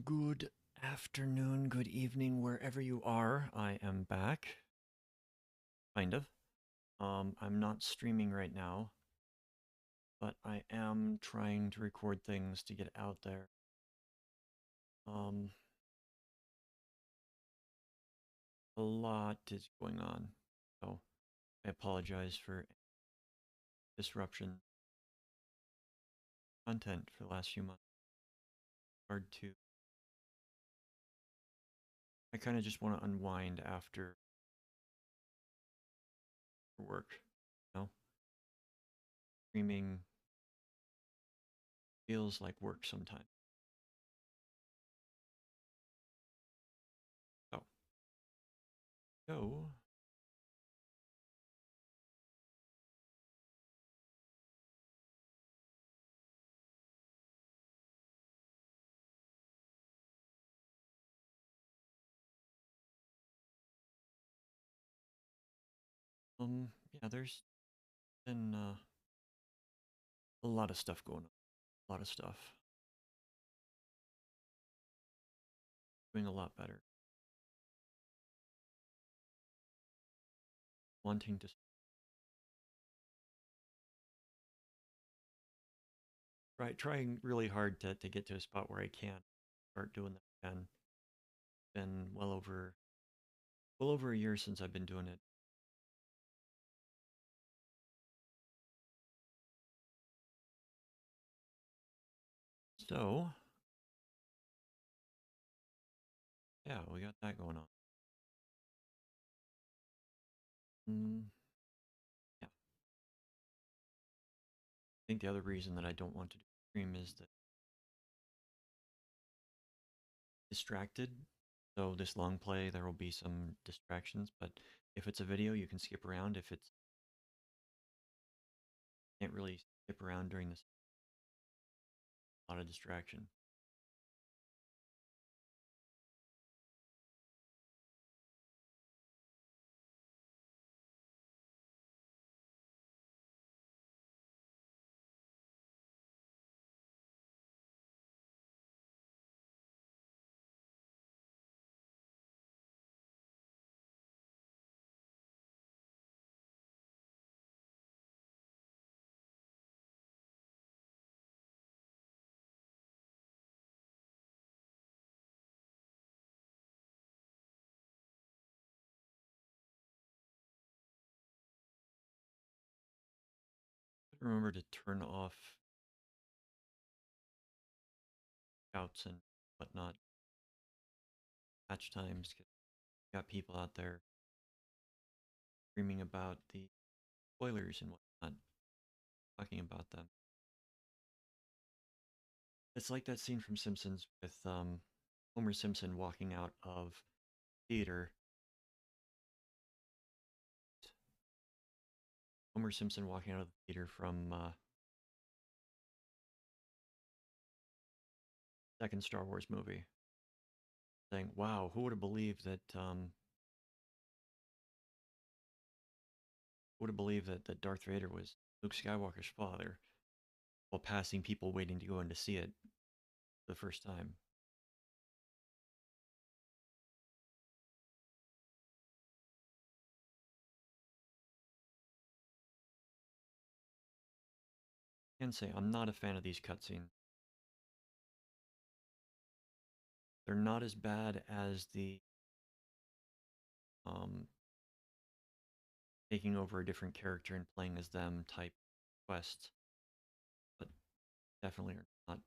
Good afternoon, good evening, wherever you are. I am back, kind of. I'm not streaming right now, but I am trying to record things to get out there. Um, a lot is going on, so I apologize for disruption content for the last few months. Hard to. I kind of just want to unwind after work. Streaming feels like work sometimes. Oh, so yeah, there's been a lot of stuff going on. A lot of stuff. Doing a lot better. Wanting to trying really hard to get to a spot where I can start doing that again. Been well over a year since I've been doing it. So yeah, we got that going on. Yeah, I think the other reason that I don't want to do stream is that distracted. So this long play, there will be some distractions, but if it's a video, you can skip around. If it's can't really skip around during this, a lot of distraction. Remember to turn off shouts and whatnot, patch times. 'Cause you got people out there screaming about the spoilers and whatnot, talking about them. It's like that scene from Simpsons with Homer Simpson walking out of theater. Homer Simpson walking out of the theater from second Star Wars movie, saying, "Wow, who would have believed that? Would have believed that Darth Vader was Luke Skywalker's father?" While passing people waiting to go in to see it the first time. I can say I'm not a fan of these cutscenes. They're not as bad as the um, taking over a different character and playing as them type quests, but definitely are not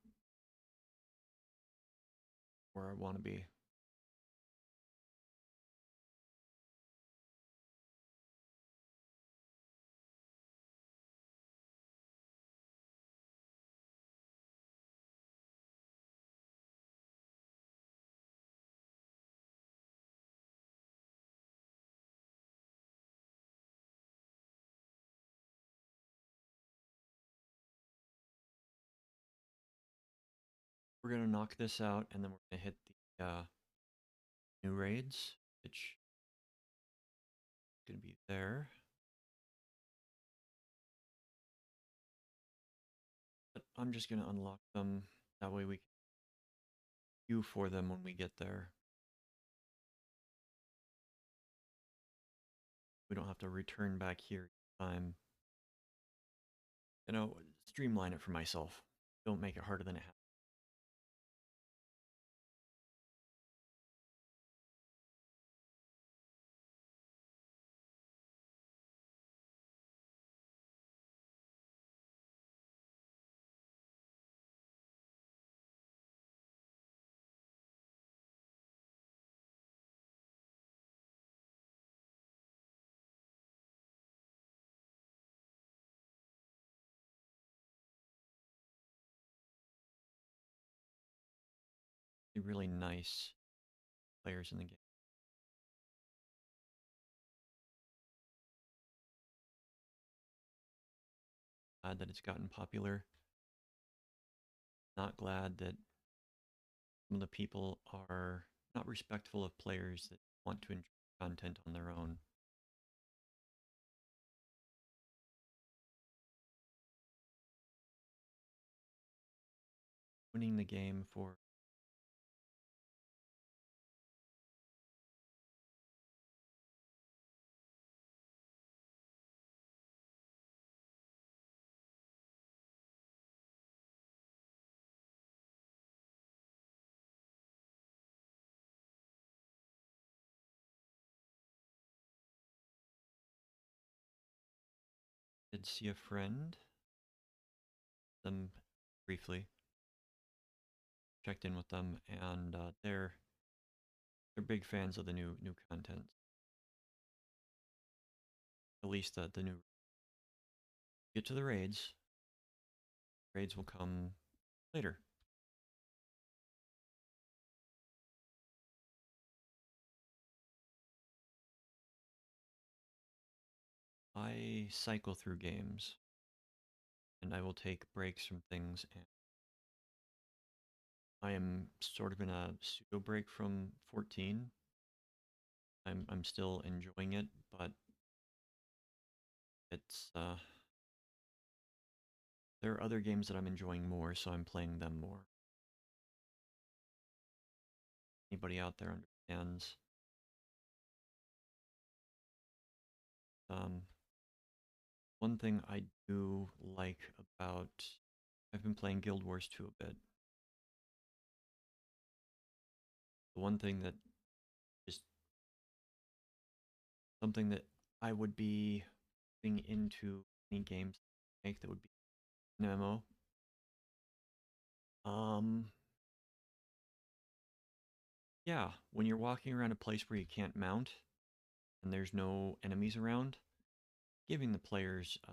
where I want to be. We're gonna knock this out, and then we're gonna hit the new raids, which is gonna be there. But I'm just gonna unlock them. That way we can queue for them when we get there. We don't have to return back here each time. You know, streamline it for myself. Don't make it harder than it has. Really nice players in the game. Glad that it's gotten popular. Not glad that some of the people are not respectful of players that want to enjoy content on their own. Winning the game for did see a friend, them briefly, checked in with them, and they're big fans of the new content. At least the new get to the raids. Raids will come later. I cycle through games, and I will take breaks from things. And I am sort of in a pseudo break from 14. I'm still enjoying it, but it's there are other games that I'm enjoying more, so I'm playing them more. Anybody out there understands? Um, One thing I do like about I've been playing Guild Wars 2 a bit. The one thing that is something that I would be putting into any games make that would be an MMO. Um, yeah, when you're walking around a place where you can't mount and there's no enemies around, giving the players a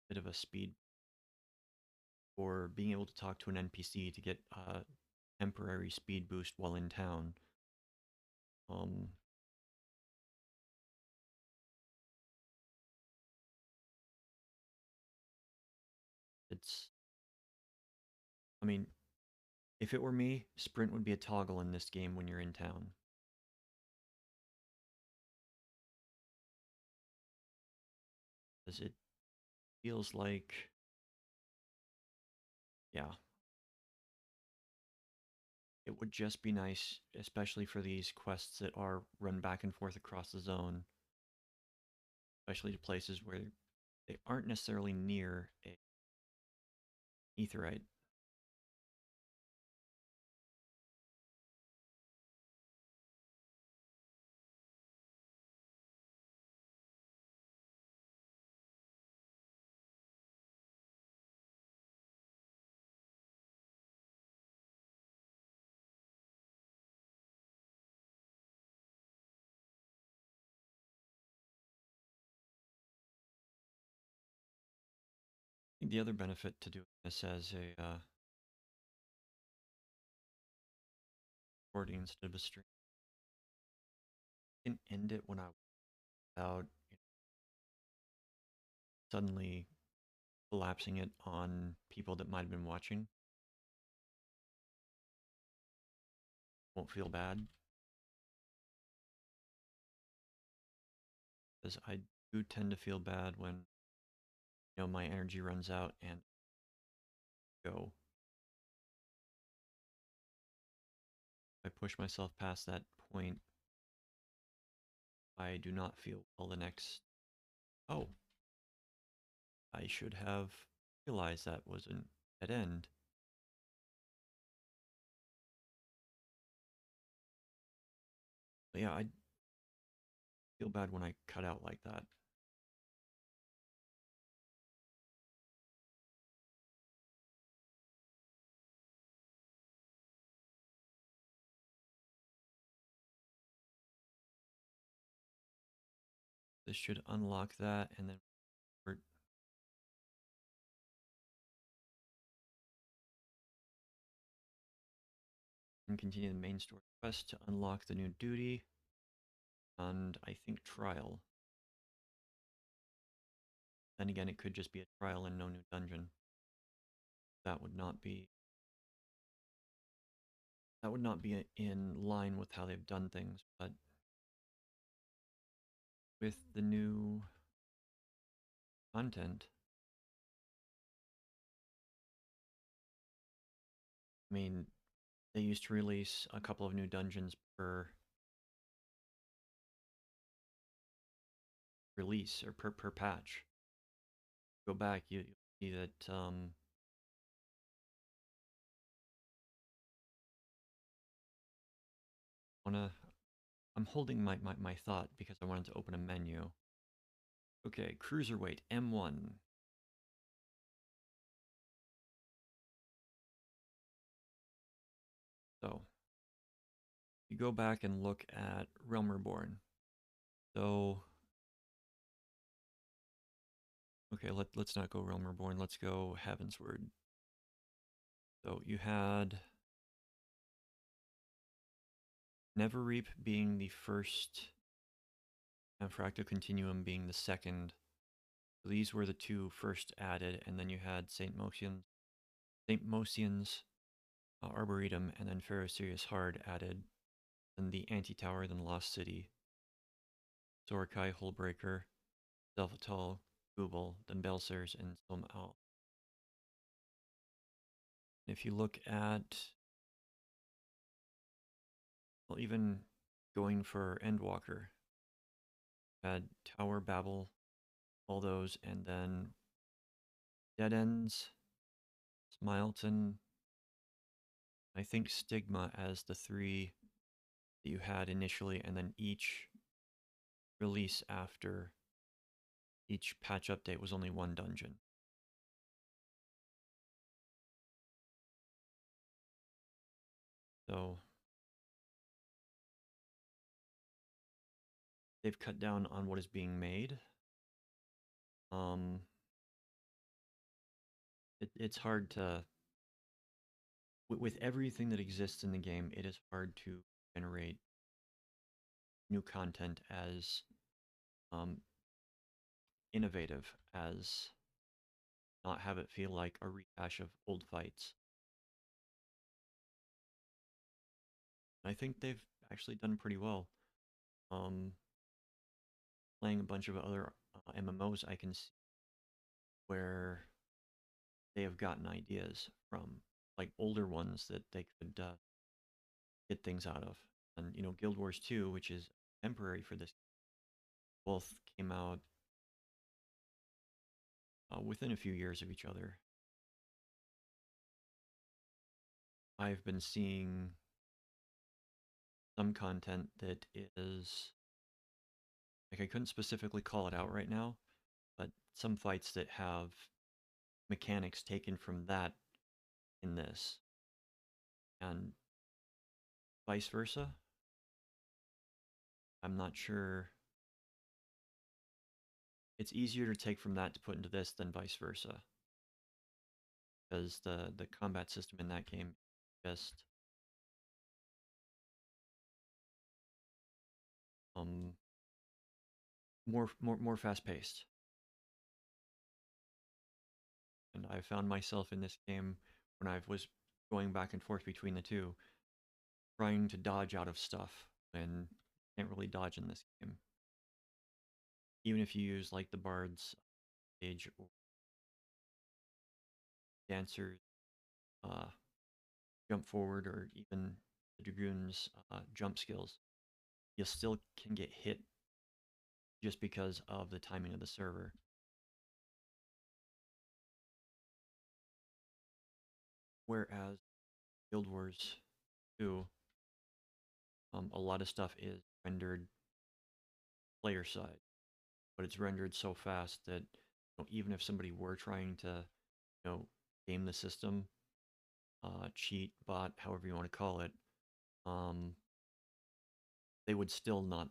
bit of a speed or being able to talk to an NPC to get a temporary speed boost while in town. Um, it's, I mean, if it were me, sprint would be a toggle in this game when you're in town. Because it feels like, yeah, it would just be nice, especially for these quests that are run back and forth across the zone, especially to places where they aren't necessarily near a aetheryte. I think the other benefit to doing this as a recording instead of a stream, I can end it when I without suddenly collapsing it on people that might have been watching. Won't feel bad because I do tend to feel bad when my energy runs out and go. push myself past that point, I do not feel well the next... Oh, I should have realized that was an dead end. But yeah, I feel bad when I cut out like that. This should unlock that, and then we're... and continue the main story quest to unlock the new duty, and I think trial. Then again, it could just be a trial and no new dungeon. That would not be... that would not be in line with how they've done things, but with the new content, I mean, they used to release a couple of new dungeons per release or per patch. Go back, you see that wanna... I'm holding my thought because I wanted to open a menu. Okay, cruiserweight M1. So you go back and look at Realm Reborn. So okay, let's not go Realm Reborn. Let's go Heavensward. So you had Neverreap being the first, and Fractal Continuum being the second. So these were the two first added, and then you had Saint Mosian's Arboretum, and then Pharaoh Sirius Hard added, then the Anti-Tower, then Lost City, Zorkai, Hullbreaker, Zelphatal, Google, then Belsers, and Silmal. If you look at, well, even going for Endwalker, had Tower, Babel, all those, and then Dead Ends, Smileton, I think Stigma as the three that you had initially, and then each release after each patch update was only one dungeon. So they've cut down on what is being made. It's hard to, with everything that exists in the game, it is hard to generate new content as innovative as not have it feel like a rehash of old fights. I think they've actually done pretty well. Playing a bunch of other MMOs, I can see where they have gotten ideas from, like older ones that they could get things out of. And you know, Guild Wars 2, which is temporary for this, both came out within a few years of each other. I've been seeing some content that is, like, I couldn't specifically call it out right now, but some fights that have mechanics taken from that in this, and vice versa. I'm not sure. It's easier to take from that to put into this than vice versa, because the combat system in that game just more fast paced. And I found myself in this game when I was going back and forth between the two, trying to dodge out of stuff when you can't really dodge in this game. Even if you use like the Bard's Stage or Dancer's jump forward, or even the Dragoon's jump skills, you still can get hit just because of the timing of the server. Whereas Guild Wars 2, a lot of stuff is rendered player side, but it's rendered so fast that even if somebody were trying to, game the system, cheat, bot, however you want to call it, um, they would still not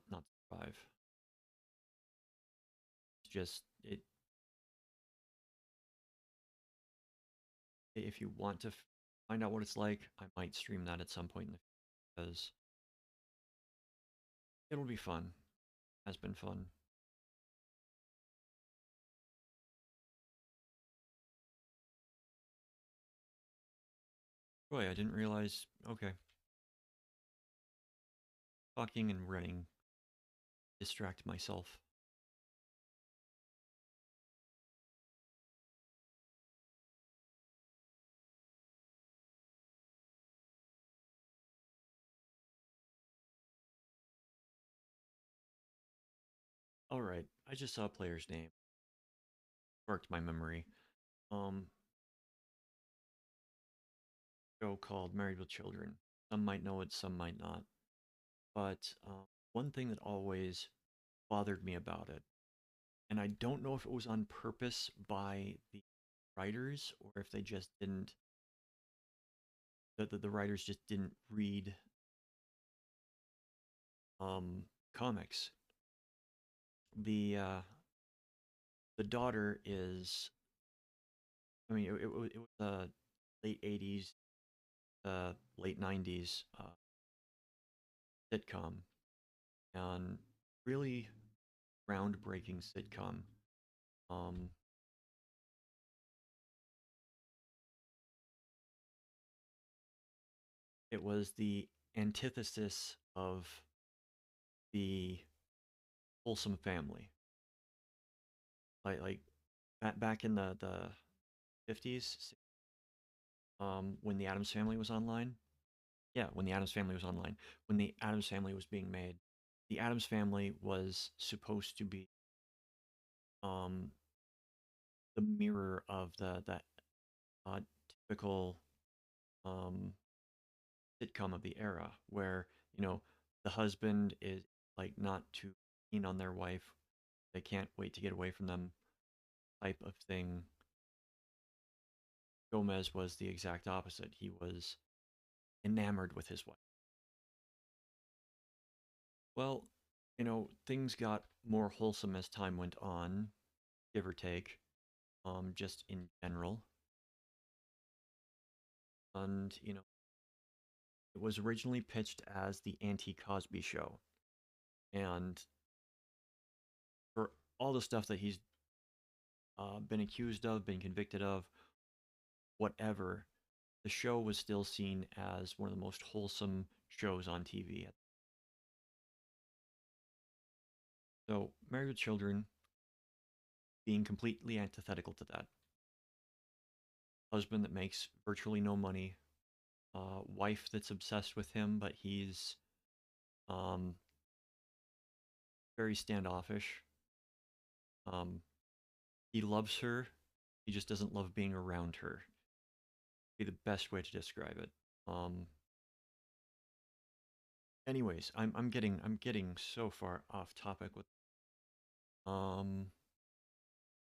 survive. It's just it. If you want to find out what it's like, I might stream that at some point in the future because it'll be fun. Has been fun. Boy, I didn't realize. Okay, talking and running distract myself. All right, I just saw a player's name. Sparked my memory. Um, Show called Married with Children. Some might know it, some might not. But one thing that always bothered me about it, and I don't know if it was on purpose by the writers or if they just didn't, the writers just didn't read comics. The daughter is, I mean, it was a late '80s, late '90s sitcom, and really groundbreaking sitcom. Um, it was the antithesis of the wholesome family. Like back in the 50s, when the Adams Family was online. Yeah, when the Adams Family was online, when the Adams Family was being made, the Adams Family was supposed to be um, the mirror of the uh, typical um, sitcom of the era, where the husband is like not too keen on their wife, they can't wait to get away from them, type of thing. Gomez was the exact opposite. He was enamored with his wife. Well, things got more wholesome as time went on, give or take, just in general. And, it was originally pitched as the anti-Cosby show. And for all the stuff that he's been accused of, been convicted of, whatever, the show was still seen as one of the most wholesome shows on TV. So, Married with Children being completely antithetical to that. Husband that makes virtually no money, wife that's obsessed with him, but he's um, very standoffish. Um, he loves her, he just doesn't love being around her. Be the best way to describe it. Um, Anyways, I'm getting so far off topic with um.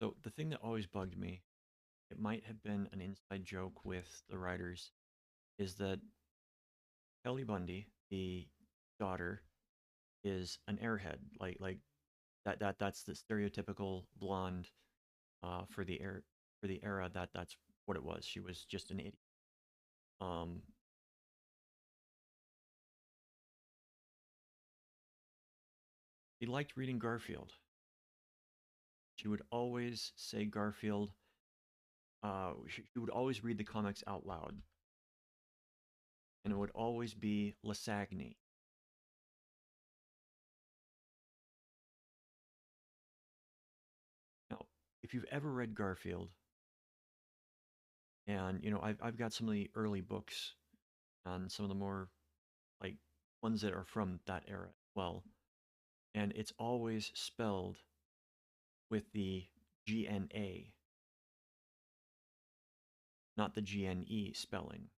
So the thing that always bugged me, it might have been an inside joke with the writers, is that Kelly Bundy, the daughter, is an airhead. Like that's the stereotypical blonde for the era that's what it was. She was just an idiot. Um, he liked reading Garfield. She would always say Garfield. She would always read the comics out loud, and it would always be Lasagny. Now, if you've ever read Garfield, and I've got some of the early books and some of the more like ones that are from that era as well. And it's always spelled with the GNA, not the GNE spelling.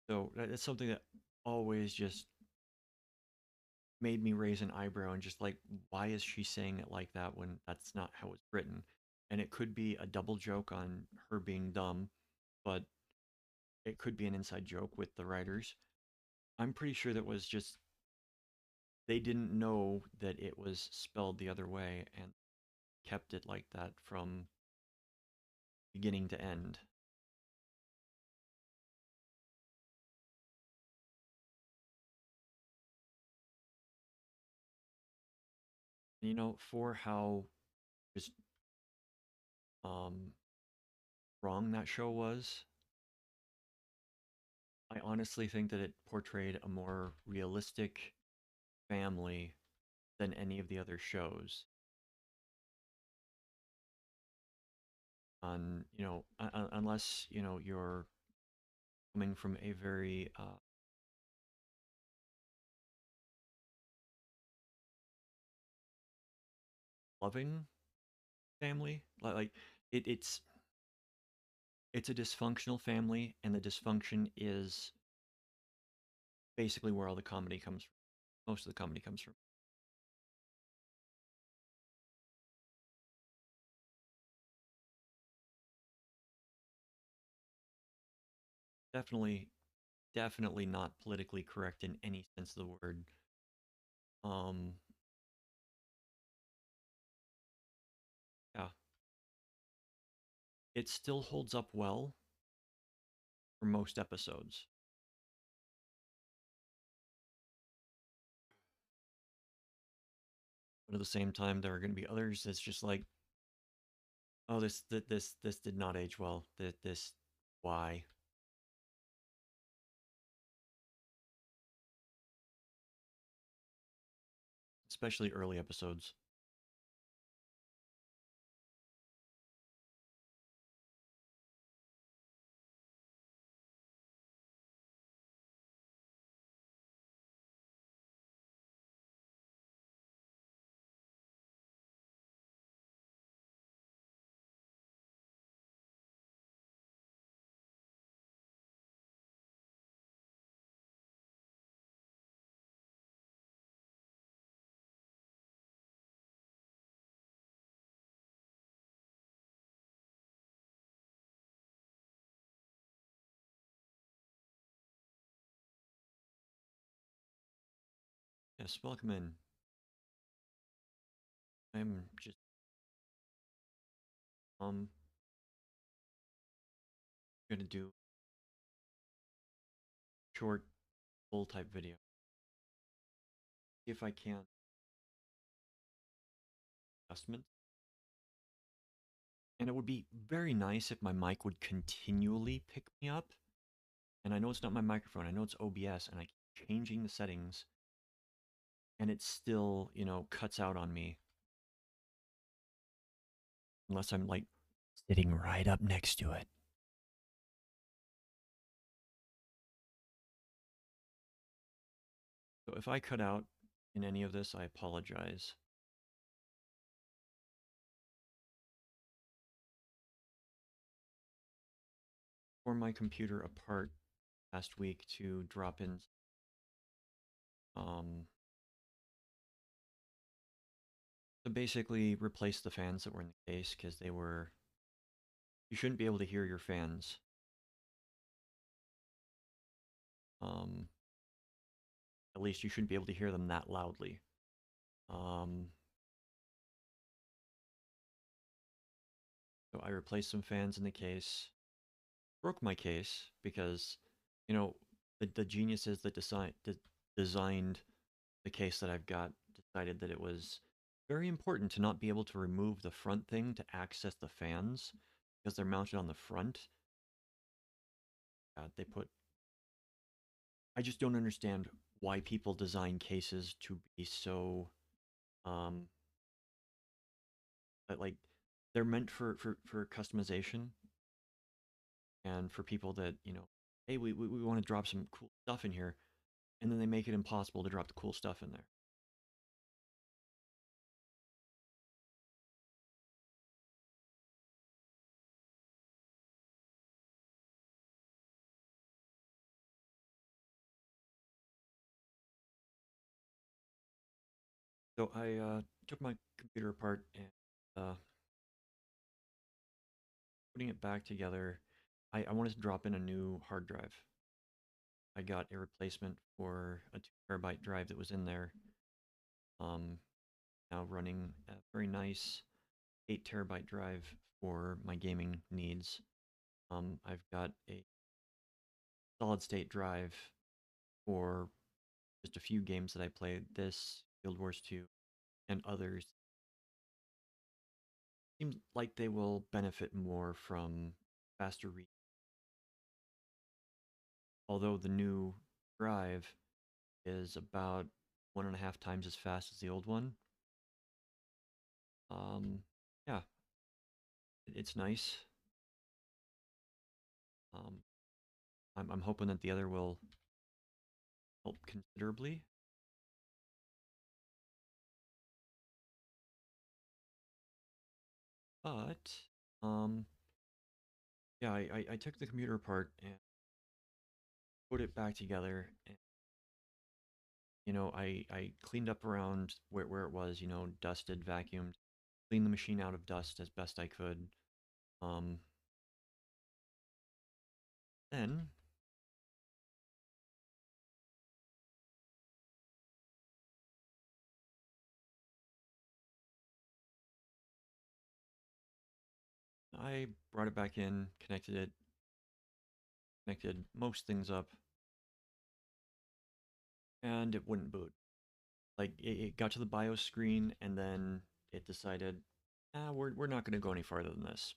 So that's something that always just made me raise an eyebrow and just like, why is she saying it like that when that's not how it's written? And it could be a double joke on her being dumb, but it could be an inside joke with the writers. I'm pretty sure that was just they didn't know that it was spelled the other way and kept it like that from beginning to end. For how just um, wrong that show was, I honestly think that it portrayed a more realistic family than any of the other shows. On unless you're coming from a very loving family, like it's a dysfunctional family, and the dysfunction is basically where all the comedy comes from. Most of the comedy comes from. Definitely, definitely not politically correct in any sense of the word. Um, yeah, it still holds up well for most episodes. But at the same time, there are going to be others that's just like, oh, this did not age well. This why? Especially early episodes. Yes, welcome in. I'm just um gonna do short full type video if I can. Adjustment. And it would be very nice if my mic would continually pick me up. And I know it's not my microphone. I know it's OBS, and I keep changing the settings, and it still, cuts out on me unless I'm like sitting right up next to it. So if I cut out in any of this, I apologize. Tore my computer apart last week to drop in um to basically replace the fans that were in the case because you shouldn't be able to hear your fans. Um at least you shouldn't be able to hear them that loudly. Um so I replaced some fans in the case, broke my case because you know the geniuses that designed the case that I've got decided that it was very important to not be able to remove the front thing to access the fans because they're mounted on the front. They put. I just don't understand why people design cases to be so um like they're meant for customization, And for people that, hey, we want to drop some cool stuff in here, and then they make it impossible to drop the cool stuff in there. So I took my computer apart and putting it back together, I wanted to drop in a new hard drive. I got a replacement for a 2 terabyte drive that was in there. Um, Now running a very nice 8 terabyte drive for my gaming needs. I've got a solid state drive for just a few games that I played, this, Guild Wars 2, and others. Seems like they will benefit more from faster read. Although the new drive is about 1.5 times as fast as the old one. Um, yeah, it's nice. Um, I'm hoping that the other will help considerably. But um, yeah, I took the computer apart and put it back together. And, I cleaned up around where it was, dusted, vacuumed, cleaned the machine out of dust as best I could. Um, then I brought it back in, connected most things up, and it wouldn't boot. Like it got to the BIOS screen, and then it decided, we're not going to go any farther than this.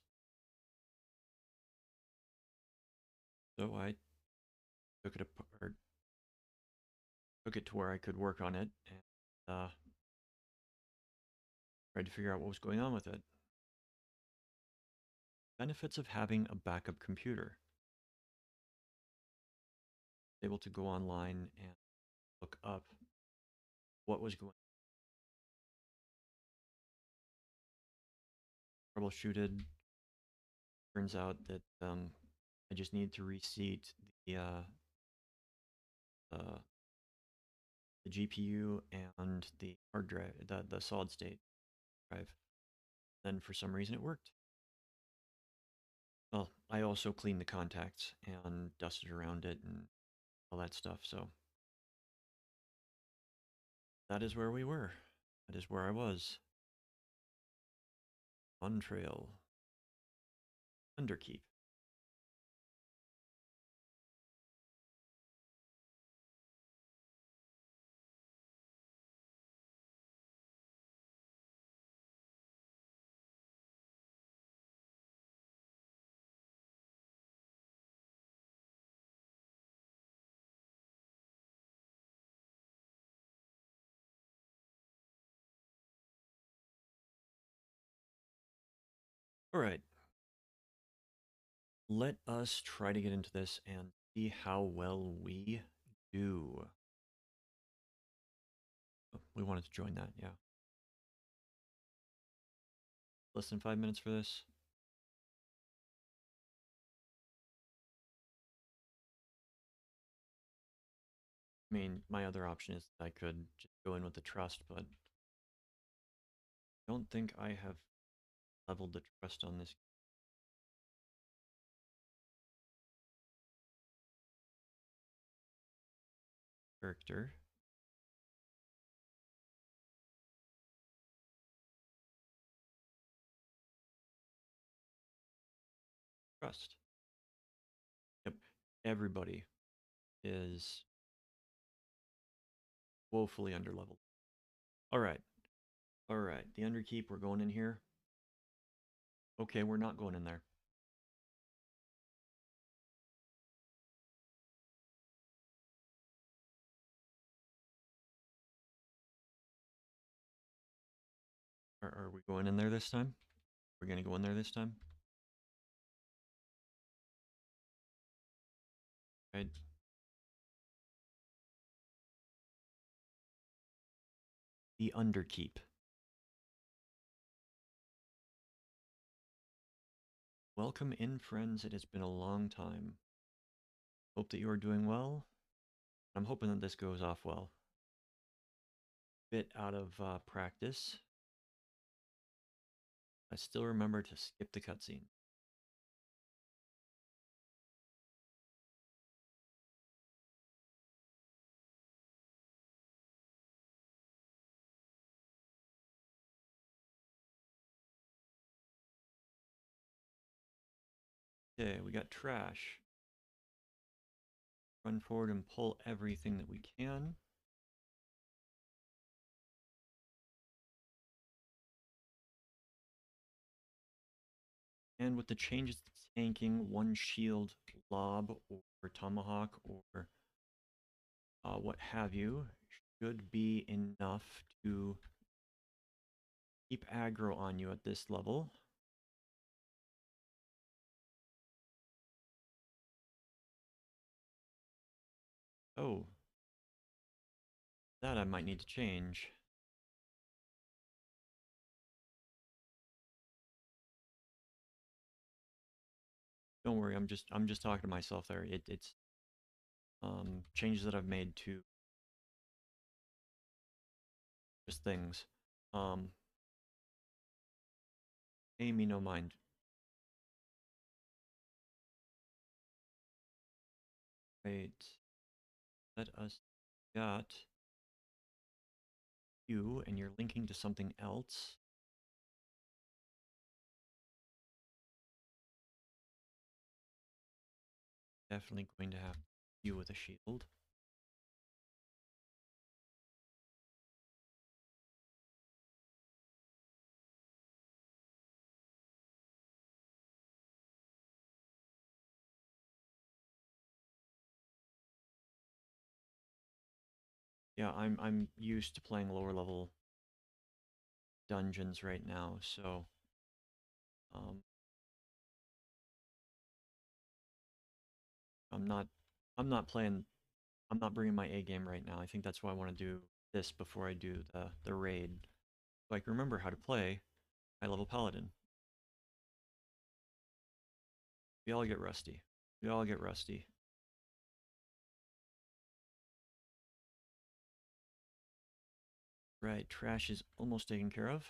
So I took it apart, took it to where I could work on it, and tried to figure out what was going on with it. Benefits of having a backup computer. Able to go online and look up what was going on. Troubleshooted. Turns out that I just need to reseat uh, the GPU and the hard drive, the solid state drive. Then for some reason it worked. Well, I also cleaned the contacts and dusted around it and all that stuff. So that is where we were. That is where I was. On trail. Underkeep. All right. Let us try to get into this and see how well we do. Oh, we wanted to join that, yeah. Less than 5 minutes for this. I mean, my other option is that I could just go in with the trust, but I don't think I have leveled the trust on this character. Trust. Yep. Everybody is woefully underleveled. All right. All right. The underkeep, we're going in here. Okay, we're not going in there. Are we going in there this time? We're going to go in there this time? Right. The Underkeep. Welcome in, friends. It has been a long time. Hope that you are doing well. I'm hoping that this goes off well. Bit out of practice. I still remember to skip the cutscene. Okay, we got trash. Run forward and pull everything that we can. And with the changes to tanking, one shield, lob, or tomahawk, or what have you, should be enough to keep aggro on you at this level. Oh, that I might need to change. Don't worry, I'm just talking to myself there. It's changes that I've made to just things. Um, Pay me no mind. Right. Let us got you, and you're linking to something else. Definitely going to have you with a shield. Yeah, I'm used to playing lower level dungeons right now, so um, I'm not I'm not playing I'm not bringing my A game right now. I think that's why I want to do this before I do the raid, so I can remember how to play high level paladin. We all get rusty. We all get rusty. Right, trash is almost taken care of.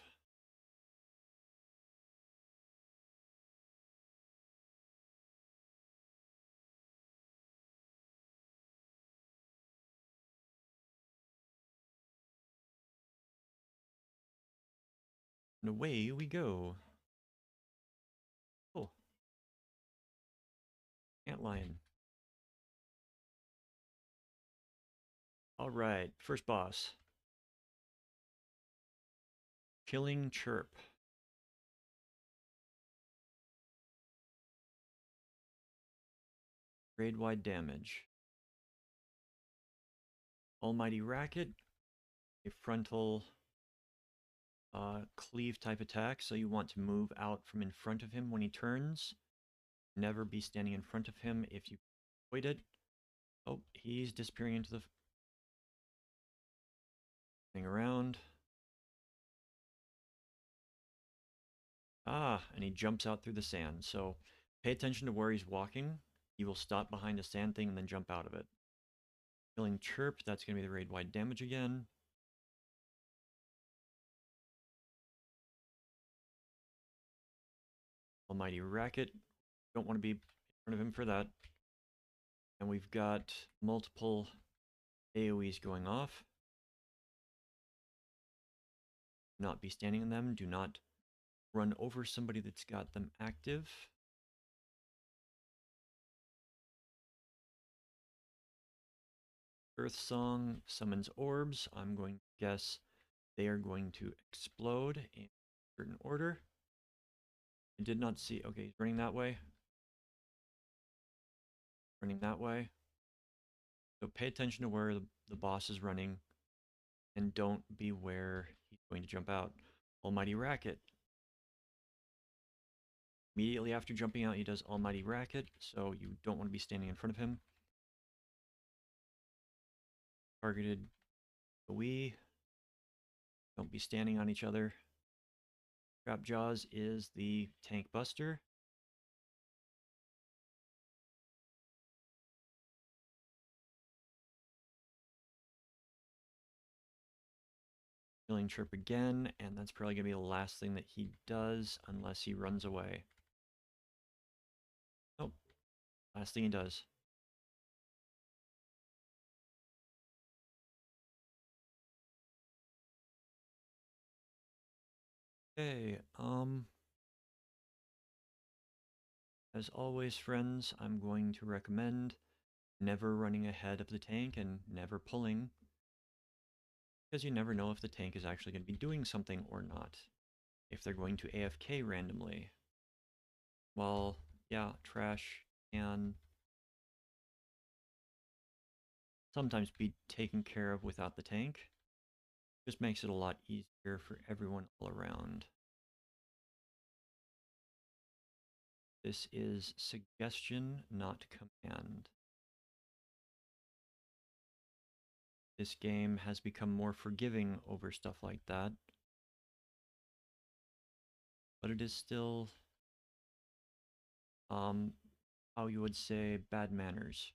And away we go. Oh, antlion. All right, first boss. Killing chirp. Grade wide damage. Almighty racket. A frontal cleave type attack, so you want to move out from in front of him when he turns. Never be standing in front of him if you avoid it. Oh, he's disappearing into the thing around. Ah, and he jumps out through the sand. So pay attention to where he's walking. He will stop behind a sand thing and then jump out of it. Killing chirp, that's going to be the raid wide damage again. Almighty racket. Don't want to be in front of him for that. And we've got multiple AoEs going off. Do not be standing in them. Do not run over somebody that's got them active. Earth Song summons orbs. I'm going to guess they are going to explode in a certain order. I did not see. Okay, he's running that way. Running that way. So pay attention to where the boss is running and don't be where he's going to jump out. Almighty Racket. Immediately after jumping out, he does Almighty Racket, so you don't want to be standing in front of him. targeted AoE. Don't be standing on each other. Trap Jaws is the tank buster. Killing Chirp again, and that's probably going to be the last thing that he does unless he runs away. Nope, last thing he does. Okay, as always, friends, I'm going to recommend never running ahead of the tank and never pulling, because you never know if the tank is actually going to be doing something or not. If they're going to AFK randomly. Well, yeah, trash can sometimes be taken care of without the tank. Just makes it a lot easier for everyone all around. This is suggestion, not command. This game has become more forgiving over stuff like that. But it is still, how you would say, bad manners.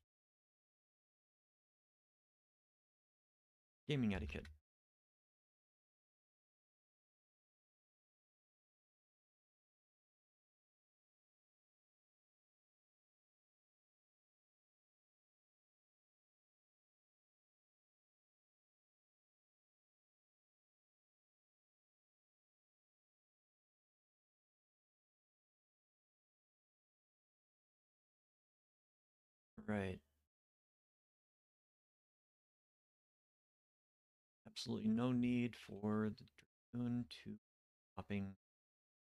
Gaming etiquette. Right. Absolutely no need for the Dragoon to popping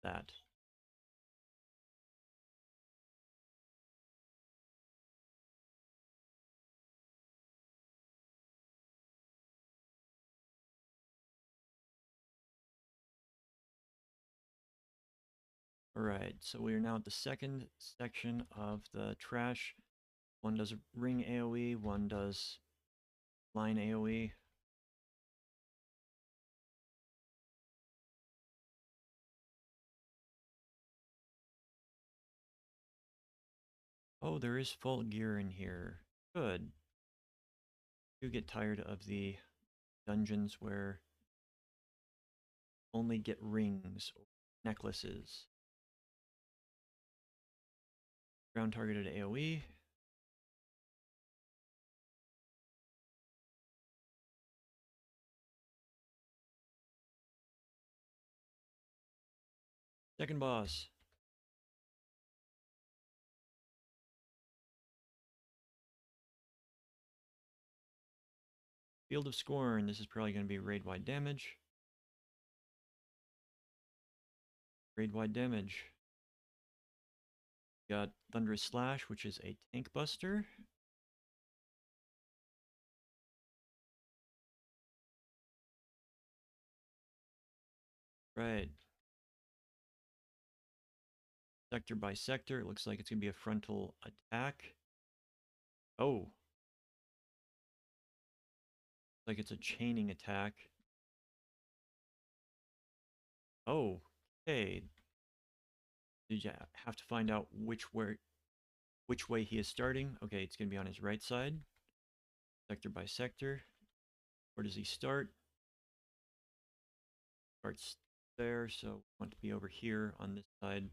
that. Alright, so we are now at the second section of the trash. One does ring AoE, one does line AoE. Oh, there is full gear in here. Good. You get tired of the dungeons where only get rings or necklaces. Ground targeted AoE. Second boss. Field of Scorn. This is probably going to be raid-wide damage. Raid-wide damage. Got Thunderous Slash, which is a tank buster. Right. Sector by sector. It looks like it's going to be a frontal attack. Oh. Like it's a chaining attack. Oh. Okay. Did you have to find out which way he is starting? Okay, it's going to be on his right side. Sector by sector. Where does he start? Starts there, so we want to be over here on this side.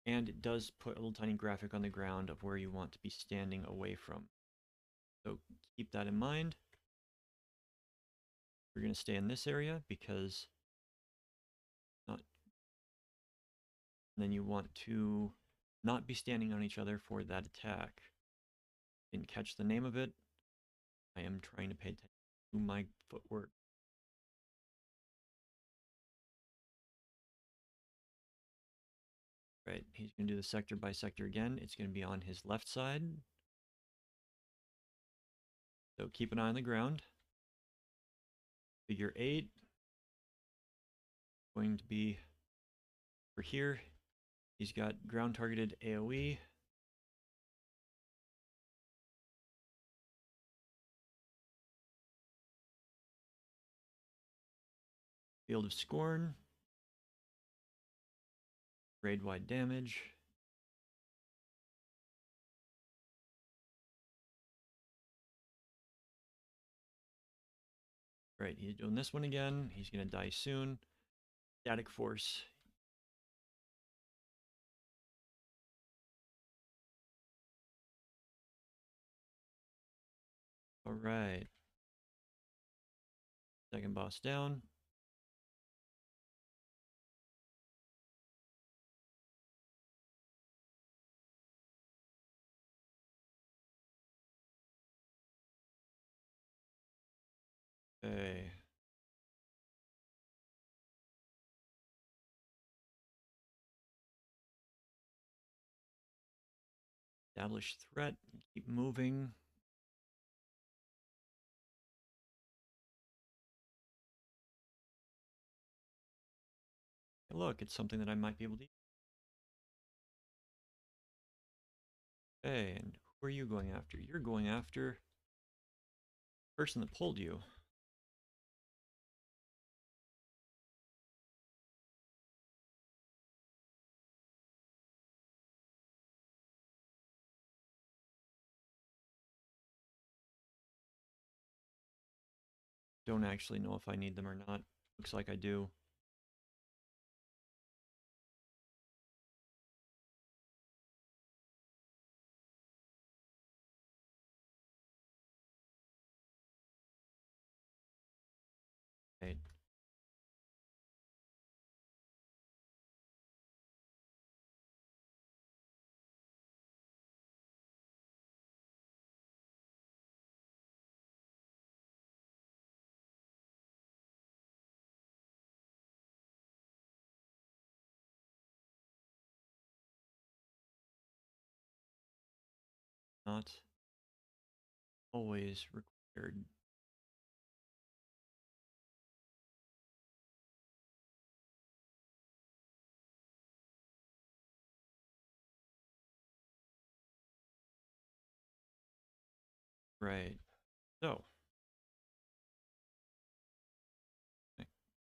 And it does put a little tiny graphic on the ground of where you want to be standing away from. So keep that in mind. We're going to stay in this area because not. And then you want to not be standing on each other for that attack. Didn't catch the name of it. I am trying to pay attention to my footwork. Right, he's going to do the sector by sector again. It's going to be on his left side. So keep an eye on the ground. Figure 8. Going to be for here. He's got ground targeted AoE. Field of Scorn. Grade-wide damage. Right, he's doing this one again. He's going to die soon. Static Force. All right. Second boss down. Okay. Establish threat. Keep moving. Hey, look, it's something that I might be able to use. Okay, and who are you going after? You're going after the person that pulled you. Don't actually know if I need them or not. Looks like I do. Right. Not always required. Right. So,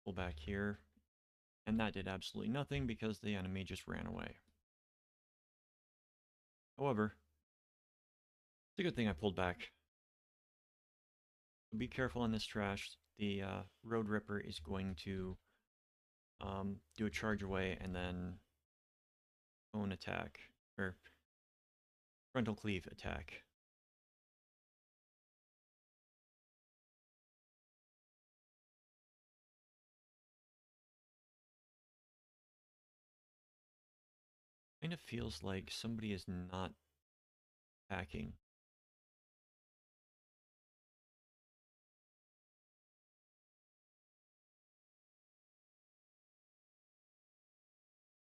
pull back here. And that did absolutely nothing because the enemy just ran away. However, it's a good thing I pulled back. Be careful on this trash. The Road Ripper is going to do a charge away and then own attack, or frontal cleave attack. Kind of feels like somebody is not attacking.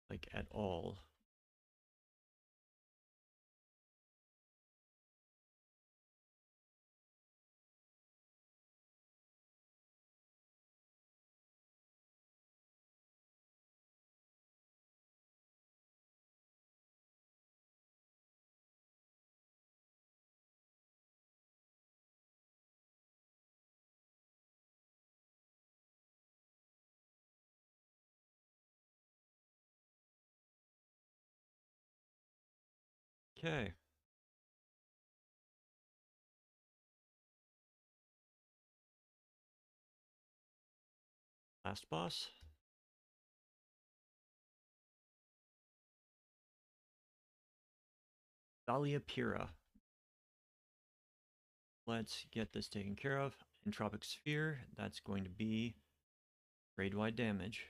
Like, at all. Okay. Last boss. Dahlia Pira. Let's get this taken care of. Entropic Sphere, that's going to be grade-wide damage.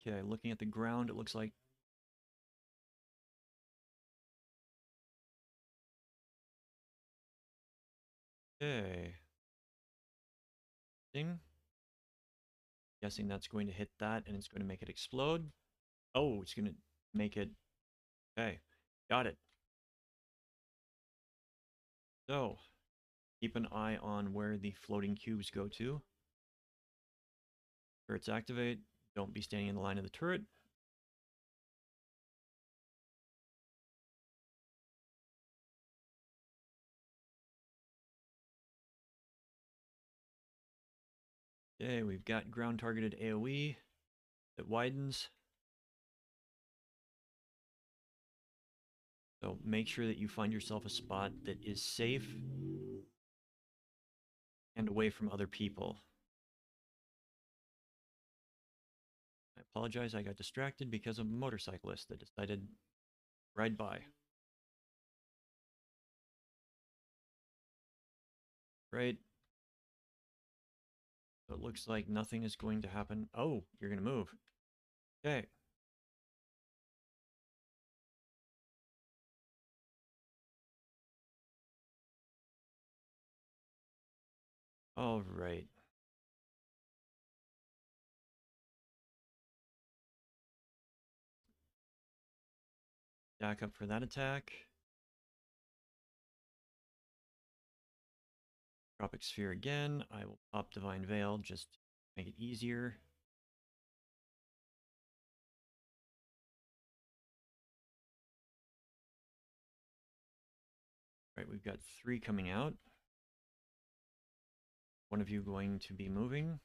Okay, looking at the ground, it looks like... Okay. Guessing that's going to hit that and it's going to make it explode. Oh, it's going to make it... Okay, got it. So, keep an eye on where the floating cubes go to. Turrets activate. Don't be standing in the line of the turret. Okay, we've got ground targeted AoE that widens. So make sure that you find yourself a spot that is safe and away from other people. I apologize, I got distracted because of a motorcyclist that decided to ride by. Right. So it looks like nothing is going to happen. Oh, you're going to move. Okay. All right. Back up for that attack. Tropic Sphere again. I will pop Divine Veil just to make it easier. Right, we've got 3 coming out. One of you going to be moving.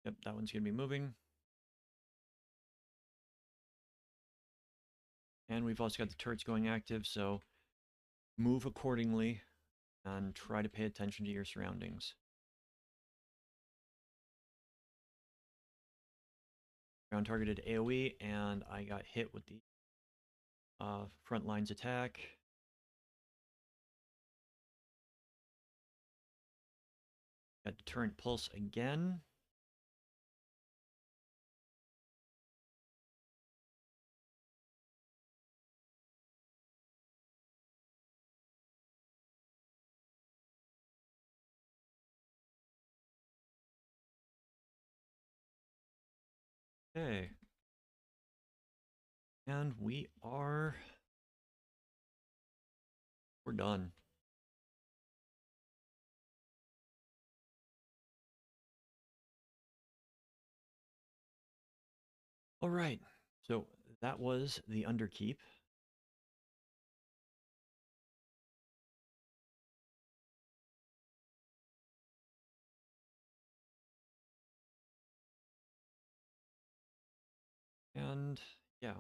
Yep, that one's going to be moving. And we've also got the turrets going active, so move accordingly and try to pay attention to your surroundings. Ground targeted AoE, and I got hit with the front lines attack. Got deterrent pulse again. Okay. And we're done. All right. So that was the Underkeep. And yeah.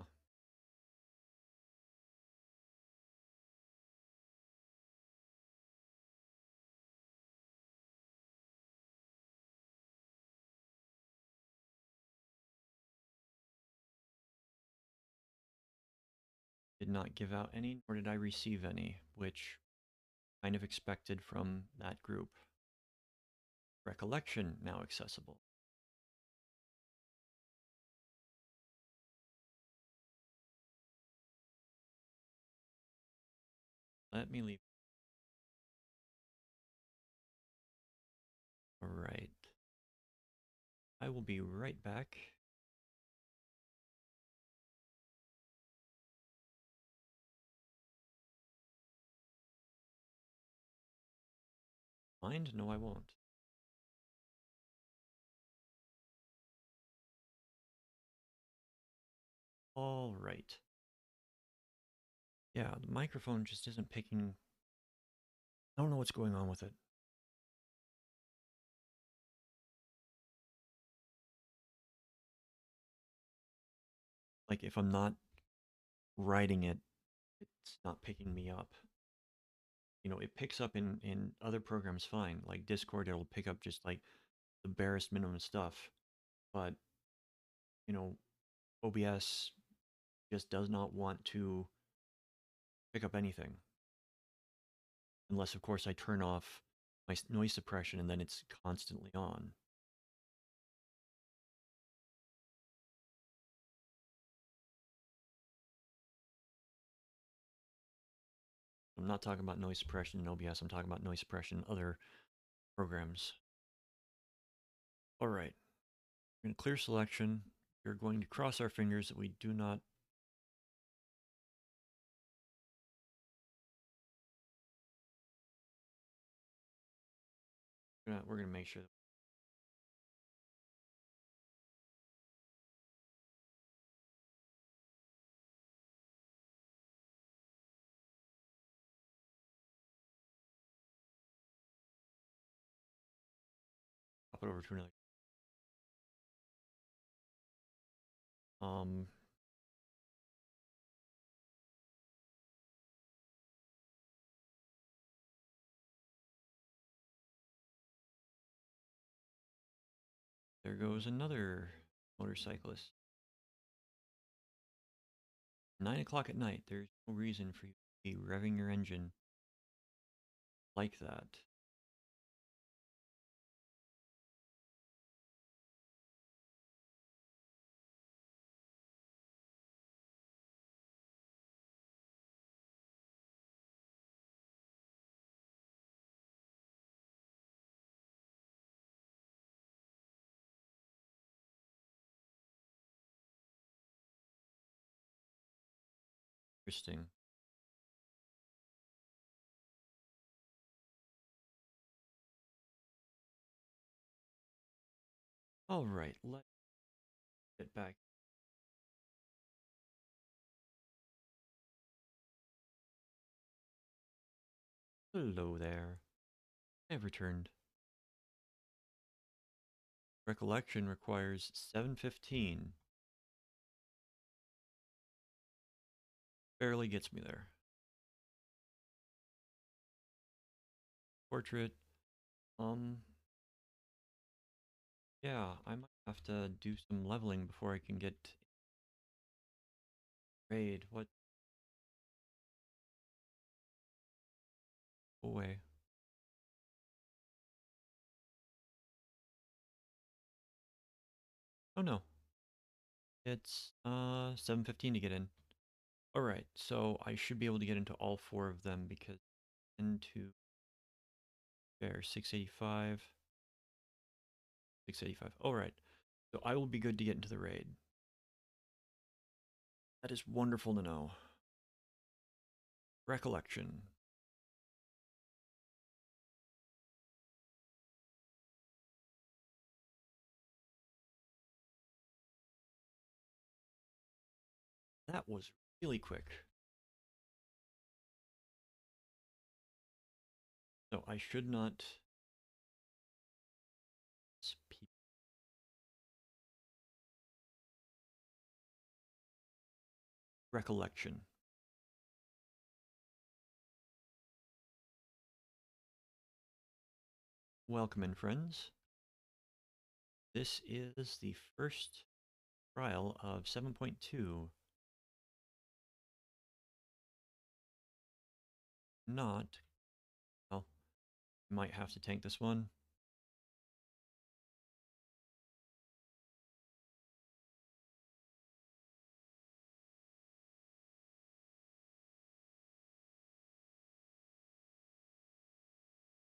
Did not give out any, nor did I receive any, which kind of expected from that group. Recollection now accessible. Let me leave. All right. I will be right back. Mind? No, I won't. All right. Yeah, the microphone just isn't picking. I don't know what's going on with it. Like if I'm not writing it, it's not picking me up. You know, it picks up in other programs fine. Like Discord, it'll pick up just like the barest minimum stuff. But, you know, OBS just does not want to pick up anything. Unless, of course, I turn off my noise suppression and then it's constantly on. I'm not talking about noise suppression in OBS, I'm talking about noise suppression in other programs. All right, we're going to clear selection. We're going to cross our fingers that we do not. We're going to make sure that it over to another. Um, there goes another motorcyclist. 9 o'clock at night. There's no reason for you to be revving your engine like that. Interesting. All right, let's get back. Hello there. I have returned. Recollection requires 715. Barely gets me there. Portrait. Um, yeah, I might have to do some leveling before I can get raid. What? Go away. Oh no. It's 715 to get in. All right, so I should be able to get into all four of them because into there 685, 685. All right. So I will be good to get into the raid. That is wonderful to know. Recollection. That was really quick. So I should not speak. Recollection. Welcome in, friends. This is the first trial of 7.2. Not, well, might have to tank this one.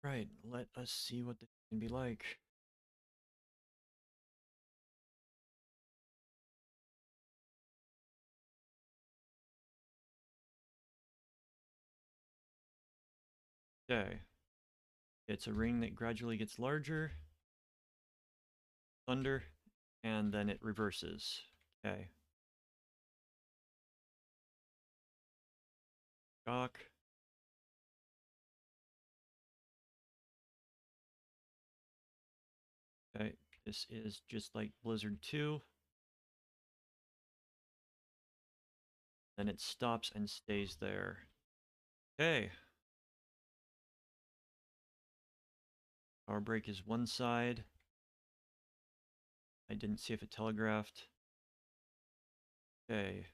Right, let us see what this can be like. Okay. It's a ring that gradually gets larger. Thunder, and then it reverses. Okay. Shock. Okay. This is just like Blizzard 2. Then it stops and stays there. Okay. Power break is one side. I didn't see if it telegraphed. Okay.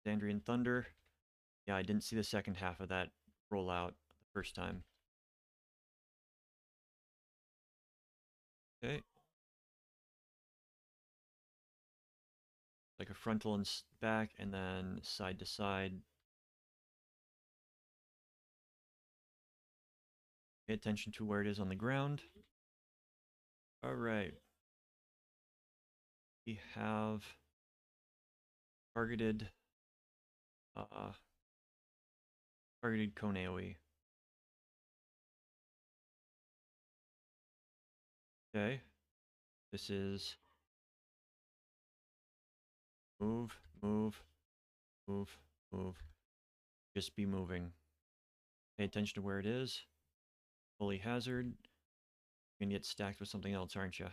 Xandrian Thunder. Yeah, I didn't see the second half of that roll out the first time. Okay. Like a frontal and back, and then side to side. Pay attention to where it is on the ground. All right. We have targeted cone AoE. Okay. This is move, move, move, move. Just be moving. Pay attention to where it is. Fully hazard. You're gonna get stacked with something else, aren't you?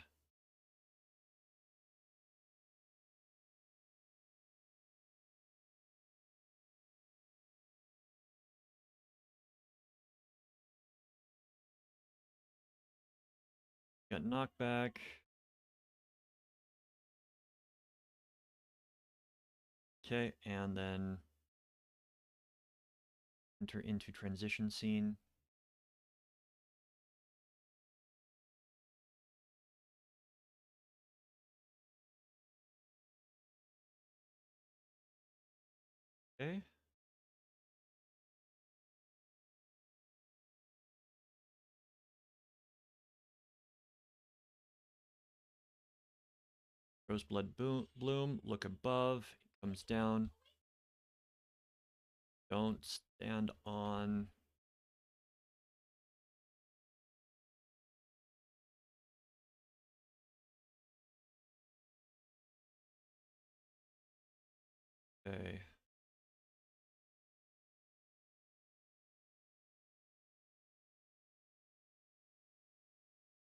Got knockback. Okay, and then enter into transition scene. Okay. Roseblood bloom, look above, it comes down. Don't stand on. Okay.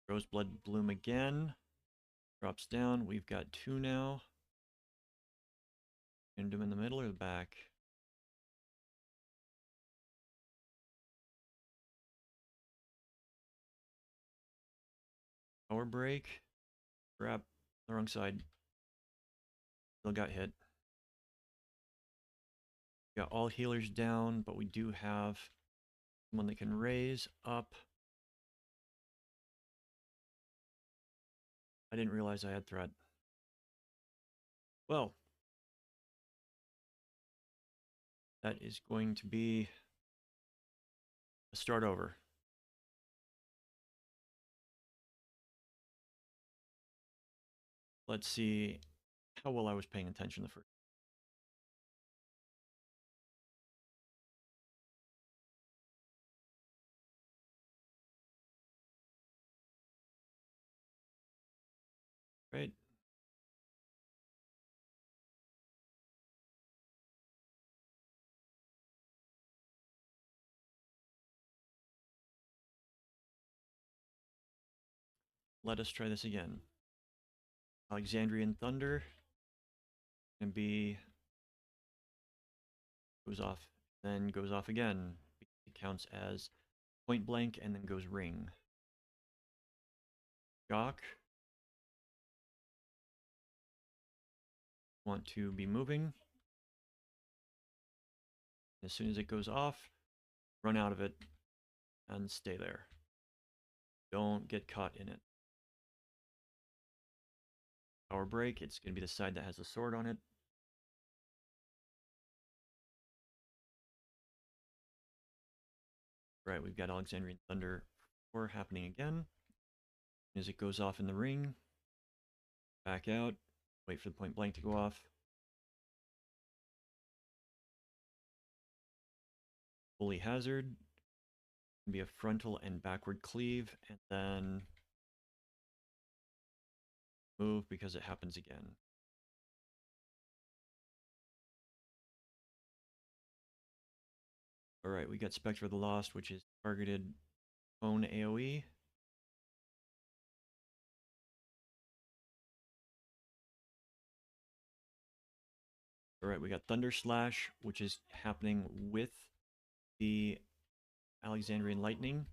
Roseblood bloom again. Drops down. We've got 2 now. Gonna do them in the middle or the back? Power break. Crap. The wrong side. Still got hit. Got all healers down, but we do have someone that can raise up. I didn't realize I had threat. Well, that is going to be a start over. Let's see how well I was paying attention the first. Right. Let us try this again. Alexandrian Thunder can be goes off, then goes off again. It counts as point blank and then goes ring. Shock. Want to be moving. As soon as it goes off, run out of it and stay there. Don't get caught in it. Power break, it's going to be the side that has the sword on it. Right, we've got Alexandrian Thunder 4 happening again. As it goes off in the ring, back out, wait for the point blank to go off. Holy Hazard can be a frontal and backward cleave, and then move because it happens again. Alright, we got Spectre of the Lost, which is targeted phone AoE. Alright, we got Thunder Slash, which is happening with the Alexandrian Lightning.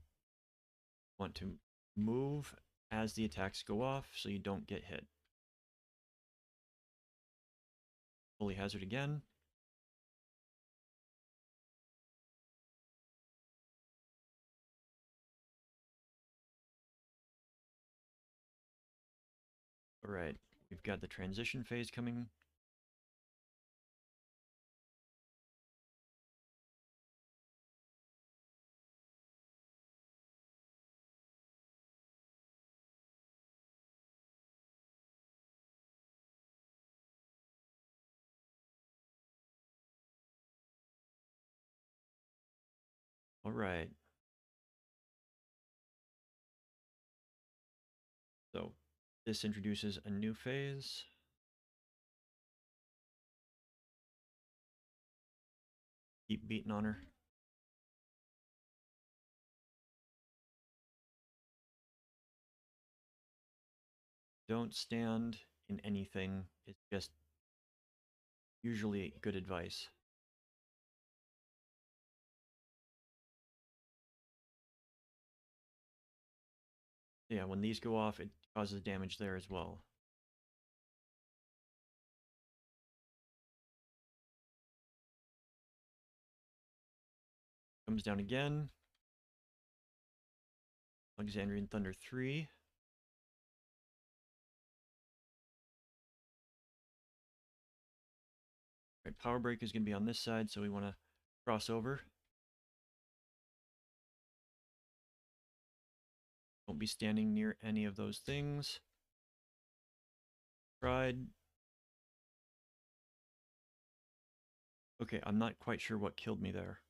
Want to move as the attacks go off so you don't get hit. Holy Hazard again. Alright, we've got the transition phase coming. Alright. So, this introduces a new phase. Keep beating on her. Don't stand in anything. It's just usually good advice. Yeah, when these go off, it causes damage there as well. Comes down again. Alexandrian Thunder 3. Right, Power Break is going to be on this side, so we want to cross over. Don't be standing near any of those things. Tried. Okay, I'm not quite sure what killed me there.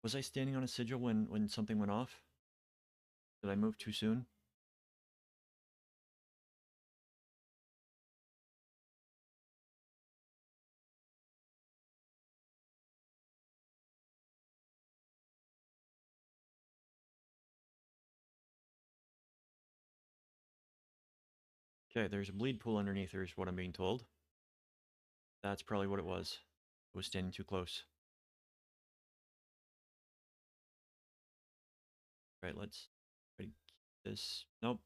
Was I standing on a sigil when something went off? Did I move too soon? Okay, there's a bleed pool underneath her is what I'm being told. That's probably what it was. I was standing too close. Right, let's try to keep this. Nope.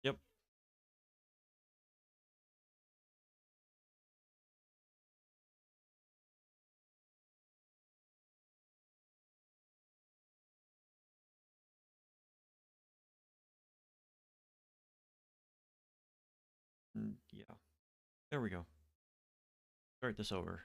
Yep. Yeah. There we go. Start this over.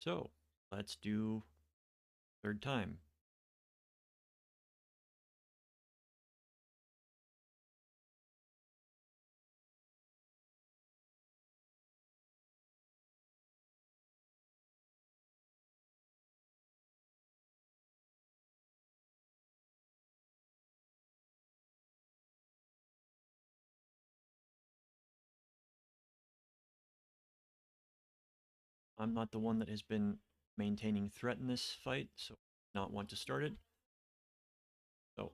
So, let's do third time. I'm not the one that has been maintaining threat in this fight, so not want to start it. So,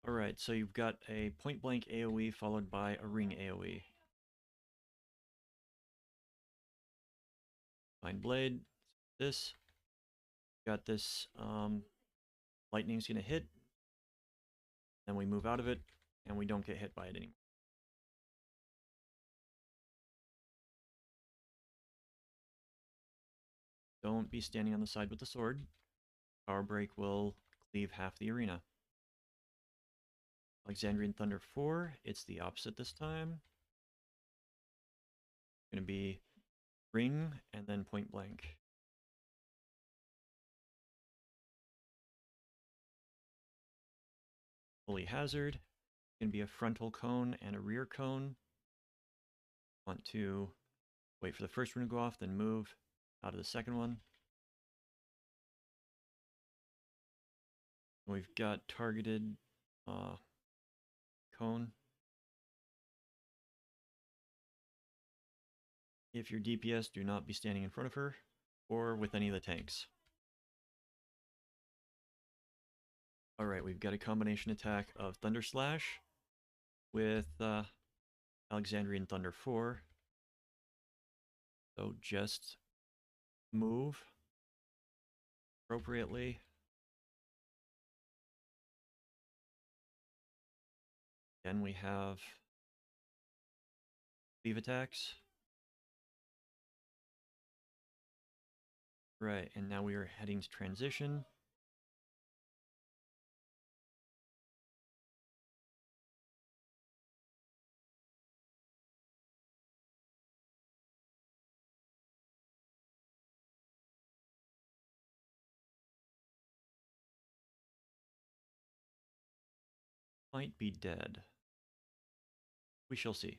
alright, so you've got a point blank AoE followed by a ring AoE. Fine Blade, this. Got this, lightning's gonna hit, then we move out of it, and we don't get hit by it anymore. Don't be standing on the side with the sword. Power Break will cleave half the arena. Alexandrian Thunder 4, it's the opposite this time. Gonna be ring and then point blank. Holy Hazard, gonna be a frontal cone and a rear cone. Want to wait for the first one to go off, then move out of the second one. We've got targeted cone. If you're DPS, do not be standing in front of her or with any of the tanks. Alright, we've got a combination attack of Thunder Slash with Alexandrian Thunder 4. So just move appropriately. Then we have cleave attacks. Right, and now we are heading to transition. might be dead. We shall see.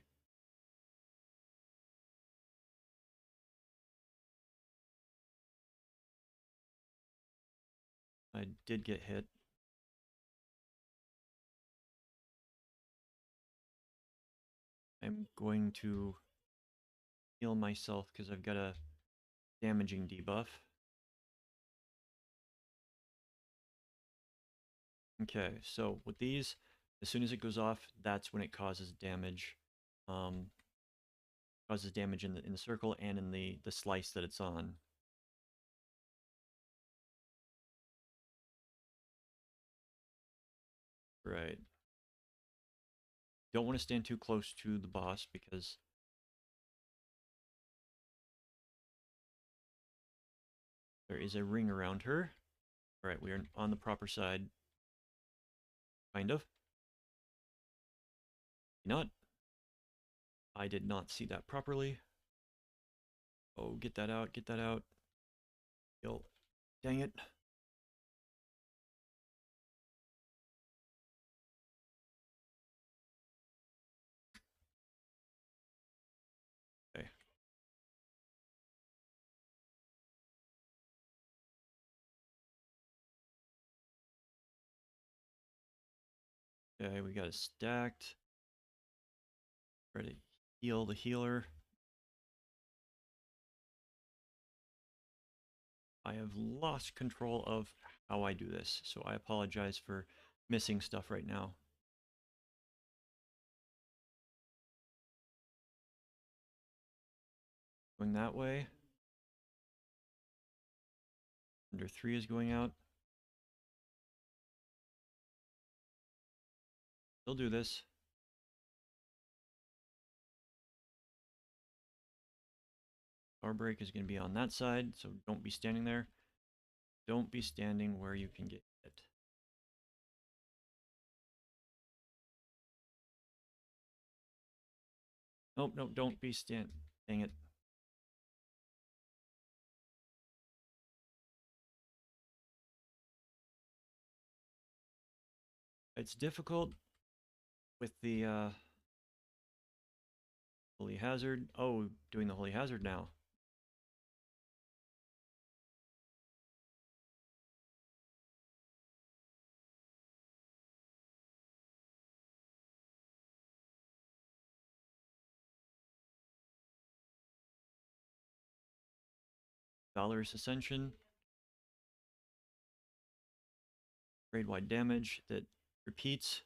I did get hit. I'm going to heal myself because I've got a damaging debuff. Okay, so with these, as soon as it goes off, that's when it causes damage. Causes damage in the circle and in the slice that it's on. Right. Don't want to stand too close to the boss because there is a ring around her. Alright, we are on the proper side. Kind of. Not. I did not see that properly. Oh, get that out, get that out. Yo, dang it. Okay. Okay, we got it stacked. Try to heal the healer. I have lost control of how I do this, so I apologize for missing stuff right now. Going that way. Under 3 is going out. Still do this. Power break is going to be on that side, so don't be standing there. Don't be standing where you can get hit. Nope, nope, don't be stand. Dang it. It's difficult with the Holy Hazard. Oh, doing the Holy Hazard now. Valorous Ascension. Grade-wide damage that repeats.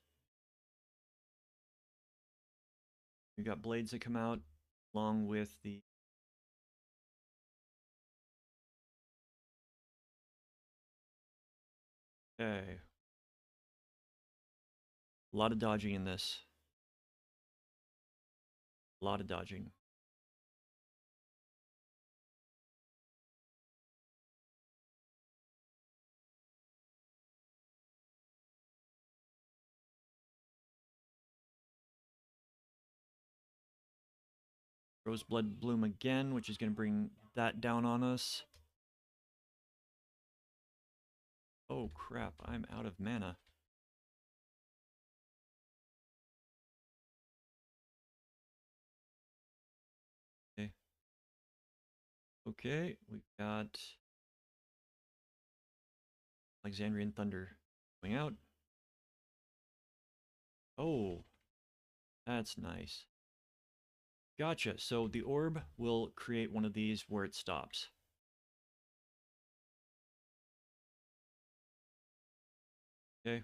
You got blades that come out along with the... Okay. A lot of dodging in this. A lot of dodging. Roseblood Bloom again, which is going to bring that down on us. Oh crap, I'm out of mana. Okay. Okay, we've got Alexandrian Thunder going out. Oh, that's nice. Gotcha. So the orb will create one of these where it stops. Okay.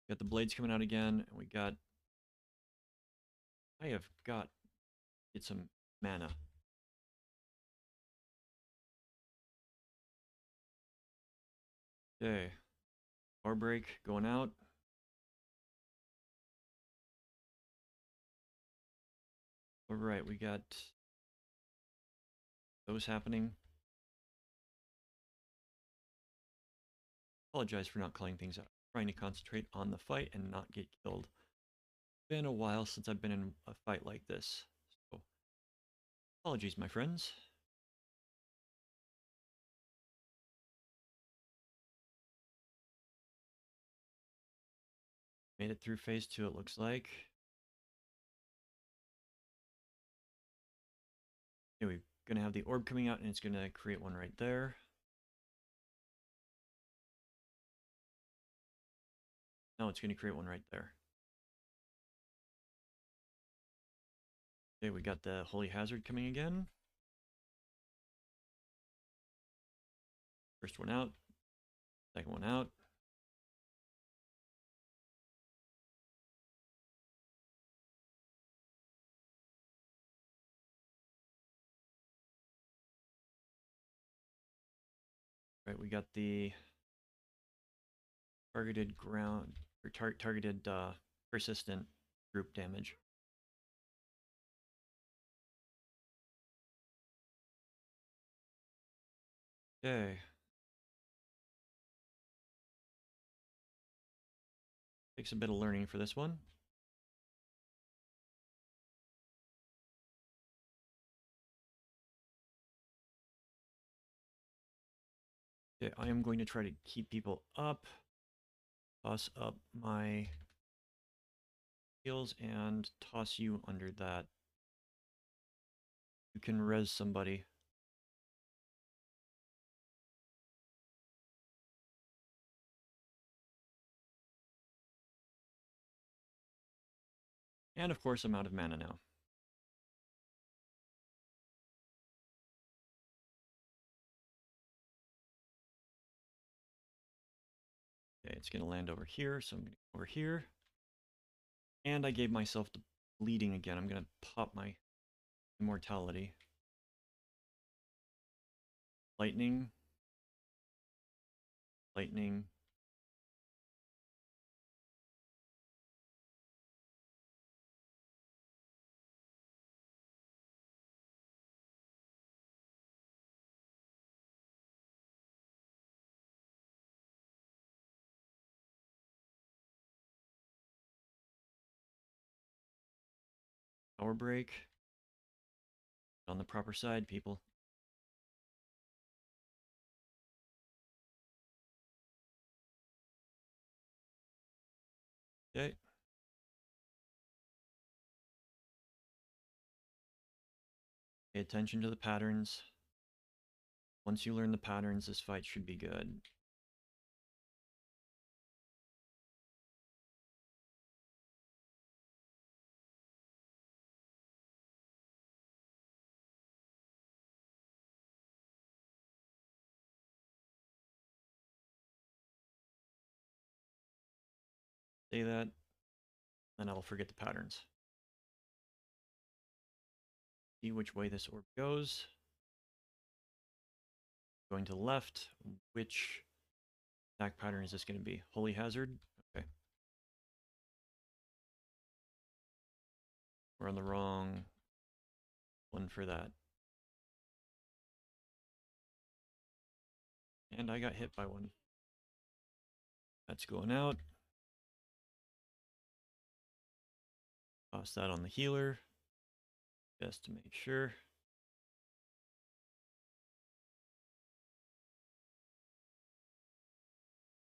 Got the blades coming out again, and we got... I have got... get some mana. Okay. Power break going out. Alright, we got those happening. Apologize for not calling things out. Trying to concentrate on the fight and not get killed. Been a while since I've been in a fight like this. So, apologies, my friends. Made it through phase 2, it looks like. Okay, we're gonna have the orb coming out and it's gonna create one right there. No, it's gonna create one right there. Okay, we got the Holy Hazard coming again. First one out. Second one out. Right, we got the targeted ground, or targeted persistent group damage. Okay. Takes a bit of learning for this one. Okay, I am going to try to keep people up. Toss up my heals and toss you under that. You can res somebody. And of course, I'm out of mana now. Okay, it's going to land over here, so I'm going to go over here. And I gave myself the bleeding again. I'm going to pop my immortality. Lightning. Lightning. Power break. On the proper side, people. Okay. Pay attention to the patterns. Once you learn the patterns, this fight should be good. Say that, then I'll forget the patterns. See which way this orb goes. Going to the left, which attack pattern is this going to be? Holy Hazard? Okay. We're on the wrong one for that. And I got hit by one. That's going out. Toss that on the healer, just to make sure.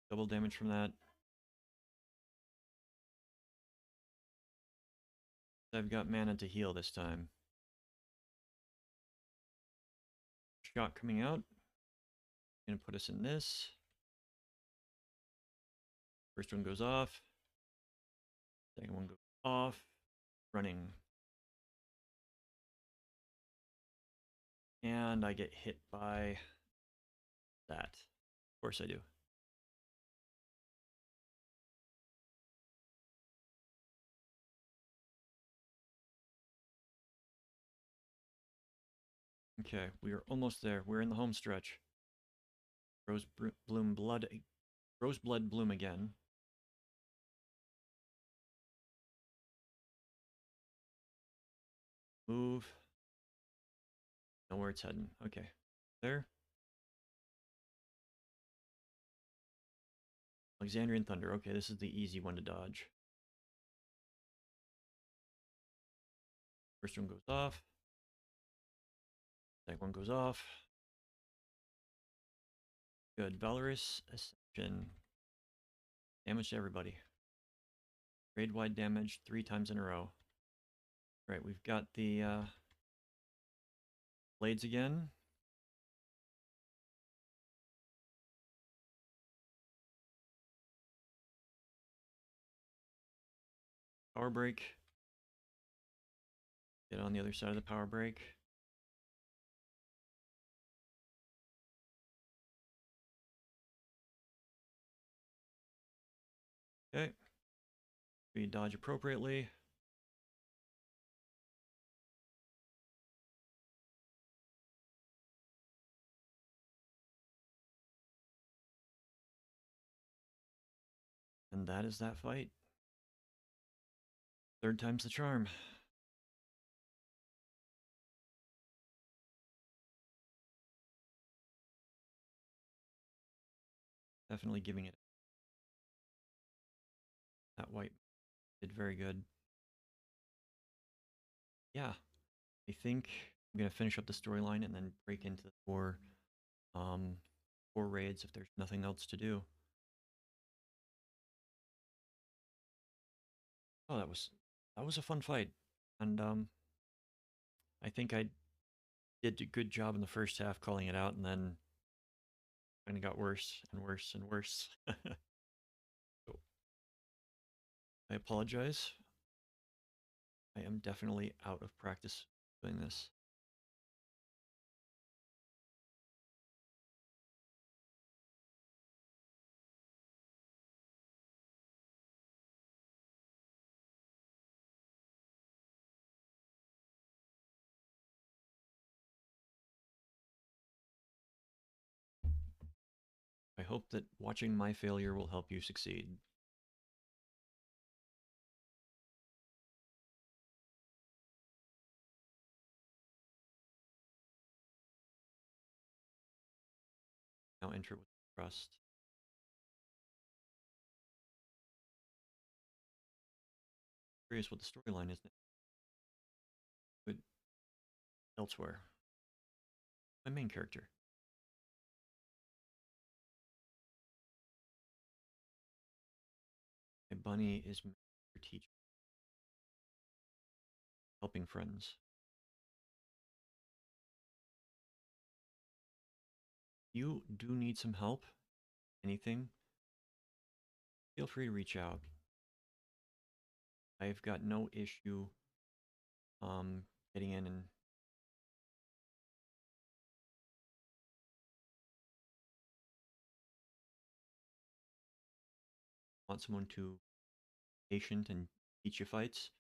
Double damage from that. I've got mana to heal this time. Shot coming out. Gonna put us in this. First one goes off. Second one goes off. Running. And I get hit by that. Of course I do. Okay, we are almost there. We're in the home stretch. Roseblood bloom again. Move. Know where it's heading. Okay. There. Alexandrian Thunder. Okay, this is the easy one to dodge. First one goes off. Second one goes off. Good. Valorous Ascension. Damage to everybody. Grade-wide damage 3 times in a row. Right, we've got the blades again. Power break. Get on the other side of the power break. Okay. We dodge appropriately. And that is that fight. 3rd time's the charm. Definitely giving it. That white did very good. Yeah, I think I'm gonna finish up the storyline and then break into the um, 4 raids if there's nothing else to do. Oh, that was a fun fight, and I think I did a good job in the first half calling it out, and then kind of got worse and worse and worse. So I apologize. I am definitely out of practice doing this. I hope that watching my failure will help you succeed. Now enter with trust. Curious what the storyline is now. But elsewhere, my main character. My bunny is for teaching, helping friends. You do need some help, anything, feel free to reach out. I've got no issue getting in and want someone to be patient and teach you fights.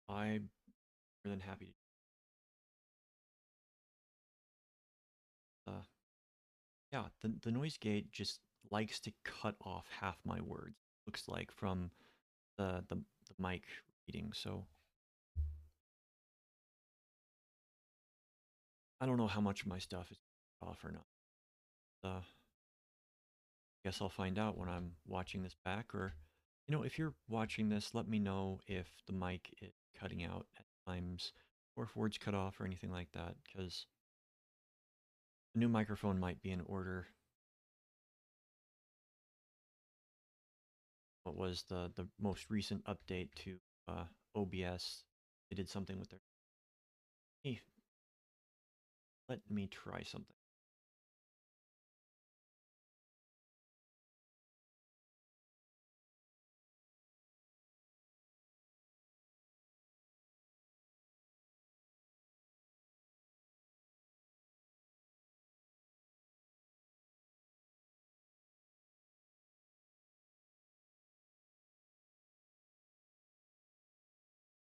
I'm more than happy to. Yeah, the noise gate just likes to cut off half my words. Looks like from the mic reading. So I don't know how much of my stuff is off or not. I guess I'll find out when I'm watching this back. Or, if you're watching this, let me know if the mic is cutting out at times, or if words cut off or anything like that. Because the new microphone might be in order. What was the most recent update to OBS? They did something with their. Hey, let me try something.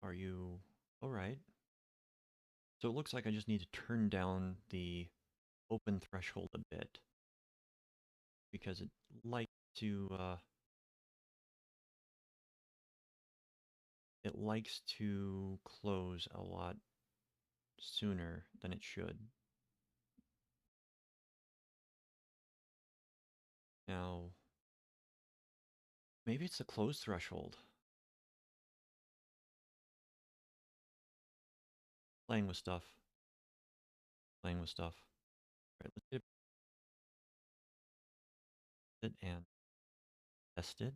Are you all right? So it looks like I just need to turn down the open threshold a bit because it likes to close a lot sooner than it should. Now, maybe it's the close threshold. Playing with stuff. Playing with stuff. All right, let's get it and test it.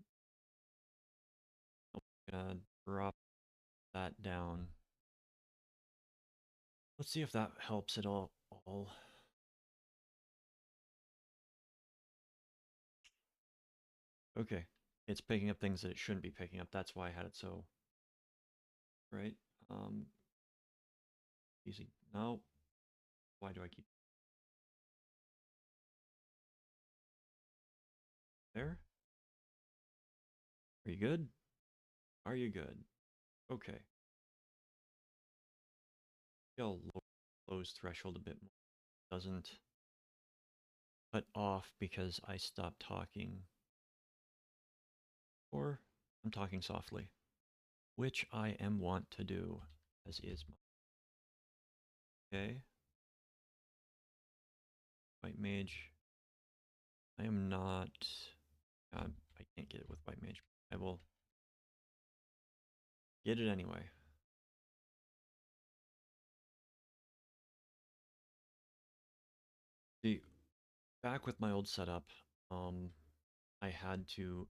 Drop that down. Let's see if that helps at all. Okay, it's picking up things that it shouldn't be picking up. That's why I had it so, right? Um, easy. No, why do I keep there? Are you good? Are you good? Okay. I'll lower close threshold a bit more. Doesn't cut off because I stopped talking. Or I'm talking softly, which I am wont to do, as is my. Okay. White Mage. I am not. I can't get it with White Mage. I will get it anyway. See, back with my old setup, I had to.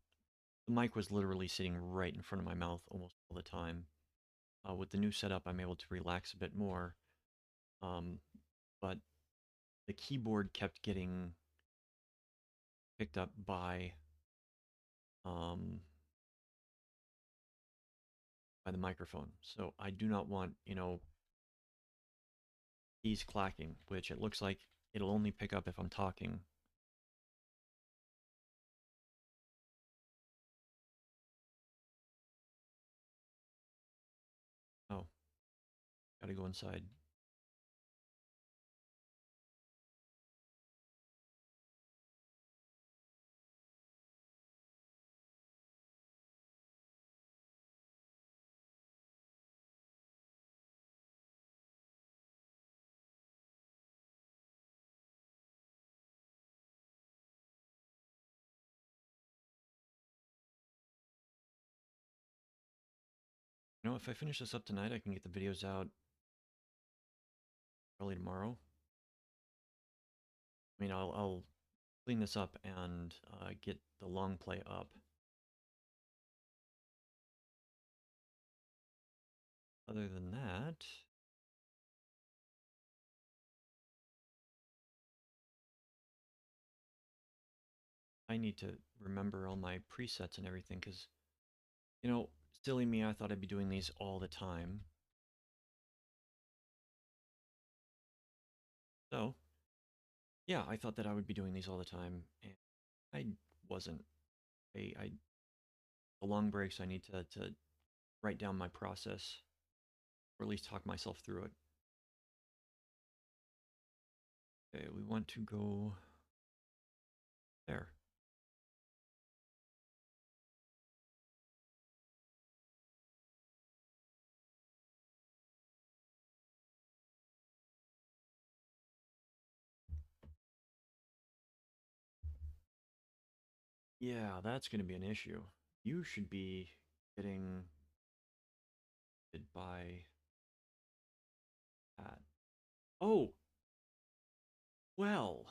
The mic was literally sitting right in front of my mouth almost all the time. With the new setup, I'm able to relax a bit more, um, but the keyboard kept getting picked up um, by the microphone. So I do not want, keys clacking, which it looks like it'll only pick up if I'm talking. Oh, gotta go inside. If I finish this up tonight, I can get the videos out early tomorrow. I mean, I'll clean this up and get the long play up. Other than that, I need to remember all my presets and everything because, silly me, I thought I'd be doing these all the time. So, yeah, I thought that I would be doing these all the time, and I wasn't. The long breaks, I need to write down my process, or at least talk myself through it. Okay, we want to go there. Yeah, that's going to be an issue. You should be getting it by that. Oh, well.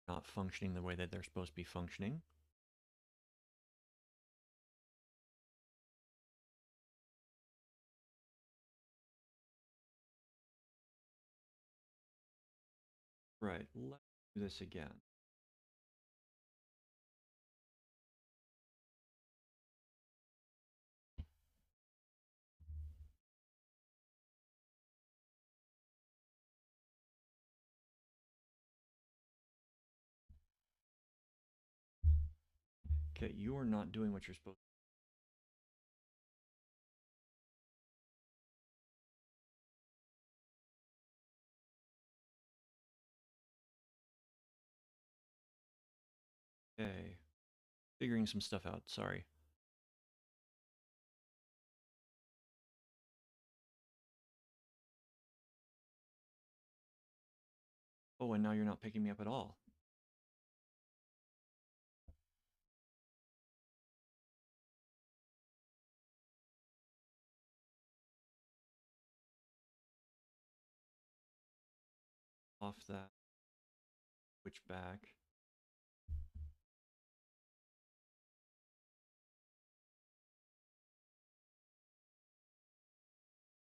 Not functioning the way that they're supposed to be functioning. Right, let's do this again. Okay, you are not doing what you're supposed to. Okay, figuring some stuff out, sorry. Oh, and now you're not picking me up at all. Off that. switch back.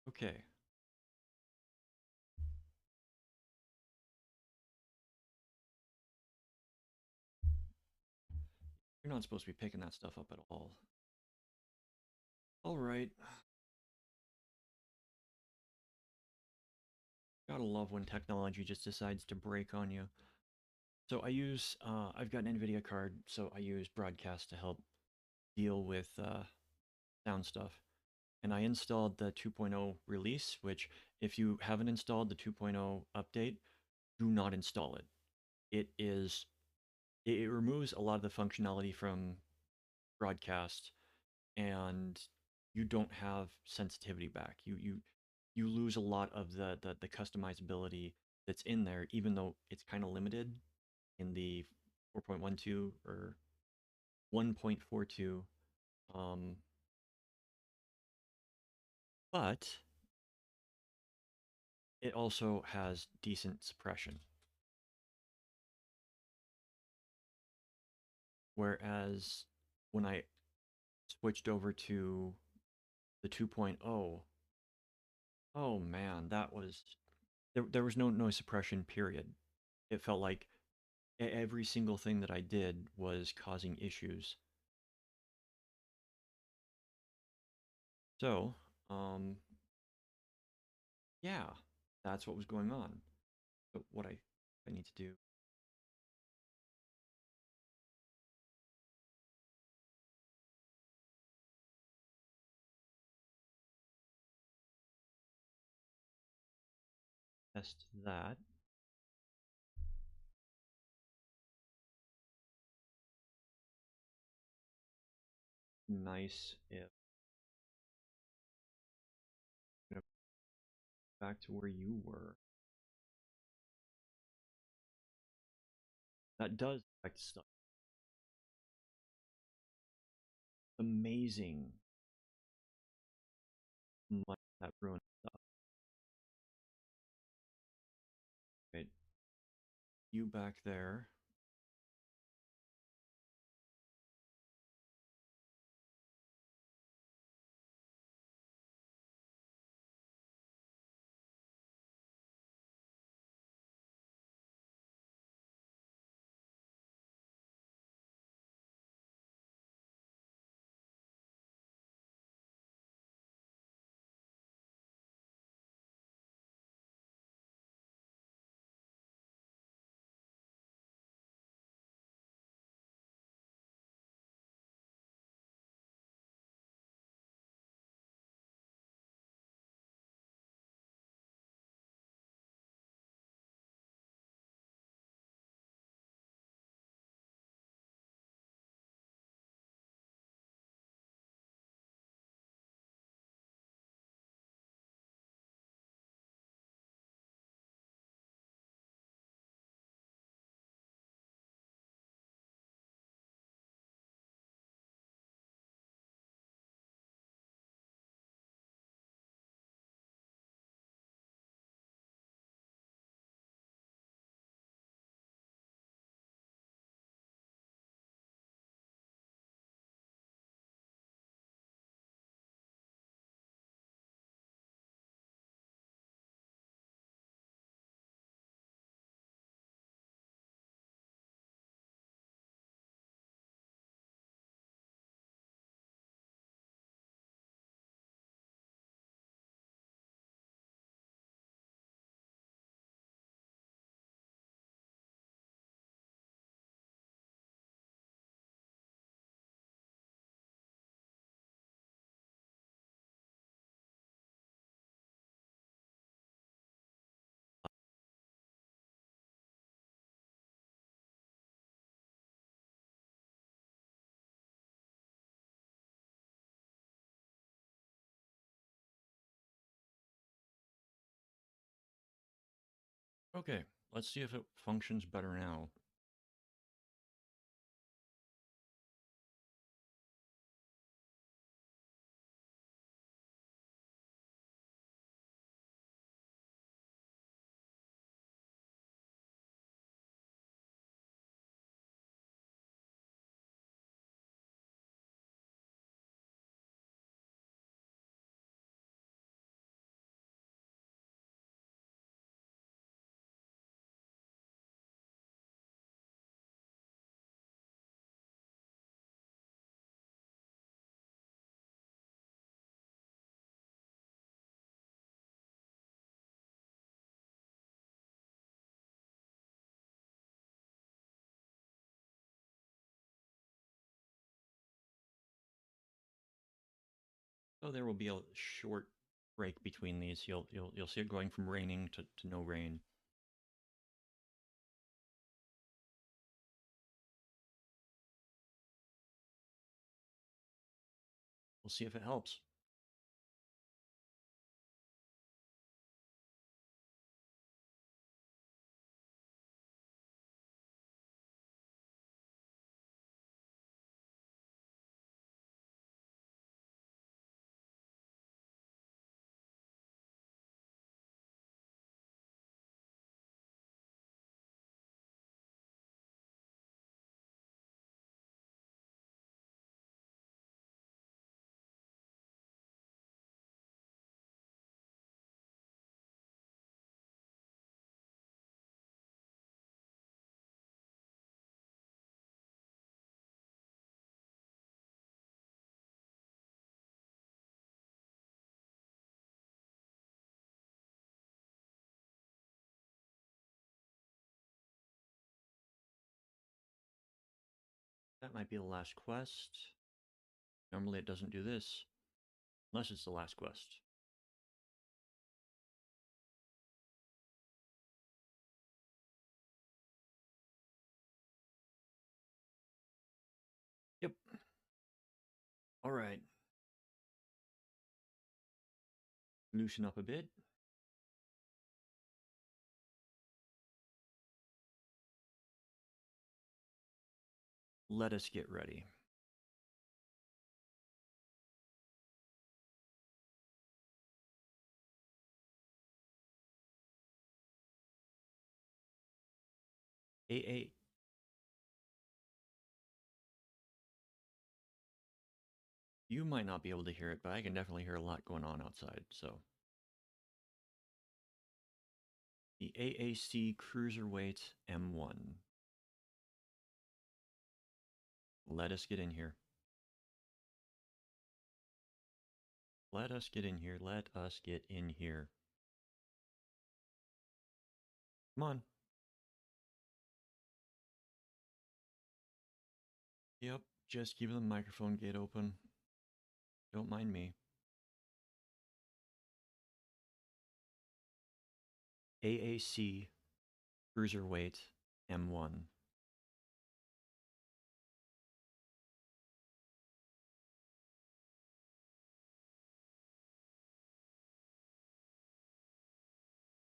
Okay. You're not supposed to be picking that stuff up at all. All right. Gotta love when technology just decides to break on you. So I've got an NVIDIA card, so I use Broadcast to help deal with sound stuff. And I installed the 2.0 release, which if you haven't installed the 2.0 update, do not install it. It removes a lot of the functionality from Broadcast, and you don't have sensitivity back. You lose a lot of the customizability that's in there, even though it's kind of limited in the 4.12 or 1.42. Um, but it also has decent suppression. Whereas when I switched over to the 2.0, oh man, that was there was no noise suppression period. It felt like every single thing that I did was causing issues. So, yeah, that's what was going on. So what I need to do, test that. Nice if you know, back to where you were. That does affect stuff. Amazing much that ruins stuff. Right? You back there. Okay, let's see if it functions better now. So there will be a short break between these. You'll see it going from raining to no rain. We'll see if it helps. That might be the last quest. Normally it doesn't do this, unless it's the last quest. Yep. All right. Loosen up a bit. Let us get ready. AA. You might not be able to hear it, but I can definitely hear a lot going on outside. So the AAC Cruiserweight M1. Let us get in here. Let us get in here. Let us get in here. Come on. Yep, just keep the microphone gate open. Don't mind me. AAC Cruiserweight M1.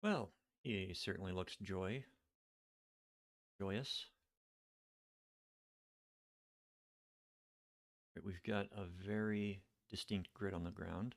Well, he certainly looks joyous. We've got a very distinct grid on the ground.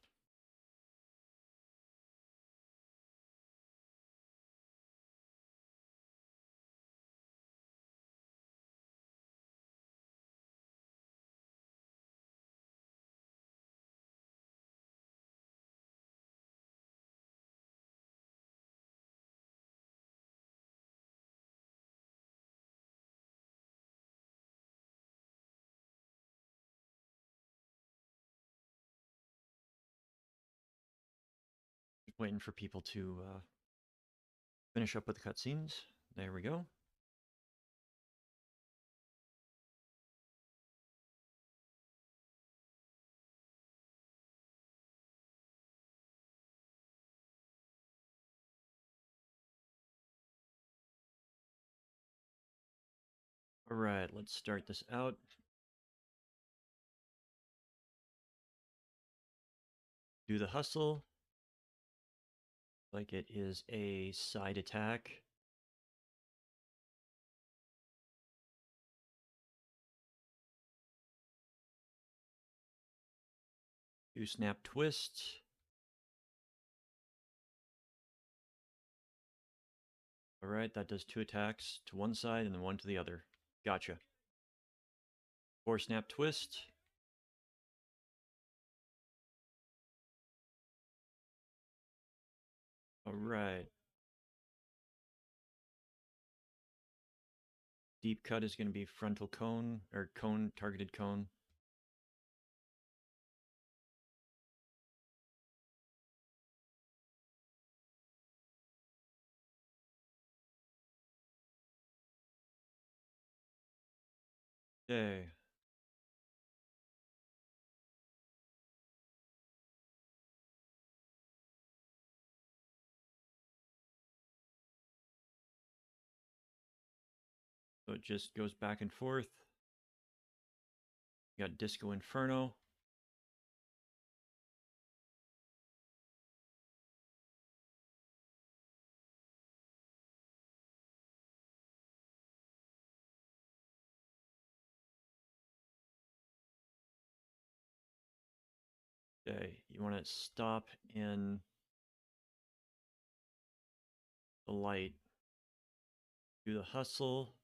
Just waiting for people to finish up with the cutscenes. There we go. All right, let's start this out. Do the hustle like it is a side attack. Do snap twist. All right, that does 2 attacks to one side and then 1 to the other. Gotcha. 4 snap twist. All right. Deep cut is going to be frontal cone, or cone, targeted cone. Okay. it just goes back and forth. You got Disco Inferno. Okay, you want to stop in the light. Do the hustle.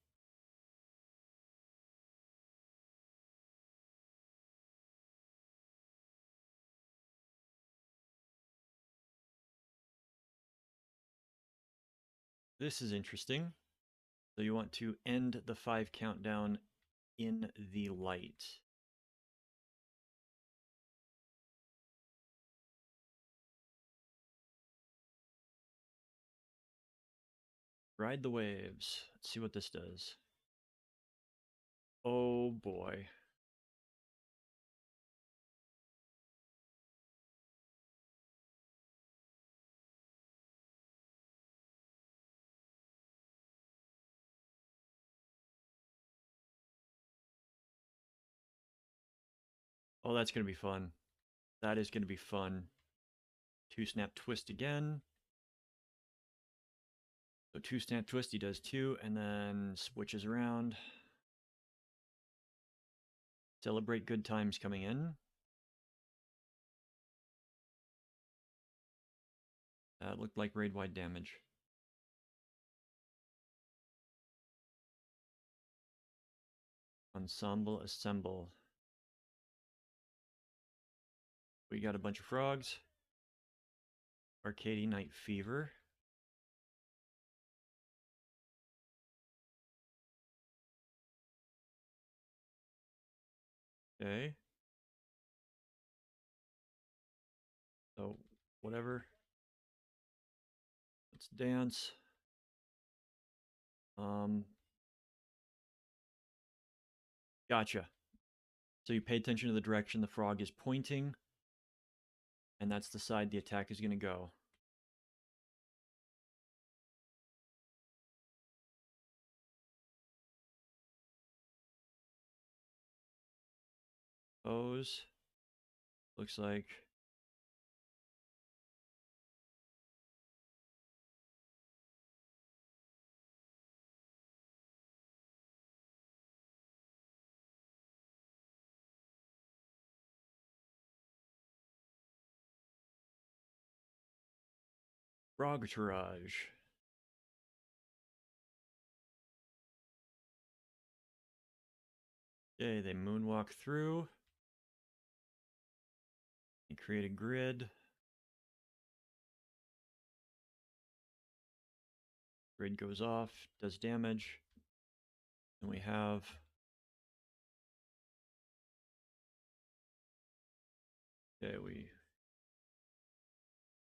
This is interesting. So you want to end the 5 countdown in the light. Ride the waves. Let's see what this does. Oh boy. Oh, that's going to be fun. That is going to be fun. 2 snap twist again. So 2 snap twist, he does 2, and then switches around. Celebrate good times coming in. That looked like raid-wide damage. Ensemble assemble. We got a bunch of frogs. Arcady Night Fever. Okay. So, whatever. Let's dance. Gotcha. So you pay attention to the direction the frog is pointing, and that's the side the attack is going to go. Pose. Looks like frog Tourage. Okay, they moonwalk through. You create a grid. Grid goes off, does damage. And we have okay, we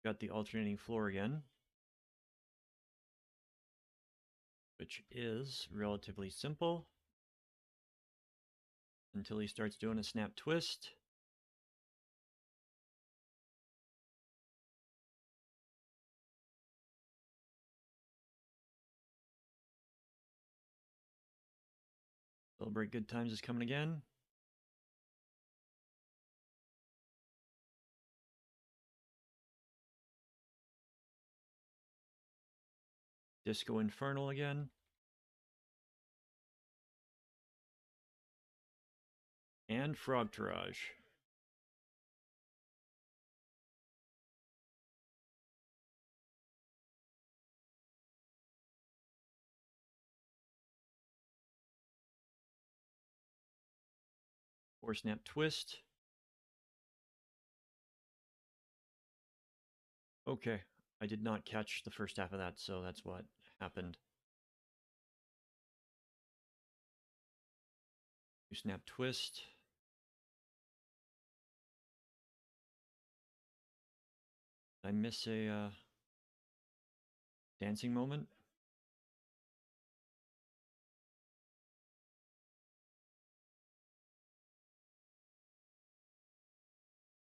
got the alternating floor again, which is relatively simple until he starts doing a snap twist. Celebrate good times is coming again. Disco Infernal again. And Frog Tourage. Or snap twist. Okay, I did not catch the first half of that, so that's what happened. You snap twist. Did I miss a dancing moment?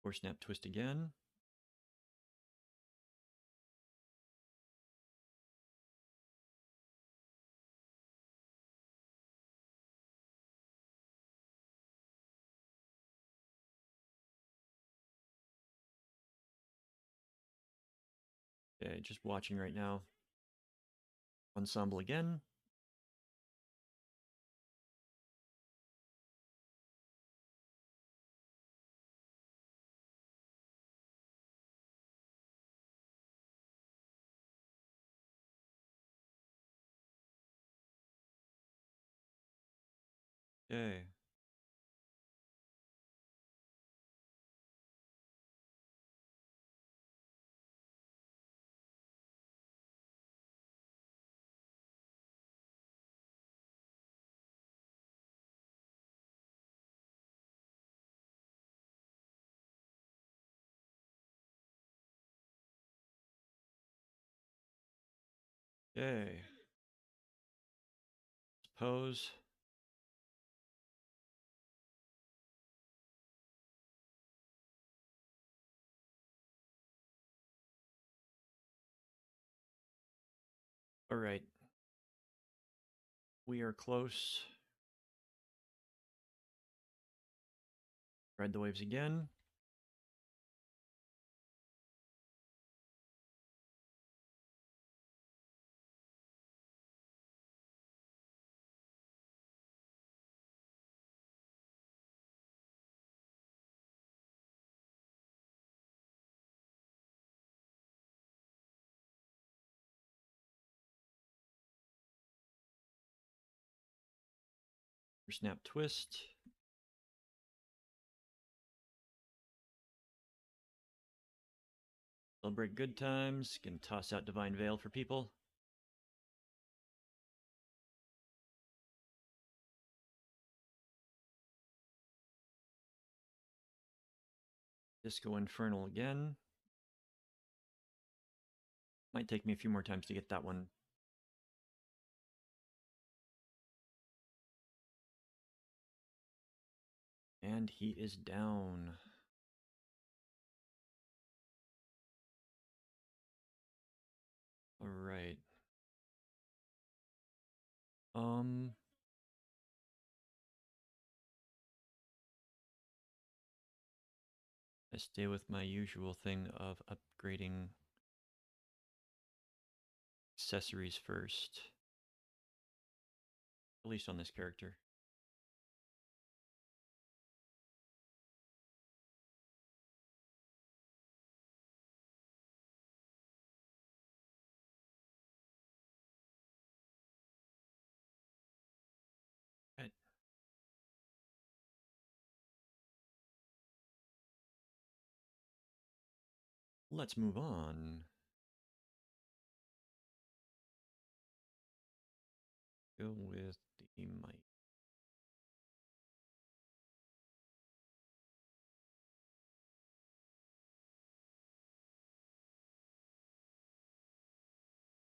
Or snap twist again. Okay, just watching right now. Ensemble again. Okay. Okay. Pose. All right. We are close. Ride the waves again. Snap twist. Celebrate good times. Can toss out Divine Veil for people. Disco Infernal again. Might take me a few more times to get that one. And he is down. All right. I stay with my usual thing of upgrading accessories first. At least on this character. Right. Let's move on. Go with the mic.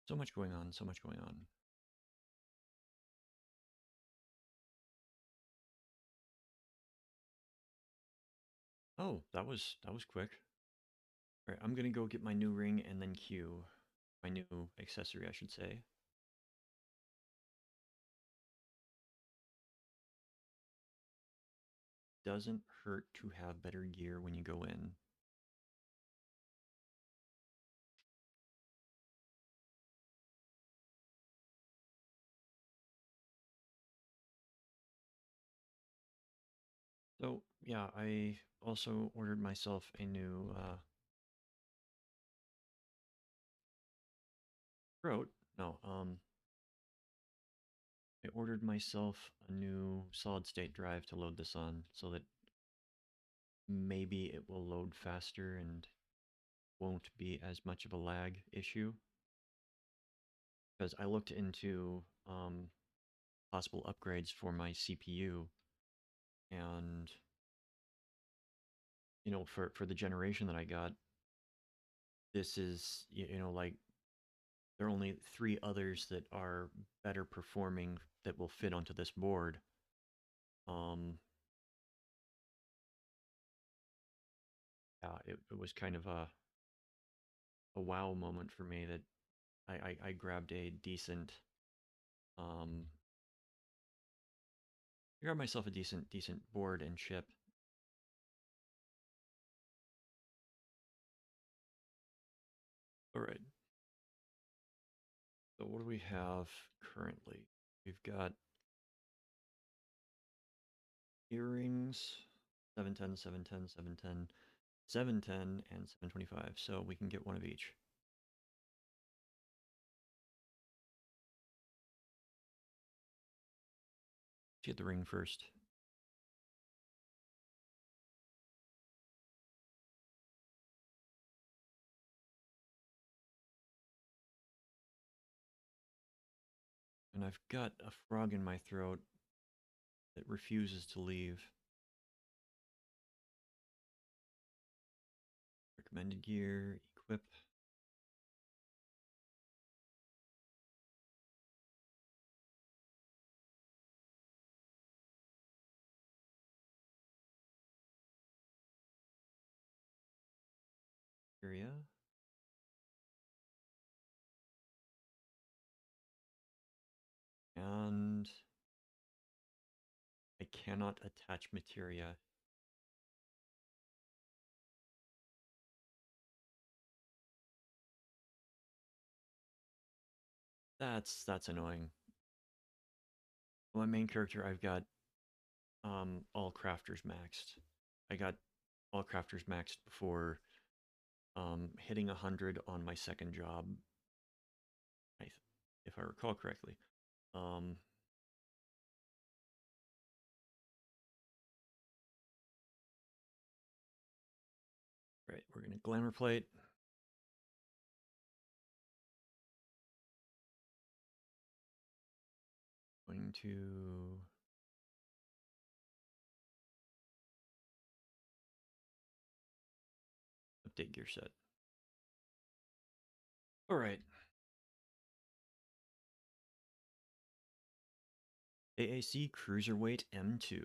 So much going on, so much going on. Oh, that was quick. All right, I'm gonna go get my new ring and then Q. My new accessory, I should say. Doesn't hurt to have better gear when you go in. So yeah, I also ordered myself a new throat. No, I ordered myself a new solid state drive to load this on so that maybe it will load faster and won't be as much of a lag issue. Because I looked into possible upgrades for my CPU, and you know, for the generation that I got, this is you know like there are only 3 others that are better performing that will fit onto this board. Um, yeah, it was kind of a wow moment for me that I grabbed a decent um I grabbed myself a decent board and chip. All right. So what do we have currently? We've got earrings, 710, 710, 710, 710, and 725. So we can get one of each. Let's get the ring first. And I've got a frog in my throat that refuses to leave. Recommended gear, equip. Area. And I cannot attach materia. That's annoying. My main character, I've got all crafters maxed. I got all crafters maxed before hitting 100 on my second job, if I recall correctly. Um, right, we're gonna glamour plate. Going to update gear set. All right. AAC Cruiserweight M2.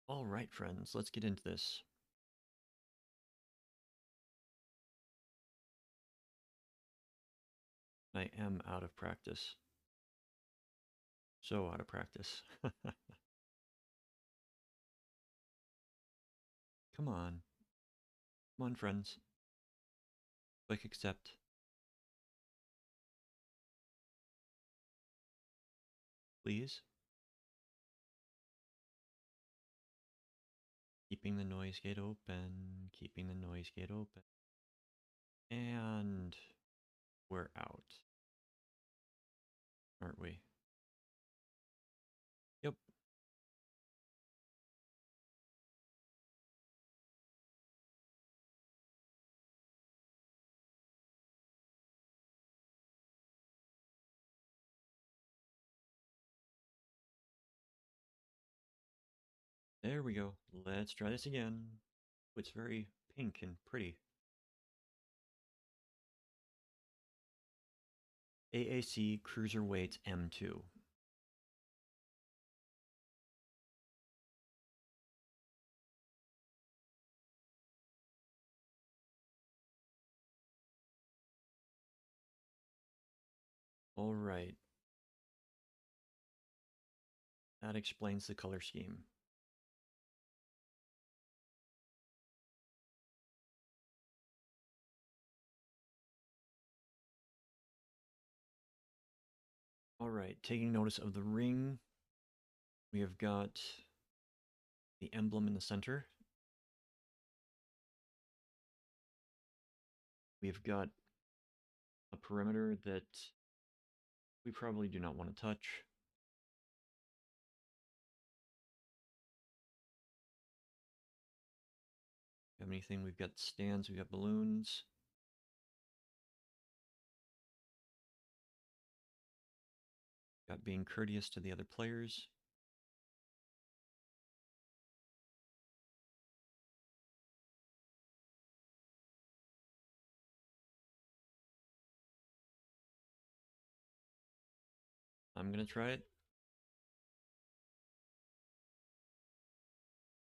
All right, friends, let's get into this. I am out of practice. So out of practice. Come on. Come on, friends. Click accept. Please. Keeping the noise gate open. Keeping the noise gate open. And we're out. Aren't we? Yep. There we go. Let's try this again. It's very pink and pretty. AAC Cruiserweight M2. All right. That explains the color scheme. All right, taking notice of the ring, we have got the emblem in the center. We've got a perimeter that we probably do not want to touch. Have anything? We've got stands, we've got balloons. Got being courteous to the other players. I'm gonna try it.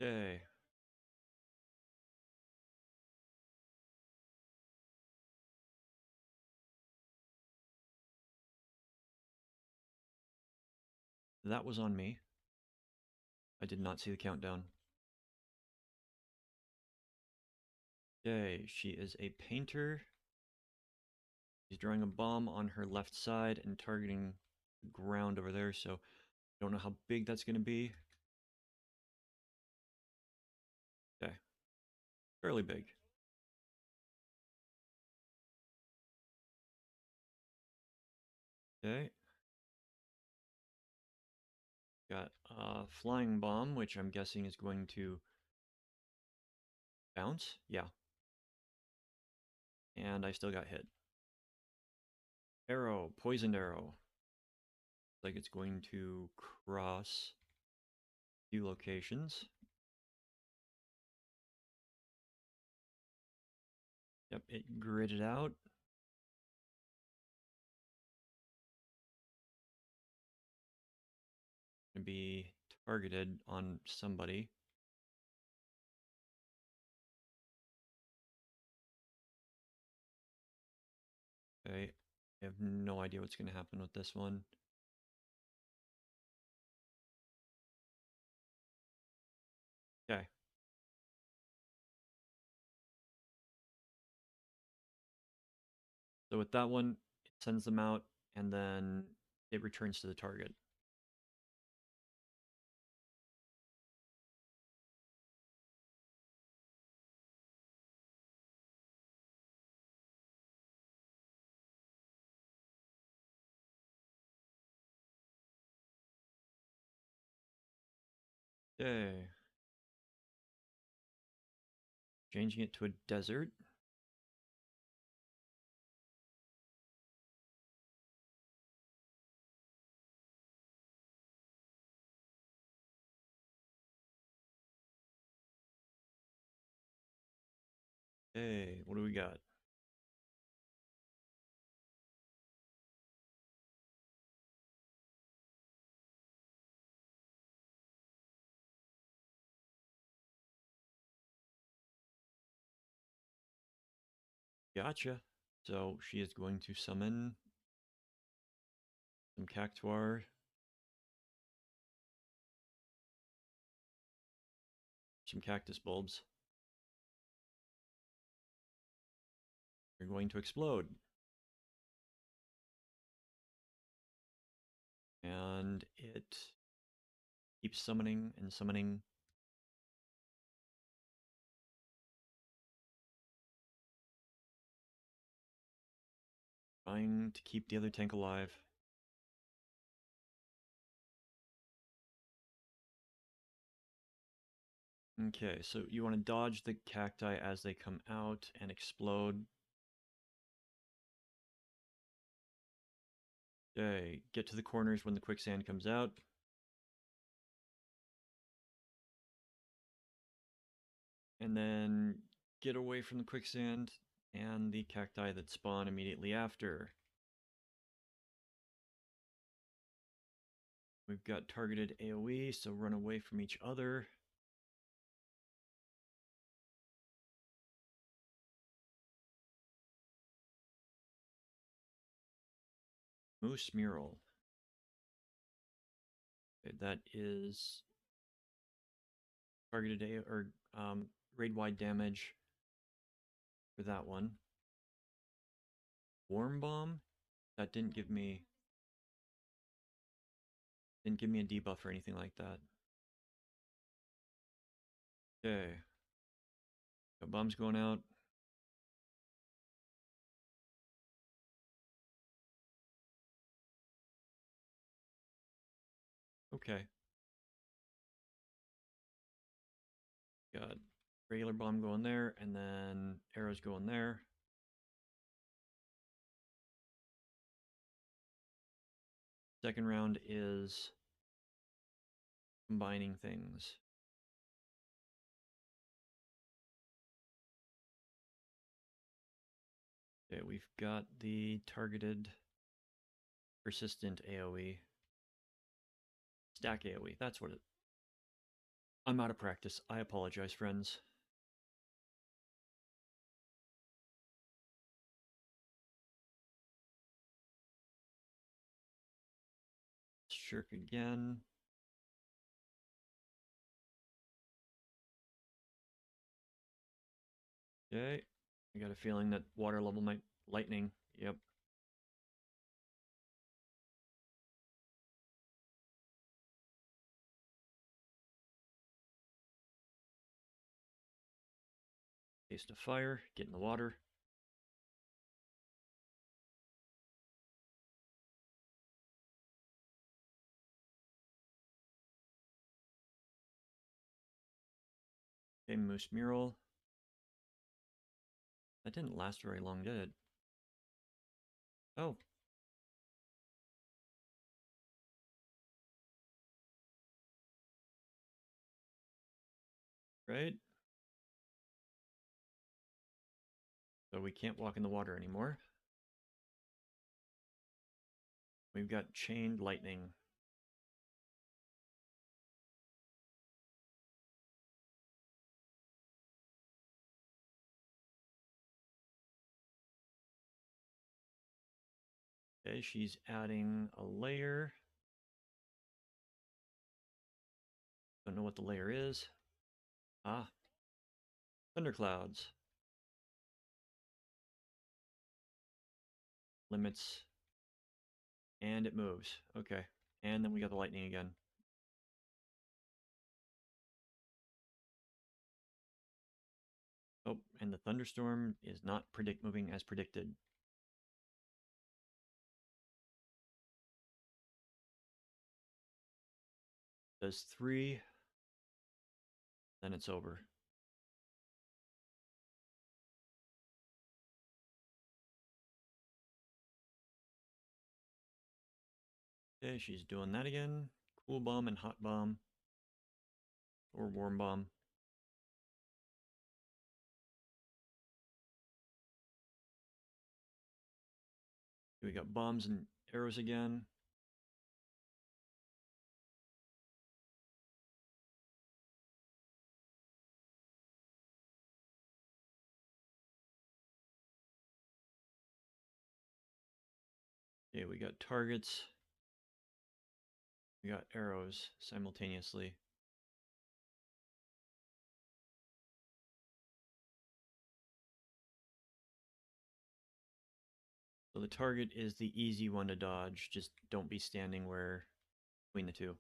Yay. That was on me. I did not see the countdown. Okay, she is a painter. She's drawing a bomb on her left side and targeting the ground over there, so I don't know how big that's going to be. Okay, fairly big. Okay. Got a flying bomb, which I'm guessing is going to bounce. Yeah. And I still got hit. Arrow, poisoned arrow. Like it's going to cross a few locations. Yep, it gridded out. Gonna be targeted on somebody. Okay, I have no idea what's gonna happen with this one. Okay. So with that one, it sends them out and then it returns to the target. Okay. Changing it to a desert. Hey, what do we got? Gotcha. So she is going to summon some cactuar, some cactus bulbs. They're going to explode. And it keeps summoning and summoning. Trying to keep the other tank alive. Okay, so you want to dodge the cacti as they come out and explode. Okay, get to the corners when the quicksand comes out. And then get away from the quicksand and the cacti that spawn immediately after. We've got targeted AoE, so run away from each other. Moose Mural. Okay, that is targeted or raid wide damage for that one. Warm Bomb? That didn't give me a debuff or anything like that. Okay. Got bombs going out. Okay. Got regular bomb going there, and then arrows going there. Second round is combining things. Okay, we've got the targeted persistent AoE. Stack AoE, that's what it... I'm out of practice. I apologize, friends. Shirk again. Okay. I got a feeling that water level might lightning. Yep. Taste of fire. Get in the water. Okay, Moose Mural. That didn't last very long, did it? Oh. Right. So we can't walk in the water anymore. We've got chained lightning. Okay, she's adding a layer. Don't know what the layer is. Ah, thunderclouds. Limits. And it moves. Okay. And then we got the lightning again. Oh, and the thunderstorm is not moving as predicted. Does 3, then it's over. Okay, she's doing that again. Cool bomb and hot bomb. Or warm bomb. We got bombs and arrows again. Okay, we got targets. We got arrows simultaneously. So the target is the easy one to dodge. Just don't be standing where between the two.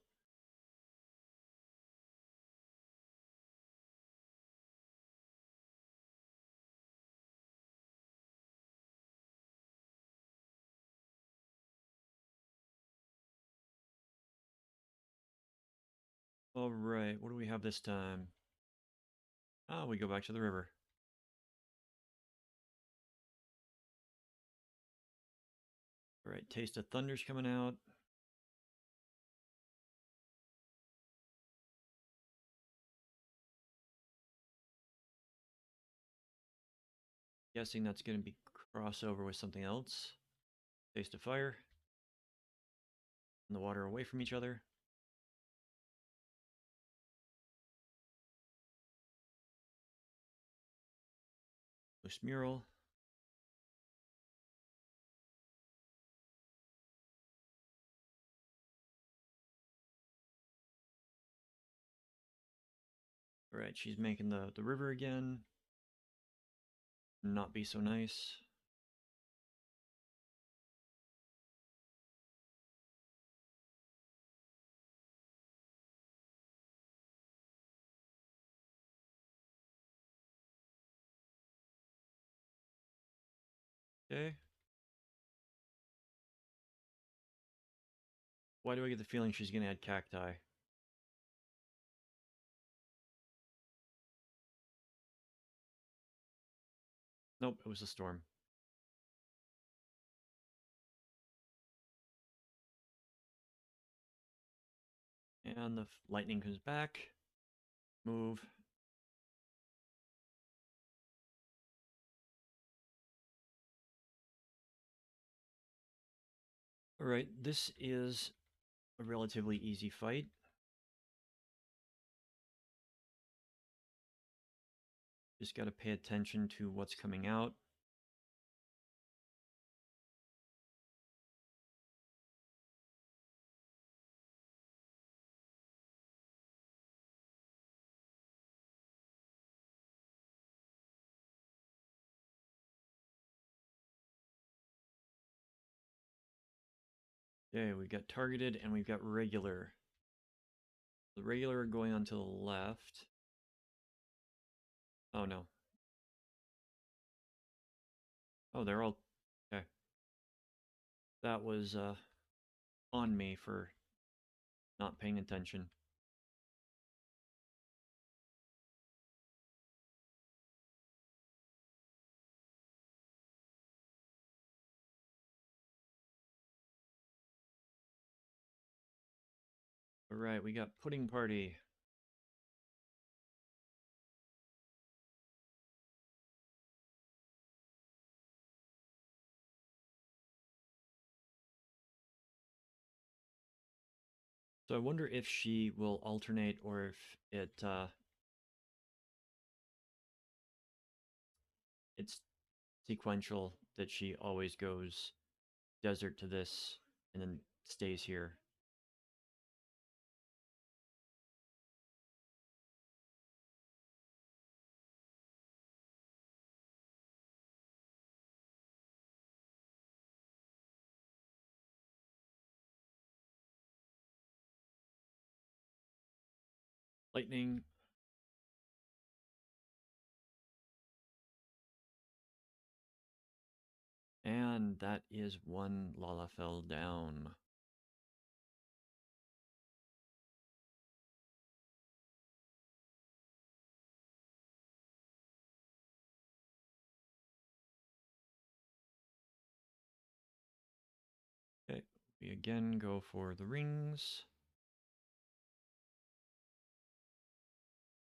All right, what do we have this time? Ah, we go back to the river. All right, Taste of Thunder's coming out. Guessing that's going to be crossover with something else. Taste of Fire. And the water away from each other. Loose Mural. All right, she's making the river again. Not be so nice. Okay. Why do I get the feeling she's going to add cacti? Nope, it was a storm. And the lightning comes back. Move. All right, this is a relatively easy fight. Just got to pay attention to what's coming out. Okay, we got targeted and we've got regular. The regular are going on to the left. Oh no. Oh, they're all okay. That was on me for not paying attention. All right, we got pudding party. So I wonder if she will alternate or if it's sequential that she always goes desert to this and then stays here. Lightning. And that is one Lala fell down. Okay, we again go for the rings.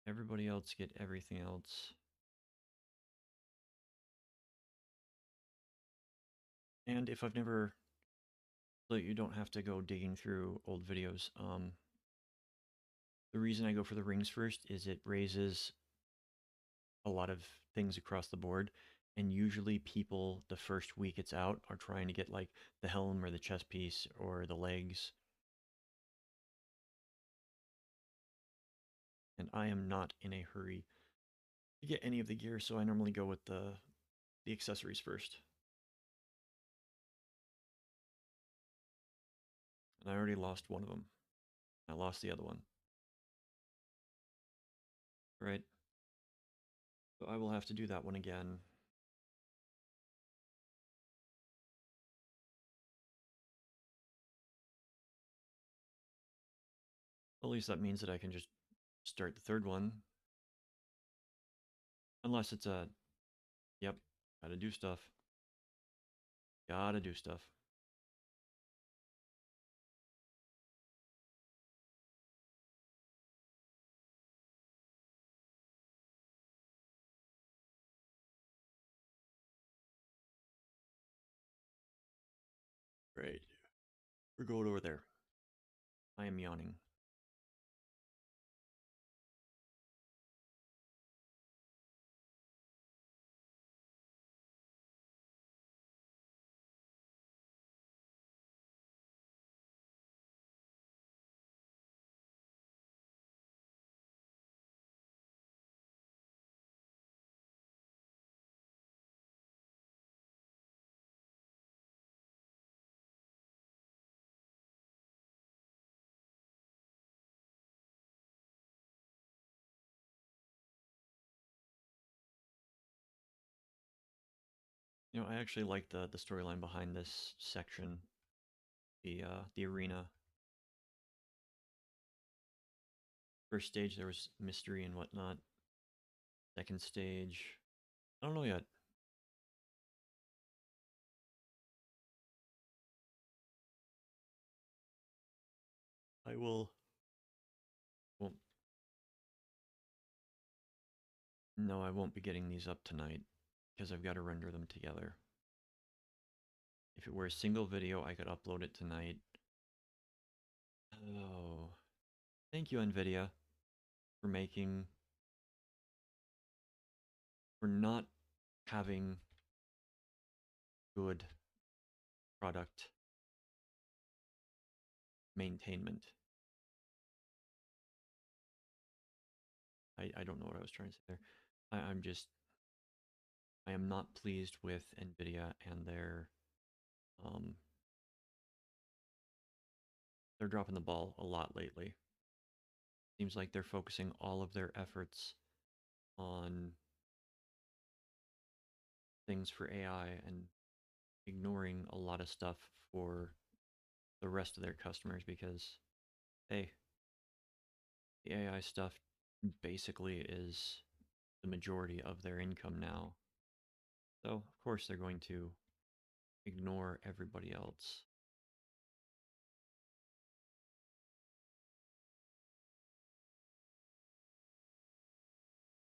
Everybody else get everything else. And if I've never, so you don't have to go digging through old videos. The reason I go for the rings first is it raises a lot of things across the board. And usually people, the first week it's out, are trying to get like the helm or the chest piece or the legs. And I am not in a hurry to get any of the gear, so I normally go with the accessories first. And I already lost one of them. I lost the other one. Right? So I will have to do that one again. At least that means that I can just start the third one. Unless it's a, yep, gotta do stuff. Gotta do stuff. Right. We're going over there. I am yawning. You know, I actually like the storyline behind this section, the arena. First stage there was mystery and whatnot. Second stage, I don't know yet. I will. Well, no, I won't be getting these up tonight because I've got to render them together. If it were a single video, I could upload it tonight. Oh, thank you, NVIDIA, for making, for not having good product maintainment. I don't know what I was trying to say there. I'm just, I am not pleased with NVIDIA and their, um, they're dropping the ball a lot lately. Seems like they're focusing all of their efforts on things for AI and ignoring a lot of stuff for the rest of their customers because, hey, the AI stuff basically is the majority of their income now. So, of course, they're going to ignore everybody else.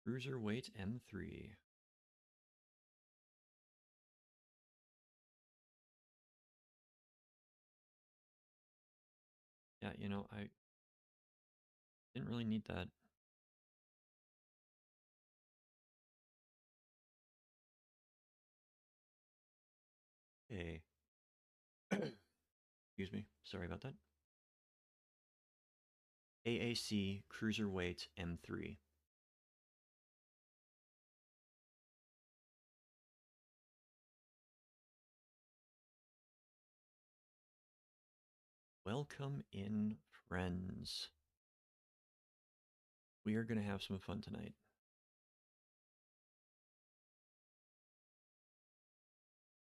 Cruiserweight M3. Yeah, you know, I didn't really need that. Hey. Excuse me. Sorry about that. AAC Cruiserweight M3. Welcome in, friends. We are going to have some fun tonight.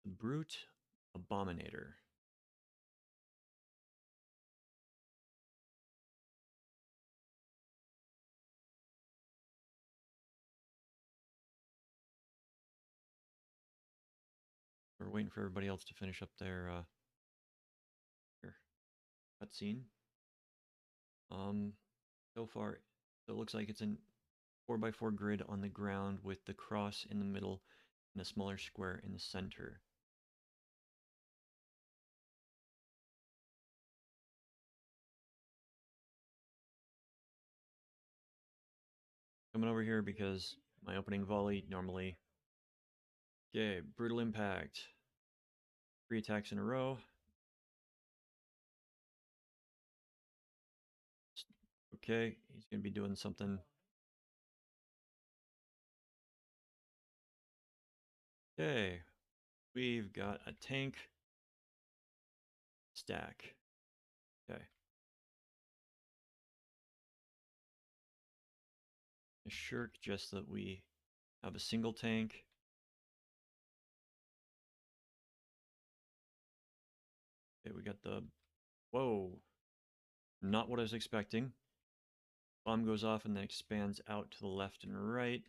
The Brute Abominator. We're waiting for everybody else to finish up their cutscene. So far, it looks like it's a 4x4 grid on the ground with the cross in the middle and a smaller square in the center. Coming over here because my opening volley normally. Okay, brutal impact. 3 attacks in a row. Okay, he's gonna be doing something. Okay, we've got a tank stack. Okay. A shirk just so that we have a single tank. Okay, we got the. Whoa. Not what I was expecting. Bomb goes off and then expands out to the left and right.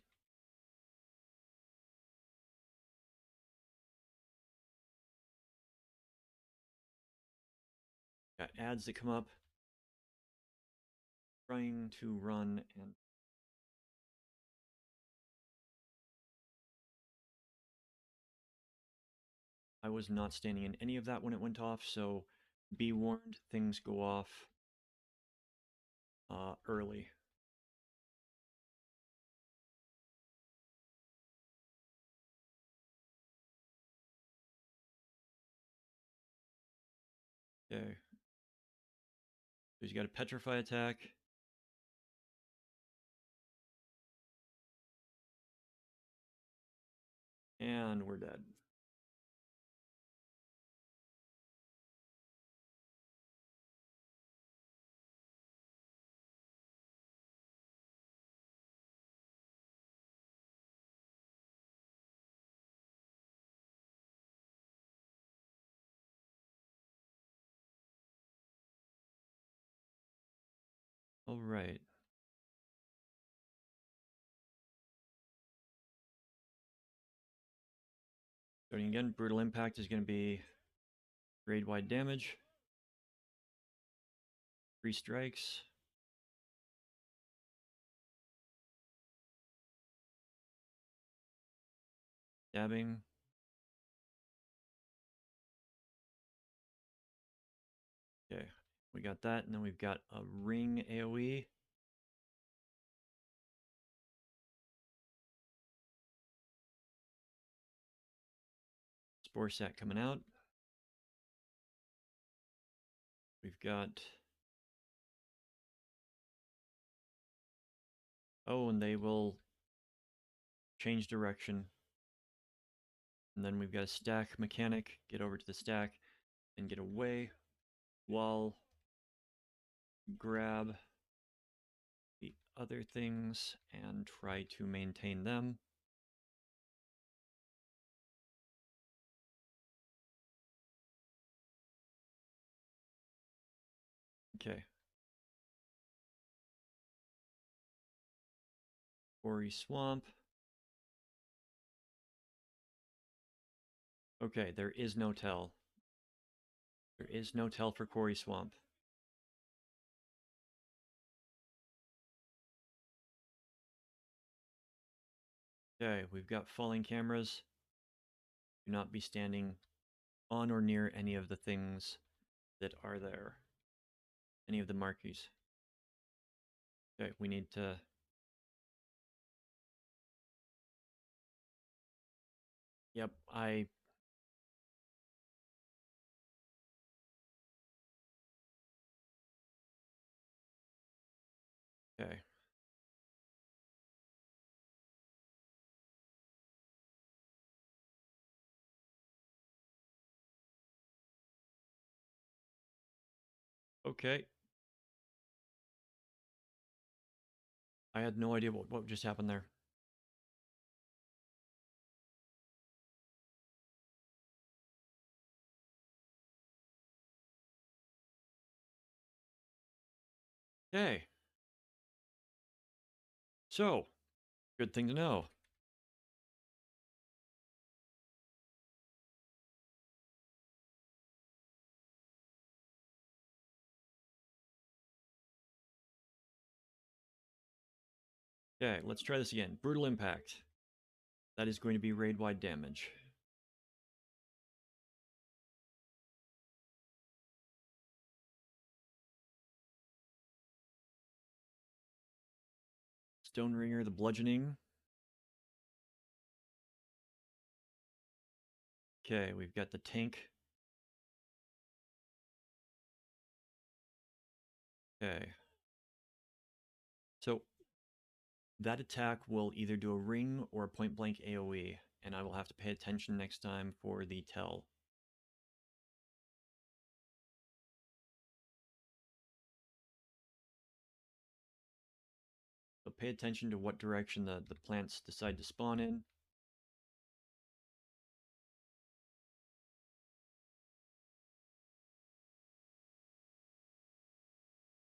Got ads that come up. Trying to run and I was not standing in any of that when it went off, so be warned, things go off early. Okay. He's got a petrify attack. And we're dead. All right. Starting again, brutal impact is going to be grade wide damage. 3 strikes. Stabbing. Okay, we got that, and then we've got a ring AoE. Spore set coming out. We've got. Oh, and they will change direction. And then we've got a stack mechanic. Get over to the stack and get away while grab the other things and try to maintain them. Okay. Quarry Swamp. Okay, there is no tell. There is no tell for Quarry Swamp. Okay, we've got falling cameras. Do not be standing on or near any of the things that are there. Any of the marquees. Okay, we need to... Yep, Okay. Okay. I had no idea what just happened there. Okay. So, good thing to know. Okay, let's try this again. Brutal Impact. That is going to be raid-wide damage. Stone Ringer, the bludgeoning. Okay, we've got the tank. Okay. So, that attack will either do a ring or a point-blank AoE, and I will have to pay attention next time for the tell. So pay attention to what direction the plants decide to spawn in.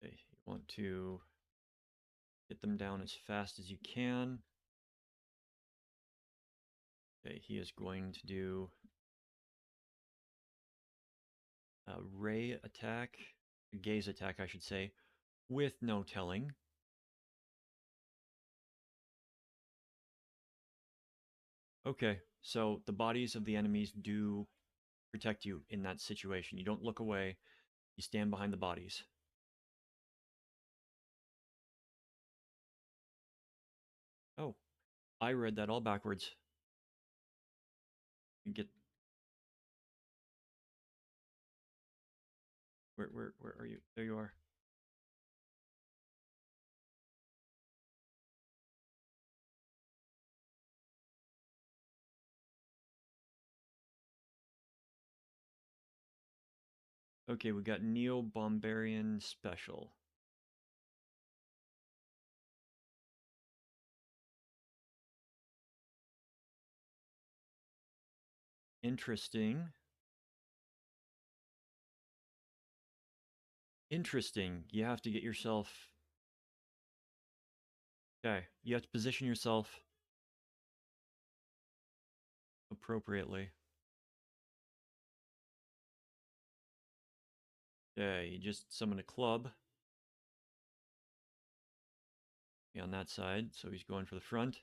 Okay, you want to get them down as fast as you can. Okay, he is going to do a ray attack, a gaze attack, I should say, with no telling. Okay, so the bodies of the enemies do protect you in that situation. You don't look away, you stand behind the bodies. Oh, I read that all backwards. You get... Where are you? There you are. Okay, we got Neo Bombarian Special. Interesting. Interesting. You have to get yourself... Okay, you have to position yourself appropriately. Okay, you just summon a club. On that side, so he's going for the front.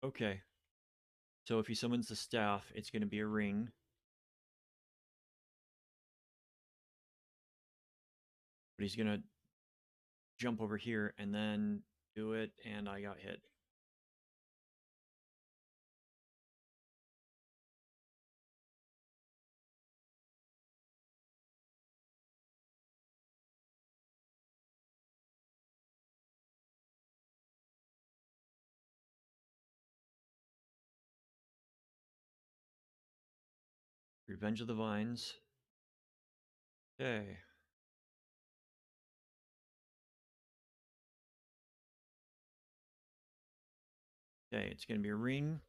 Okay. So if he summons the staff, it's going to be a ring. But he's going to jump over here and then do it, and I got hit. Revenge of the Vines. Okay. Okay, it's going to be a ring.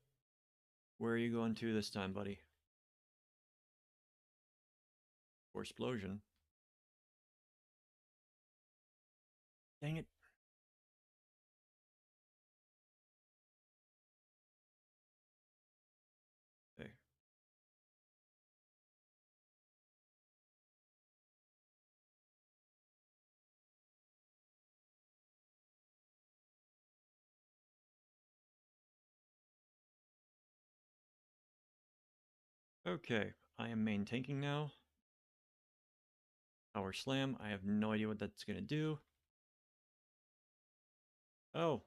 Where are you going to this time, buddy? Or explosion. Dang it. Okay. Okay, I am main tanking now. Power slam. I have no idea what that's going to do. Oh.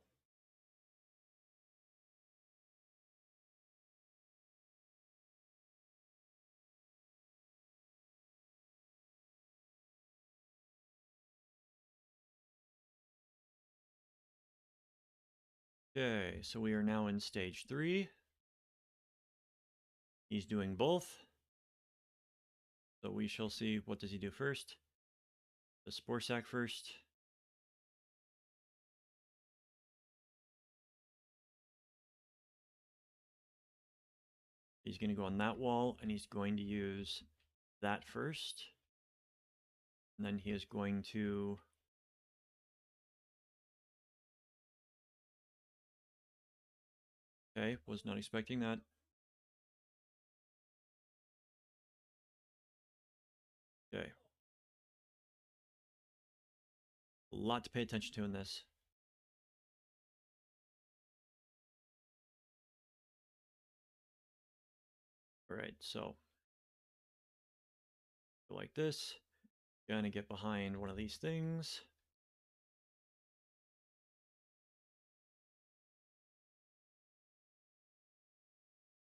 Okay, so we are now in stage 3. He's doing both. So we shall see. What does he do first? The Spore Sack first. He's going to go on that wall, and he's going to use that first. And then he is going to... Okay, was not expecting that. Okay. A lot to pay attention to in this. Alright, so... go like this. Gonna get behind one of these things.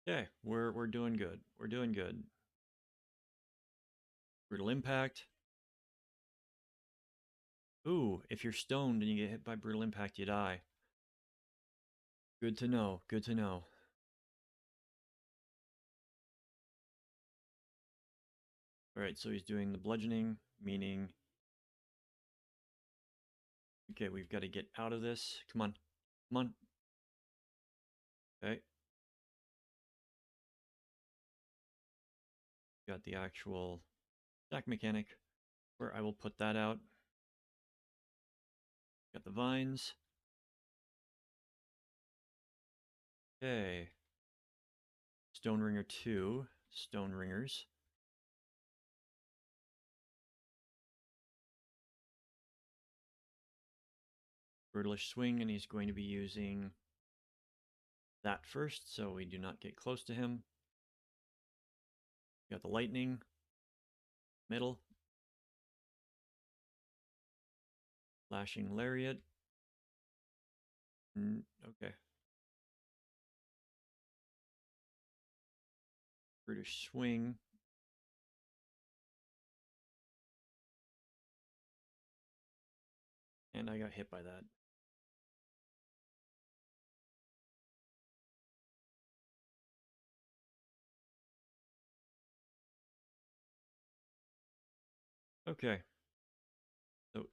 Okay, we're doing good. We're doing good. Brutal impact. Ooh, if you're stoned and you get hit by brutal impact, you die. Good to know. Good to know. Alright, so he's doing the bludgeoning, meaning... Okay, we've got to get out of this. Come on. Come on. Okay. Got the actual stack mechanic, where I will put that out. Got the vines. Okay. Stone Ringer 2. Stone Ringers. Brutalish swing, and he's going to be using that first, so we do not get close to him. Got the lightning. Middle. Lashing lariat. Okay. Brutish swing. And I got hit by that. Okay. So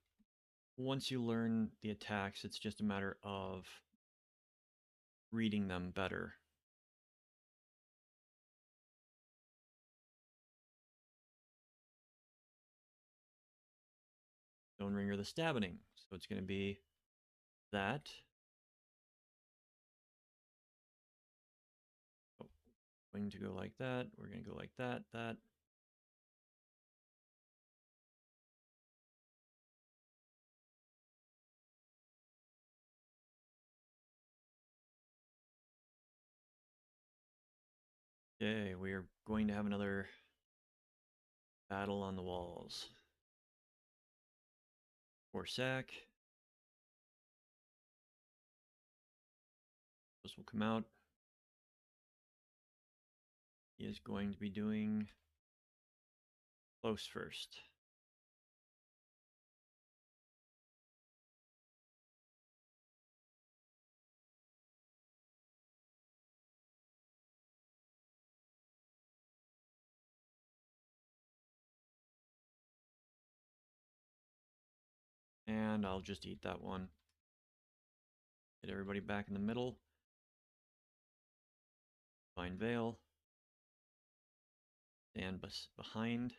once you learn the attacks, it's just a matter of reading them better. Stone Ringer the Stabbing. So it's going to be that. Oh, going to go like that. We're going to go like that, that. Okay, we are going to have another battle on the walls. Or sack. Those will come out. He is going to be doing close first. And I'll just eat that one. Get everybody back in the middle. Find Veil. Stand behind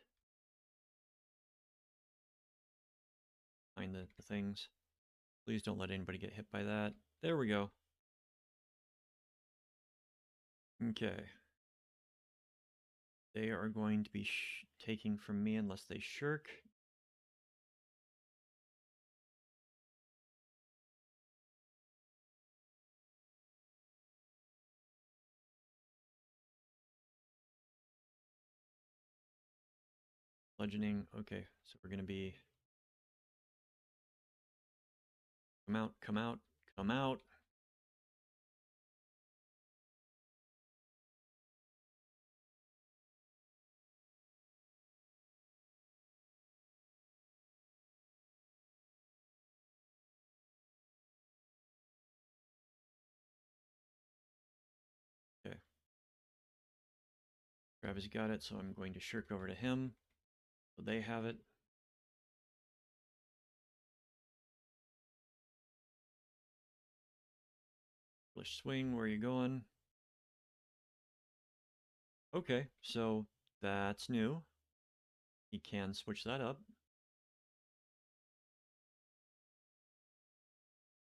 the things. Please don't let anybody get hit by that. There we go. Okay. They are going to be taking from me unless they shirk. Bludgeoning. Okay, so we're going to be... Come out, come out, come out. Okay. Travis got it, so I'm going to shirk over to him. So they have it. English swing, where are you going? Okay, so that's new. He can switch that up.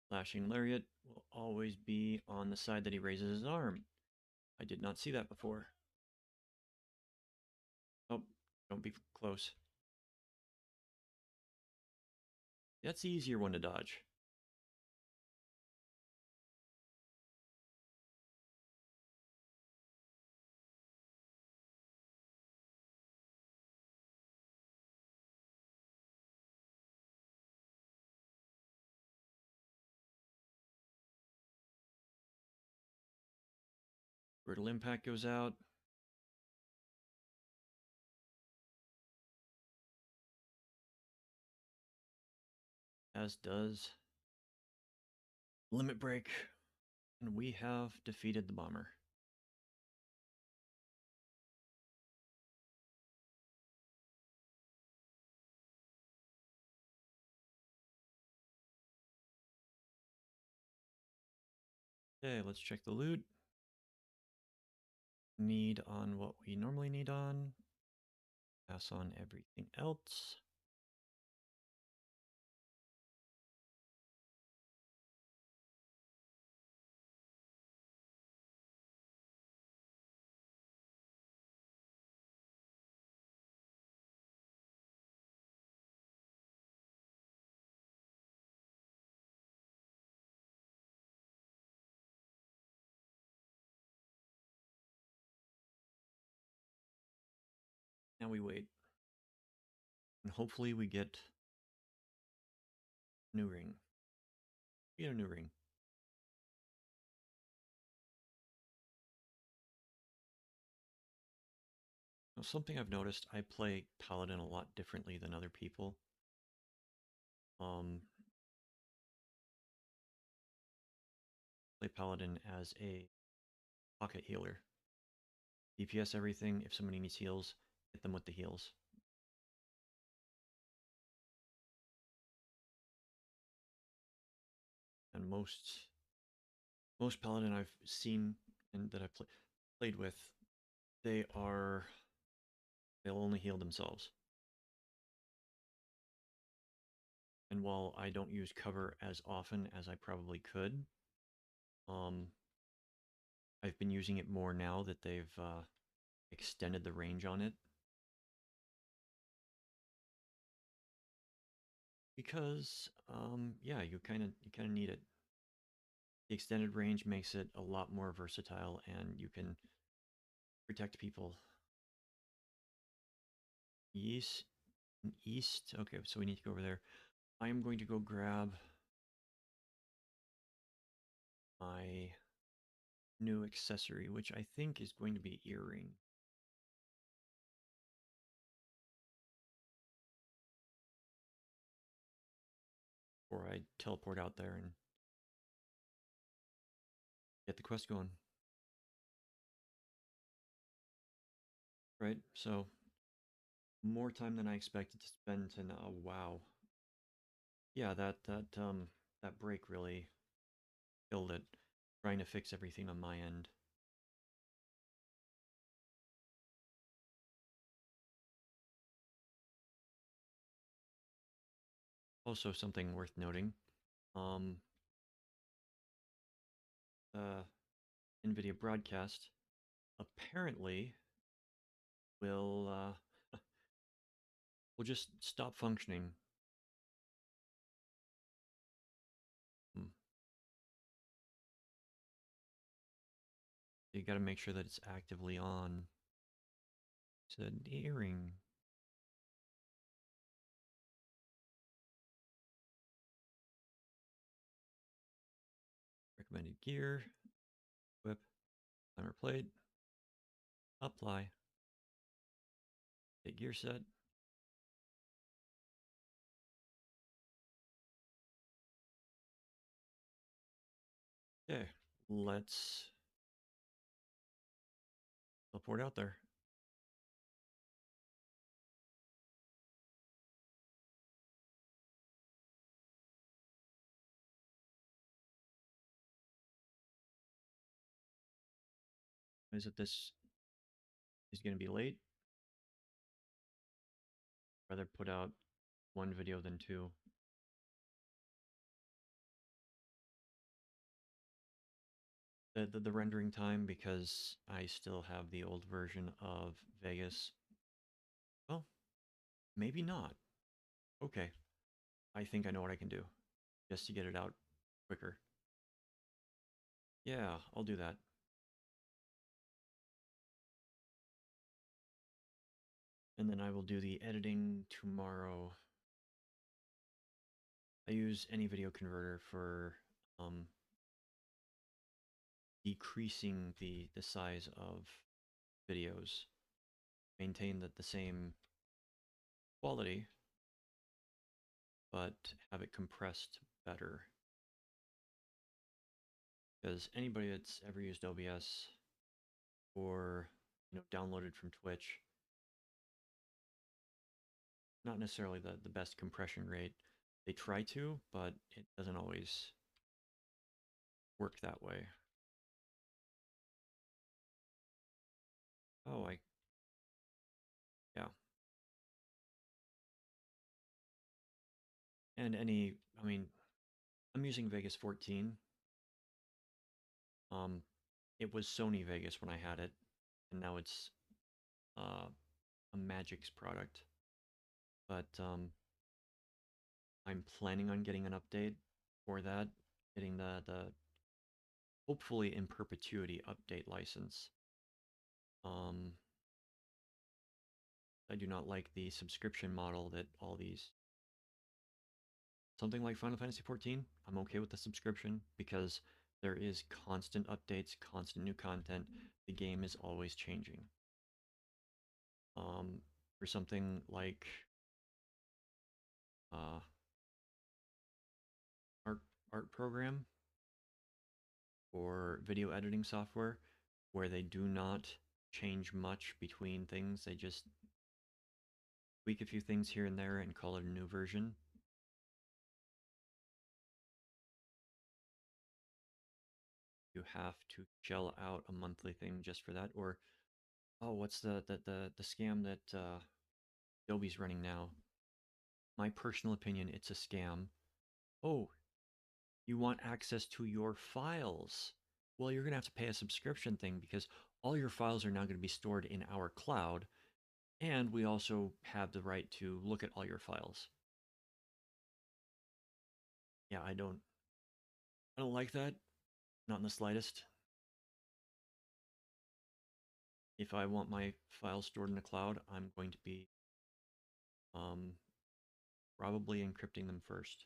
Flashing Lariat will always be on the side that he raises his arm. I did not see that before. Oh, don't be close. That's the easier one to dodge. Brutal Impact goes out. As does Limit Break. And we have defeated the bomber. Okay, let's check the loot. Need on what we normally need on. Pass on everything else. Now we wait. And hopefully we get new ring. We get a new ring. Now, something I've noticed, I play Paladin a lot differently than other people. Play Paladin as a pocket healer. DPS everything. If somebody needs heals, hit them with the heals. And most Paladin I've seen and that I've played with, they'll only heal themselves. And while I don't use cover as often as I probably could, I've been using it more now that they've extended the range on it. Because yeah, you kind of need it. The extended range makes it a lot more versatile, and you can protect people. East, east. Okay, so we need to go over there. I am going to go grab my new accessory, which I think is going to be earring. Or I teleport out there and get the quest going. Right, so more time than I expected to spend to now. Wow. Yeah, that break really killed it. Trying to fix everything on my end. Also, something worth noting. Um, uh, NVIDIA broadcast apparently will just stop functioning. Hmm. You got to make sure that it's actively on. Said earring. Recommended gear. Whip. Timer plate. Apply. Get gear set. Okay, let's teleport out there. Is it this is going to be late? Rather put out one video than two. The rendering time, because I still have the old version of Vegas. Well, maybe not. Okay, I think I know what I can do just to get it out quicker. Yeah, I'll do that. And then I will do the editing tomorrow. I use any video converter for um, decreasing the size of videos. Maintain the same quality, but have it compressed better. Because anybody that's ever used OBS or downloaded from Twitch, not necessarily the best compression rate. They try to, but it doesn't always work that way. Oh, yeah. And I mean, I'm using Vegas 14. Um, it was Sony Vegas when I had it, and now it's uh, a Magic's product. But I'm planning on getting an update for that, getting the hopefully in perpetuity update license. Um, I do not like the subscription model that all these. Something like Final Fantasy XIV, I'm okay with the subscription because there is constant updates, constant new content. The game is always changing. For something like uh, art art program or video editing software, where they do not change much between things, they just tweak a few things here and there and call it a new version. You have to shell out a monthly thing just for that, or oh, what's the scam that Adobe's running now? My personal opinion, it's a scam. Oh, you want access to your files? Well, you're going to have to pay a subscription thing because all your files are now going to be stored in our cloud, and we also have the right to look at all your files. Yeah, I don't like that. Not in the slightest. If I want my files stored in the cloud, I'm going to be um, probably encrypting them first.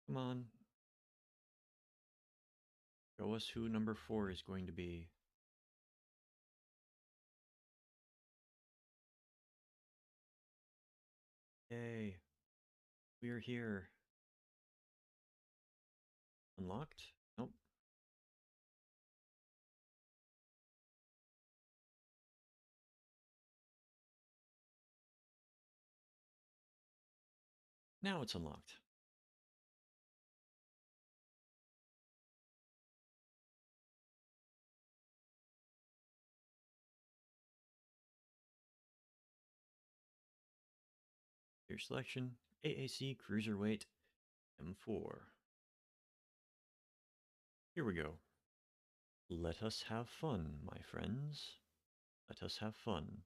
Come on, show us who number 4 is going to be. Yay. We are here. Unlocked? Nope. Now it's unlocked. Your selection, AAC Cruiserweight M4. Here we go. Let us have fun, my friends. Let us have fun.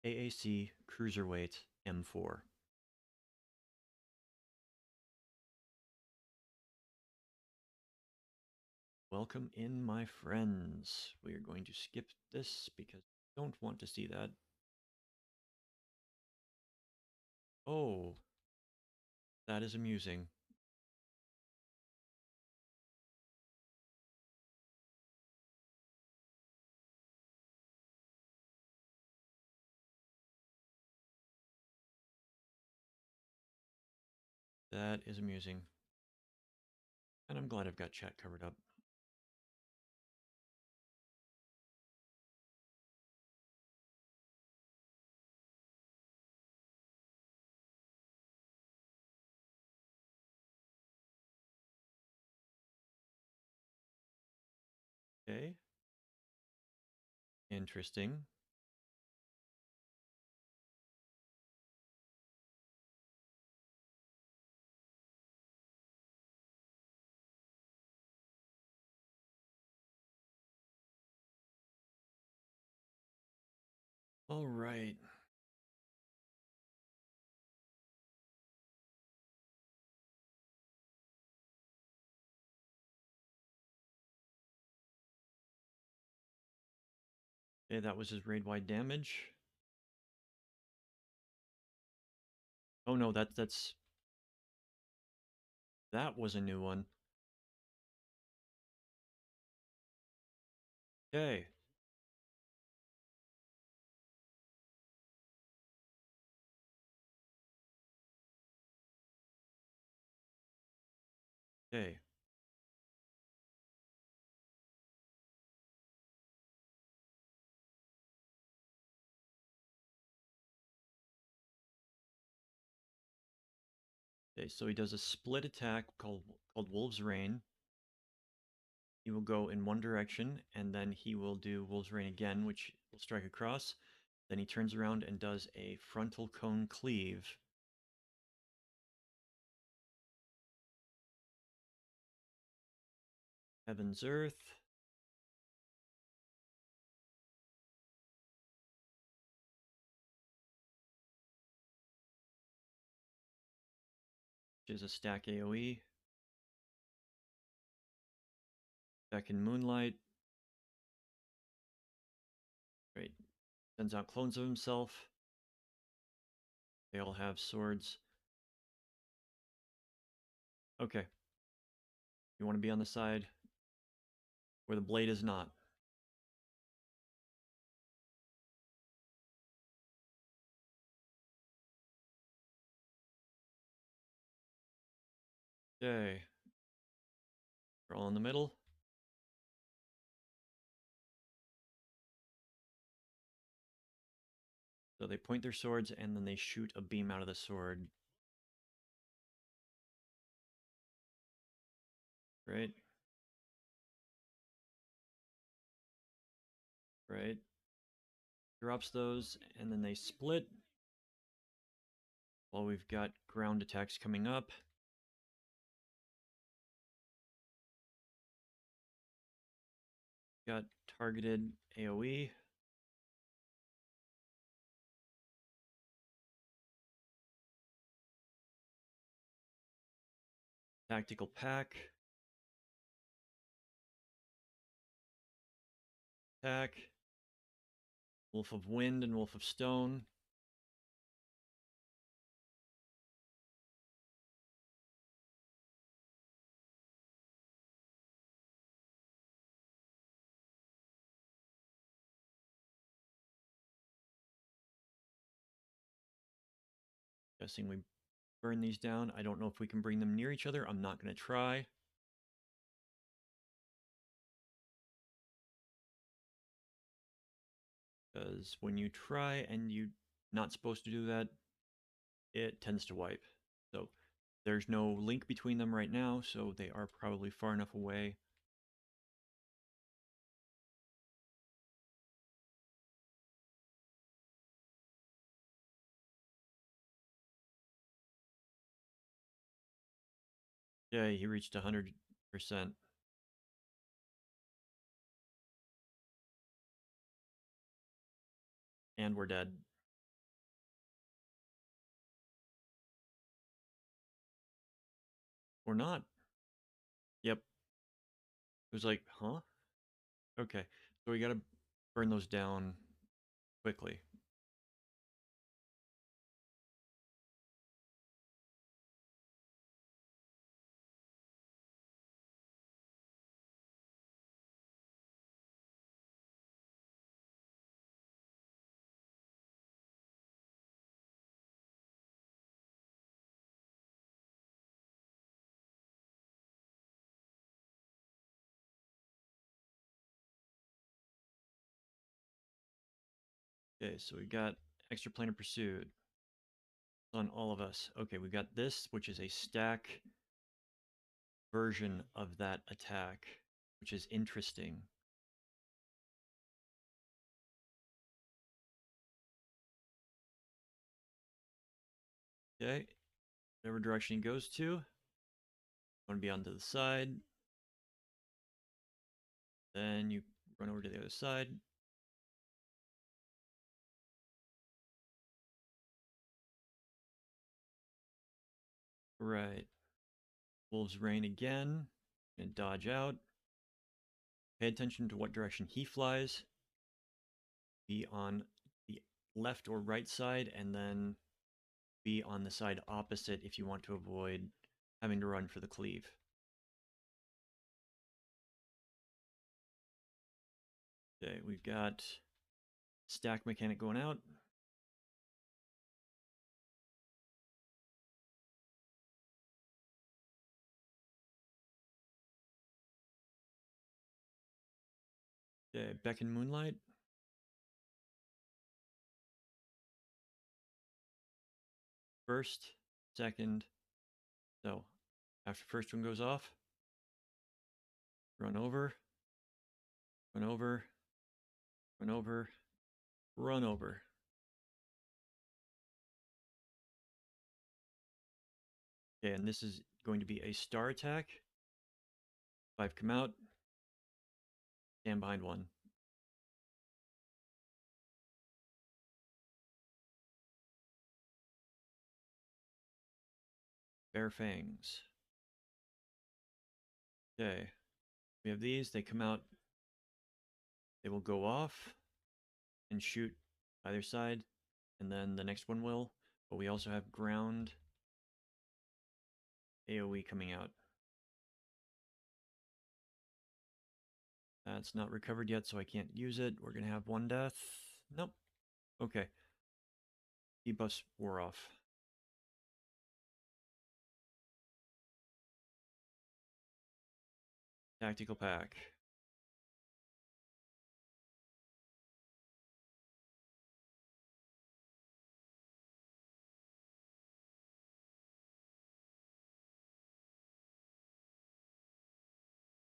AAC Cruiserweight M4. Welcome in, my friends. We are going to skip this because I don't want to see that. Oh, that is amusing. That is amusing. And I'm glad I've got chat covered up. Okay. Interesting. All right. Okay, that was his raid-wide damage. Oh no, that was a new one. Okay. Okay. Okay, so he does a split attack called Wolf's Rain. He will go in one direction, and then he will do Wolf's Rain again, which will strike across. Then he turns around and does a frontal cone cleave. Heaven's Earth. Which is a stack AoE. Back in Moonlight. Right. Sends out clones of himself. They all have swords. Okay. You want to be on the side where the blade is not. Okay. We're all in the middle. So they point their swords and then they shoot a beam out of the sword. Right? Right. Drops those and then they split. While we've got ground attacks coming up. Got targeted AoE. Tactical pack. Attack. Wolf of Wind and Wolf of Stone. Guessing we burn these down. I don't know if we can bring them near each other. I'm not going to try. Because when you try and you're not supposed to do that, it tends to wipe. So there's no link between them right now, so they are probably far enough away. Yeah, he reached 100%. And we're dead. Or not. Yep. It was like, huh? Okay. So we gotta burn those down quickly. Okay, so we got extraplanar pursuit on all of us. Okay, we got this, which is a stack version of that attack, which is interesting. Okay, whatever direction he goes to, want to be on to the side. Then you run over to the other side. Right. Wolves Rain again. And dodge out. Pay attention to what direction he flies. Be on the left or right side, and then be on the side opposite if you want to avoid having to run for the cleave. Okay, we've got stack mechanic going out. Okay, beckon moonlight. First, second. So after first one goes off, run over, run over, run over, run over. Okay, and this is going to be a star attack. 5 come out. Stand behind 1. Bare fangs. Okay. We have these. They come out. They will go off and shoot either side. And then the next one will. But we also have ground AoE coming out. That's not recovered yet, so I can't use it. We're going to have 1 death. Nope. Okay. Debuffs wore off. Tactical pack.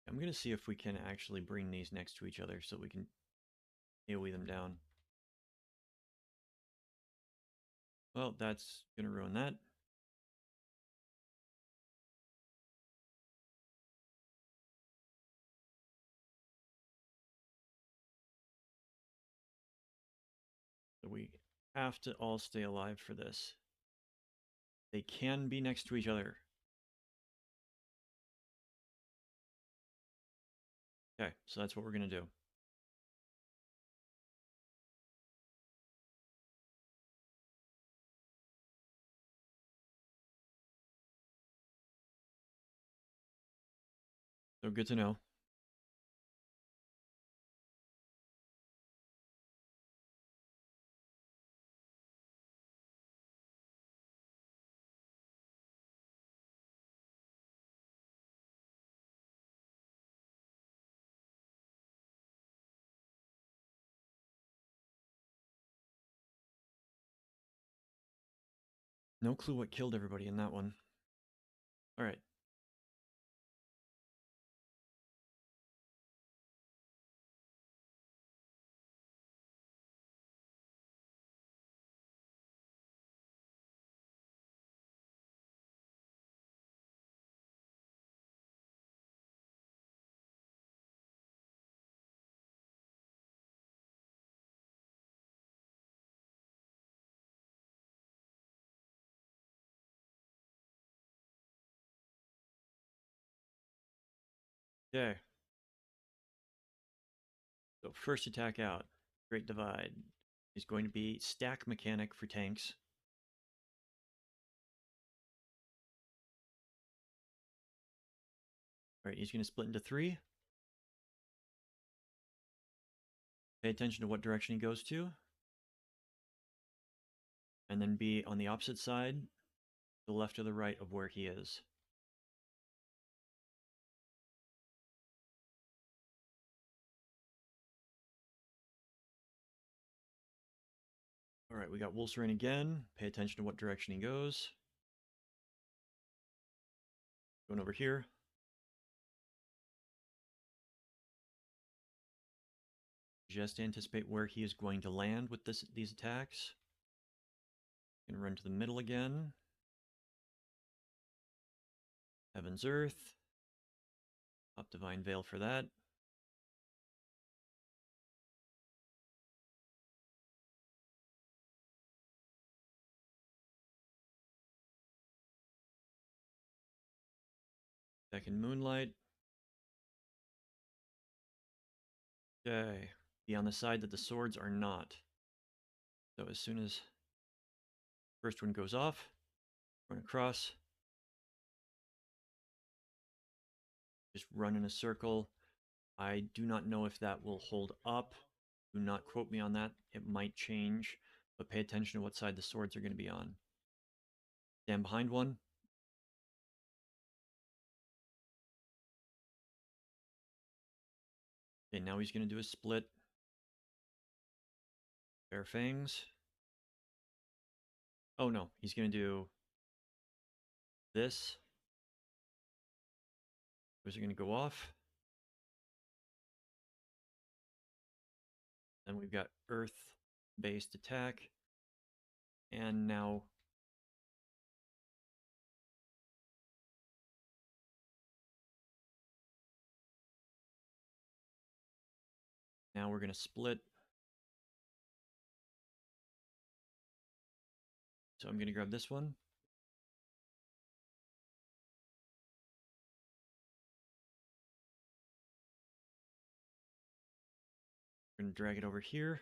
I'm going to see if we can actually bring these next to each other so we can AoE them down. Well, that's going to ruin that. So we have to all stay alive for this. They can be next to each other. Okay, so that's what we're going to do. So good to know. No clue what killed everybody in that one. All right. Okay. So first attack out. Great Divide is going to be stack mechanic for tanks. All right, he's going to split into 3. Pay attention to what direction he goes to. And then be on the opposite side, the left or the right of where he is. All right, we got Wolfsrain again. Pay attention to what direction he goes. Going over here. Just anticipate where he is going to land with these attacks. Gonna run to the middle again. Heaven's Earth. Pop Divine Veil for that. Second Moonlight. Okay. Be on the side that the swords are not. So as soon as first one goes off, run across. Just run in a circle. I do not know if that will hold up. Do not quote me on that. It might change, but pay attention to what side the swords are going to be on. Stand behind one. Okay, now he's going to do a split. Bare Fangs. Oh no, he's going to do this. Those are going to go off. Then we've got Earth-based attack. And now we're going to split. So I'm going to grab this one. We're going to drag it over here.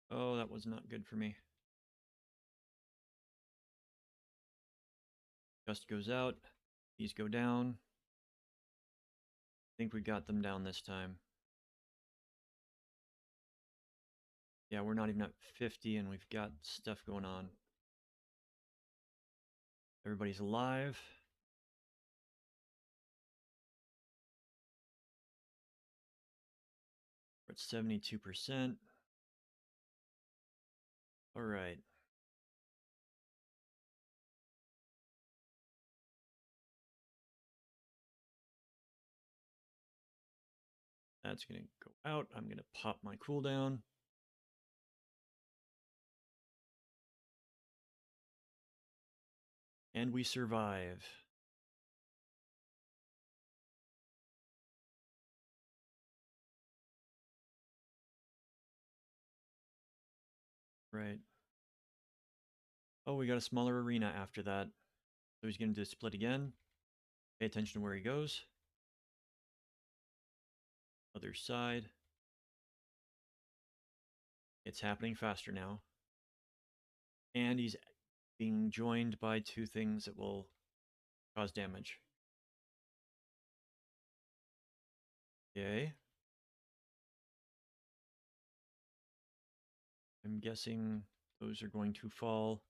Oh, that was not good for me. Gust goes out. These go down. I think we got them down this time. Yeah, we're not even at 50 and we've got stuff going on. Everybody's alive. We're at 72%. All right. That's going to go out. I'm going to pop my cooldown. And we survive. Right. Oh, we got a smaller arena after that. So he's going to do a split again. Pay attention to where he goes. Other side. It's happening faster now. And he's being joined by 2 things that will cause damage. Okay. I'm guessing those are going to fall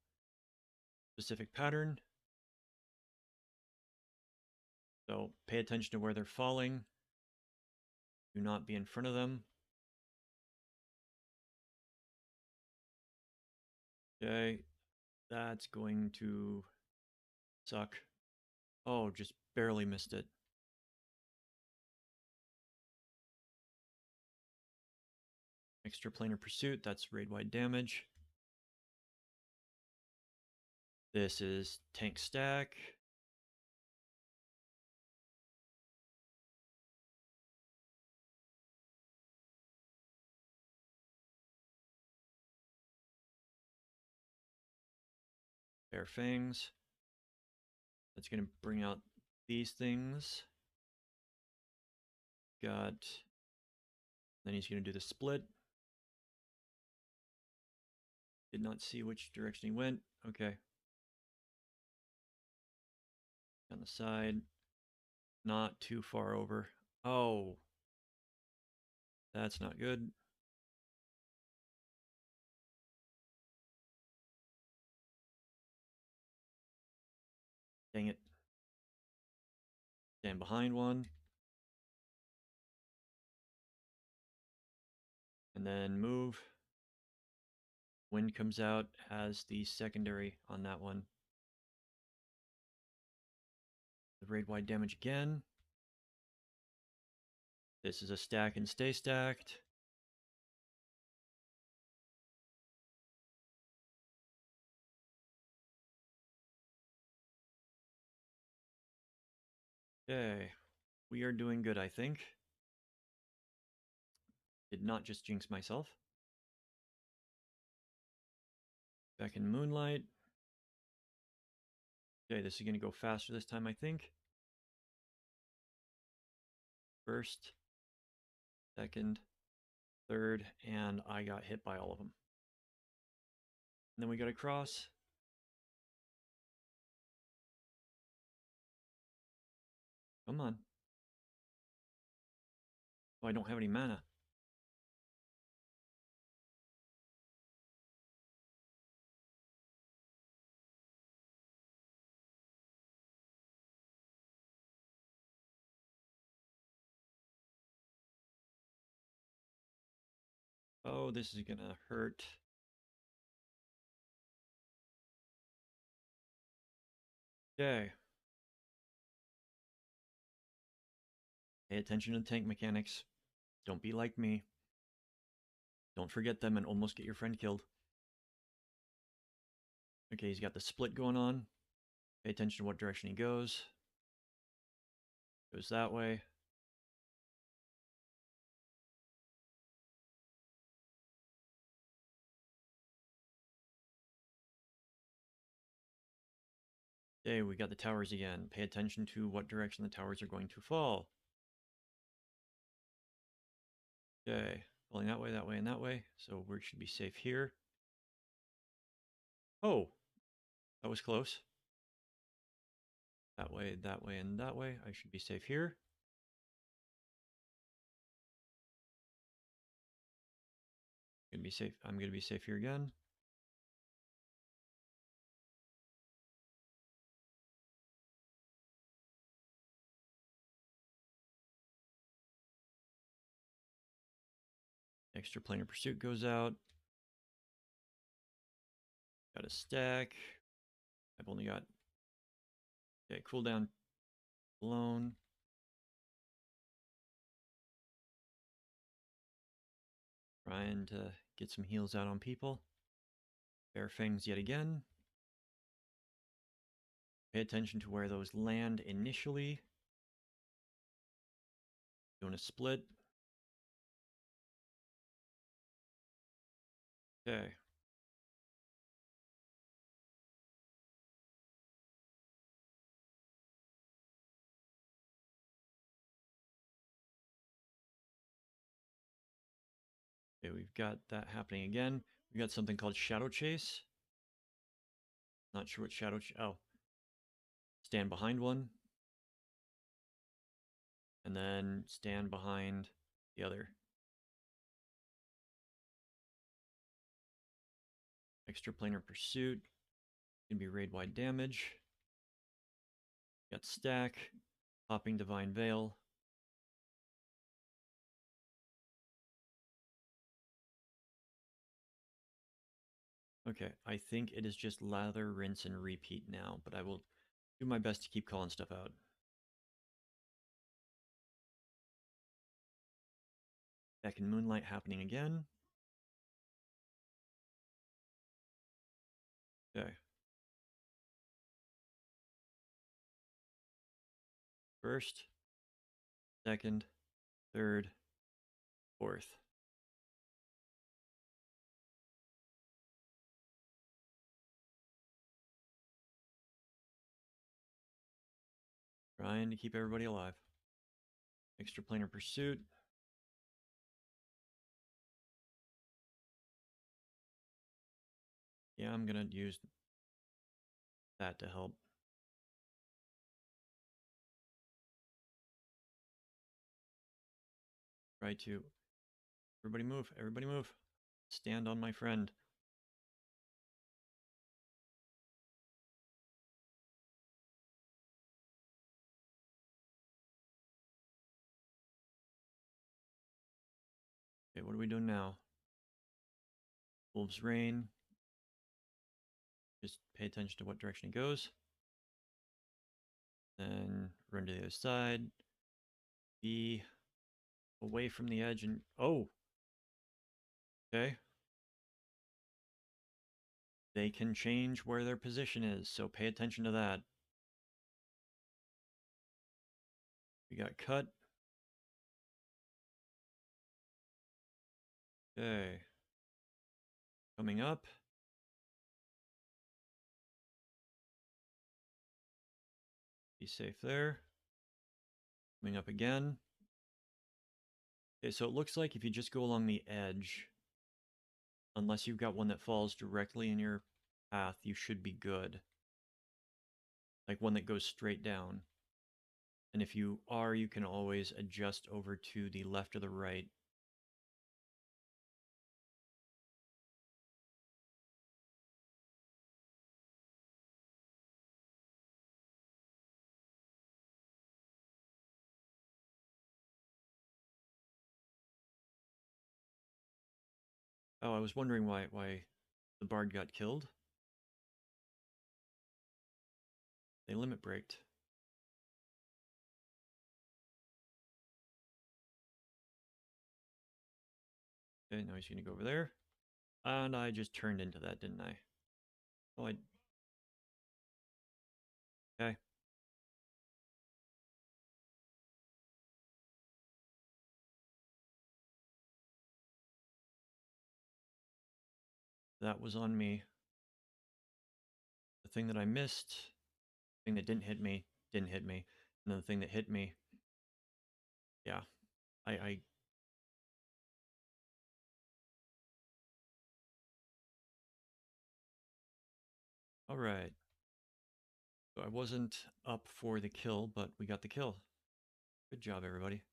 specific pattern. So pay attention to where they're falling. Do not be in front of them. Okay, that's going to suck. Oh, just barely missed it. Extraplanar pursuit, that's raid-wide damage. This is tank stack. Bare fangs. That's going to bring out these things. Got. Then he's going to do the split. Did not see which direction he went. Okay. On the side. Not too far over. Oh. That's not good. Dang it. Stand behind one. And then move. Wind comes out, has the secondary on that one. The raid-wide damage again. This is a stack and stay stacked. Okay. We are doing good, I think. Did not just jinx myself. Back in Moonlight. Okay, this is going to go faster this time, I think. First, second, third, and I got hit by all of them. And then we got to cross. Come on. Oh, I don't have any mana. Oh, this is going to hurt. Okay. Pay attention to tank mechanics. Don't be like me. Don't forget them and almost get your friend killed. Okay, he's got the split going on. Pay attention to what direction he goes. Goes that way. Okay, we got the towers again. Pay attention to what direction the towers are going to fall. Okay, falling that way, and that way. So we should be safe here. Oh, that was close. That way, and that way. I should be safe here. Gonna be safe. I'm gonna be safe here again. Extraplanar pursuit goes out. Got a stack. I've only got cooldown blown. Trying to get some heals out on people. Bare fangs yet again. Pay attention to where those land initially. Doing a split. Okay. Okay, we've got that happening again. We got something called Shadow Chase. Not sure what oh. Stand behind one. And then stand behind the other. Extraplanar pursuit. Gonna be raid-wide damage. Got stack. Popping Divine Veil. Okay, I think it is just lather, rinse, and repeat now, but I will do my best to keep calling stuff out. Back in Moonlight happening again. Okay. First, second, third, fourth. Trying to keep everybody alive. Extraplanar pursuit. Yeah, I'm gonna use that to help. Try to. Everybody move. Everybody move. Stand on my friend. Okay, what are we doing now? Wolves Rain. Just pay attention to what direction it goes. Then run to the other side. Be away from the edge and... Oh! Okay. They can change where their position is, so pay attention to that. We got cut. Okay. Coming up. Be safe there. Coming up again. Okay, so it looks like if you just go along the edge, unless you've got one that falls directly in your path, you should be good. Like one that goes straight down. And if you are, you can always adjust over to the left or the right. Oh, I was wondering why the bard got killed. They limit braked. Okay, now he's gonna go over there. And I just turned into that, didn't I? Oh, I... Okay. That was on me. The thing that I missed, the thing that didn't hit me. And the thing that hit me, yeah. I all right. So I wasn't up for the kill, but we got the kill. Good job, everybody.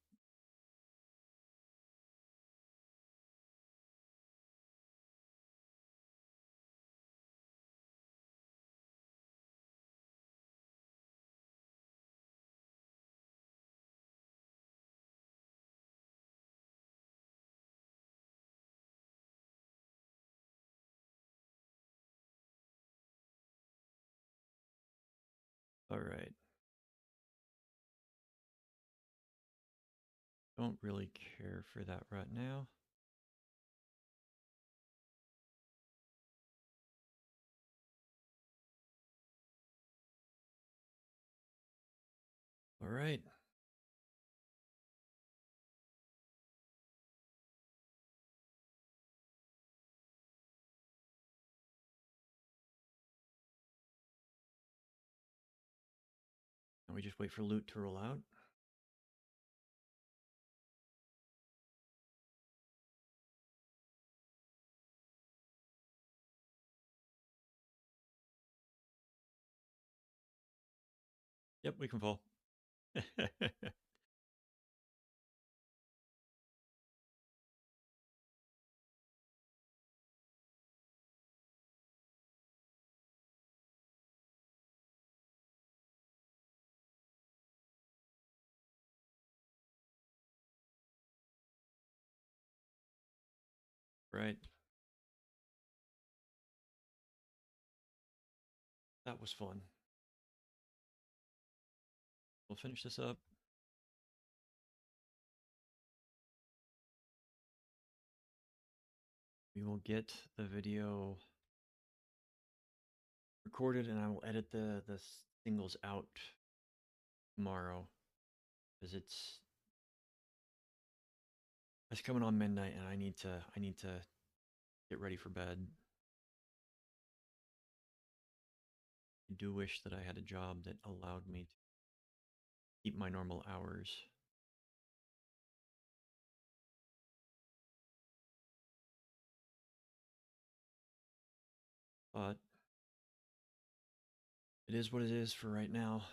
All right. Don't really care for that right now. All right. Now we just wait for loot to roll out. Yep, we can fall. Right. That was fun. We'll finish this up. We will get the video recorded and I will edit the singles out tomorrow because it's coming on midnight and I need to get ready for bed. I do wish that I had a job that allowed me to keep my normal hours. But it is what it is for right now.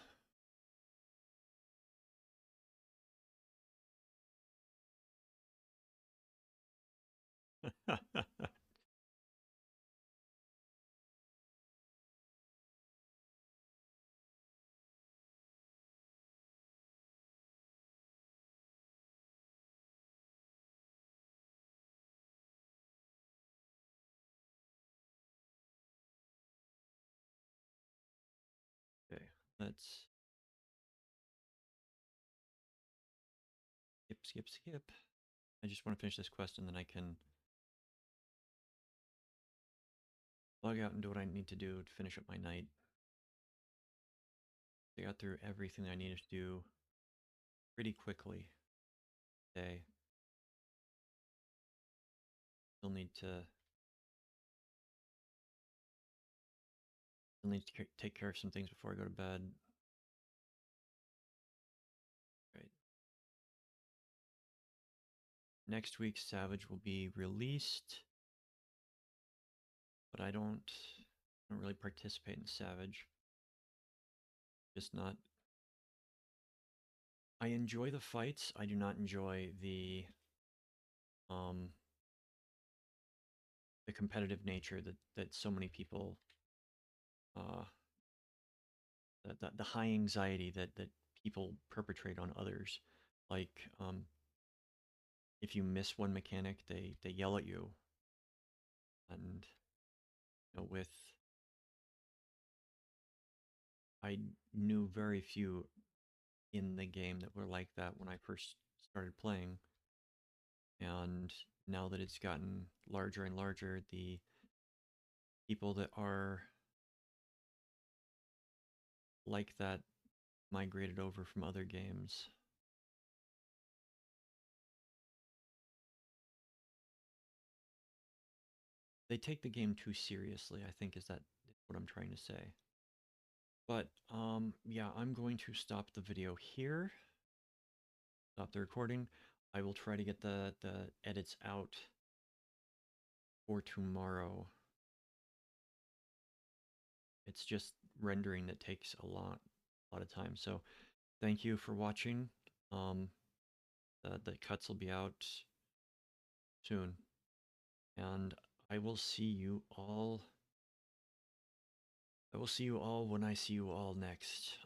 Okay, let's skip. I just want to finish this quest and then I can log out and do what I need to do to finish up my night. I got through everything I needed to do pretty quickly today. Still need to take care of some things before I go to bed. Right. Next week, Savage will be released, but I don't really participate in Savage. Just not. I enjoy the fights. I do not enjoy the competitive nature that so many people the high anxiety that people perpetrate on others. Like if you miss one mechanic, they yell at you, and with I knew very few in the game that were like that when I first started playing, and now that it's gotten larger and larger, the people that are like that migrated over from other games. They take the game too seriously, I think is what I'm trying to say. But yeah, I'm going to stop the video here. Stop the recording. I will try to get the edits out for tomorrow. It's just rendering that takes a lot of time. So thank you for watching. The cuts will be out soon, and I will see you all. I will see you all when I see you all next.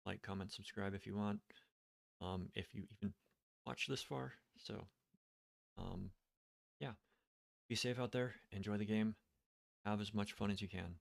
Like, comment, subscribe if you want. If you even watch this far. So, yeah. Be safe out there. Enjoy the game. Have as much fun as you can.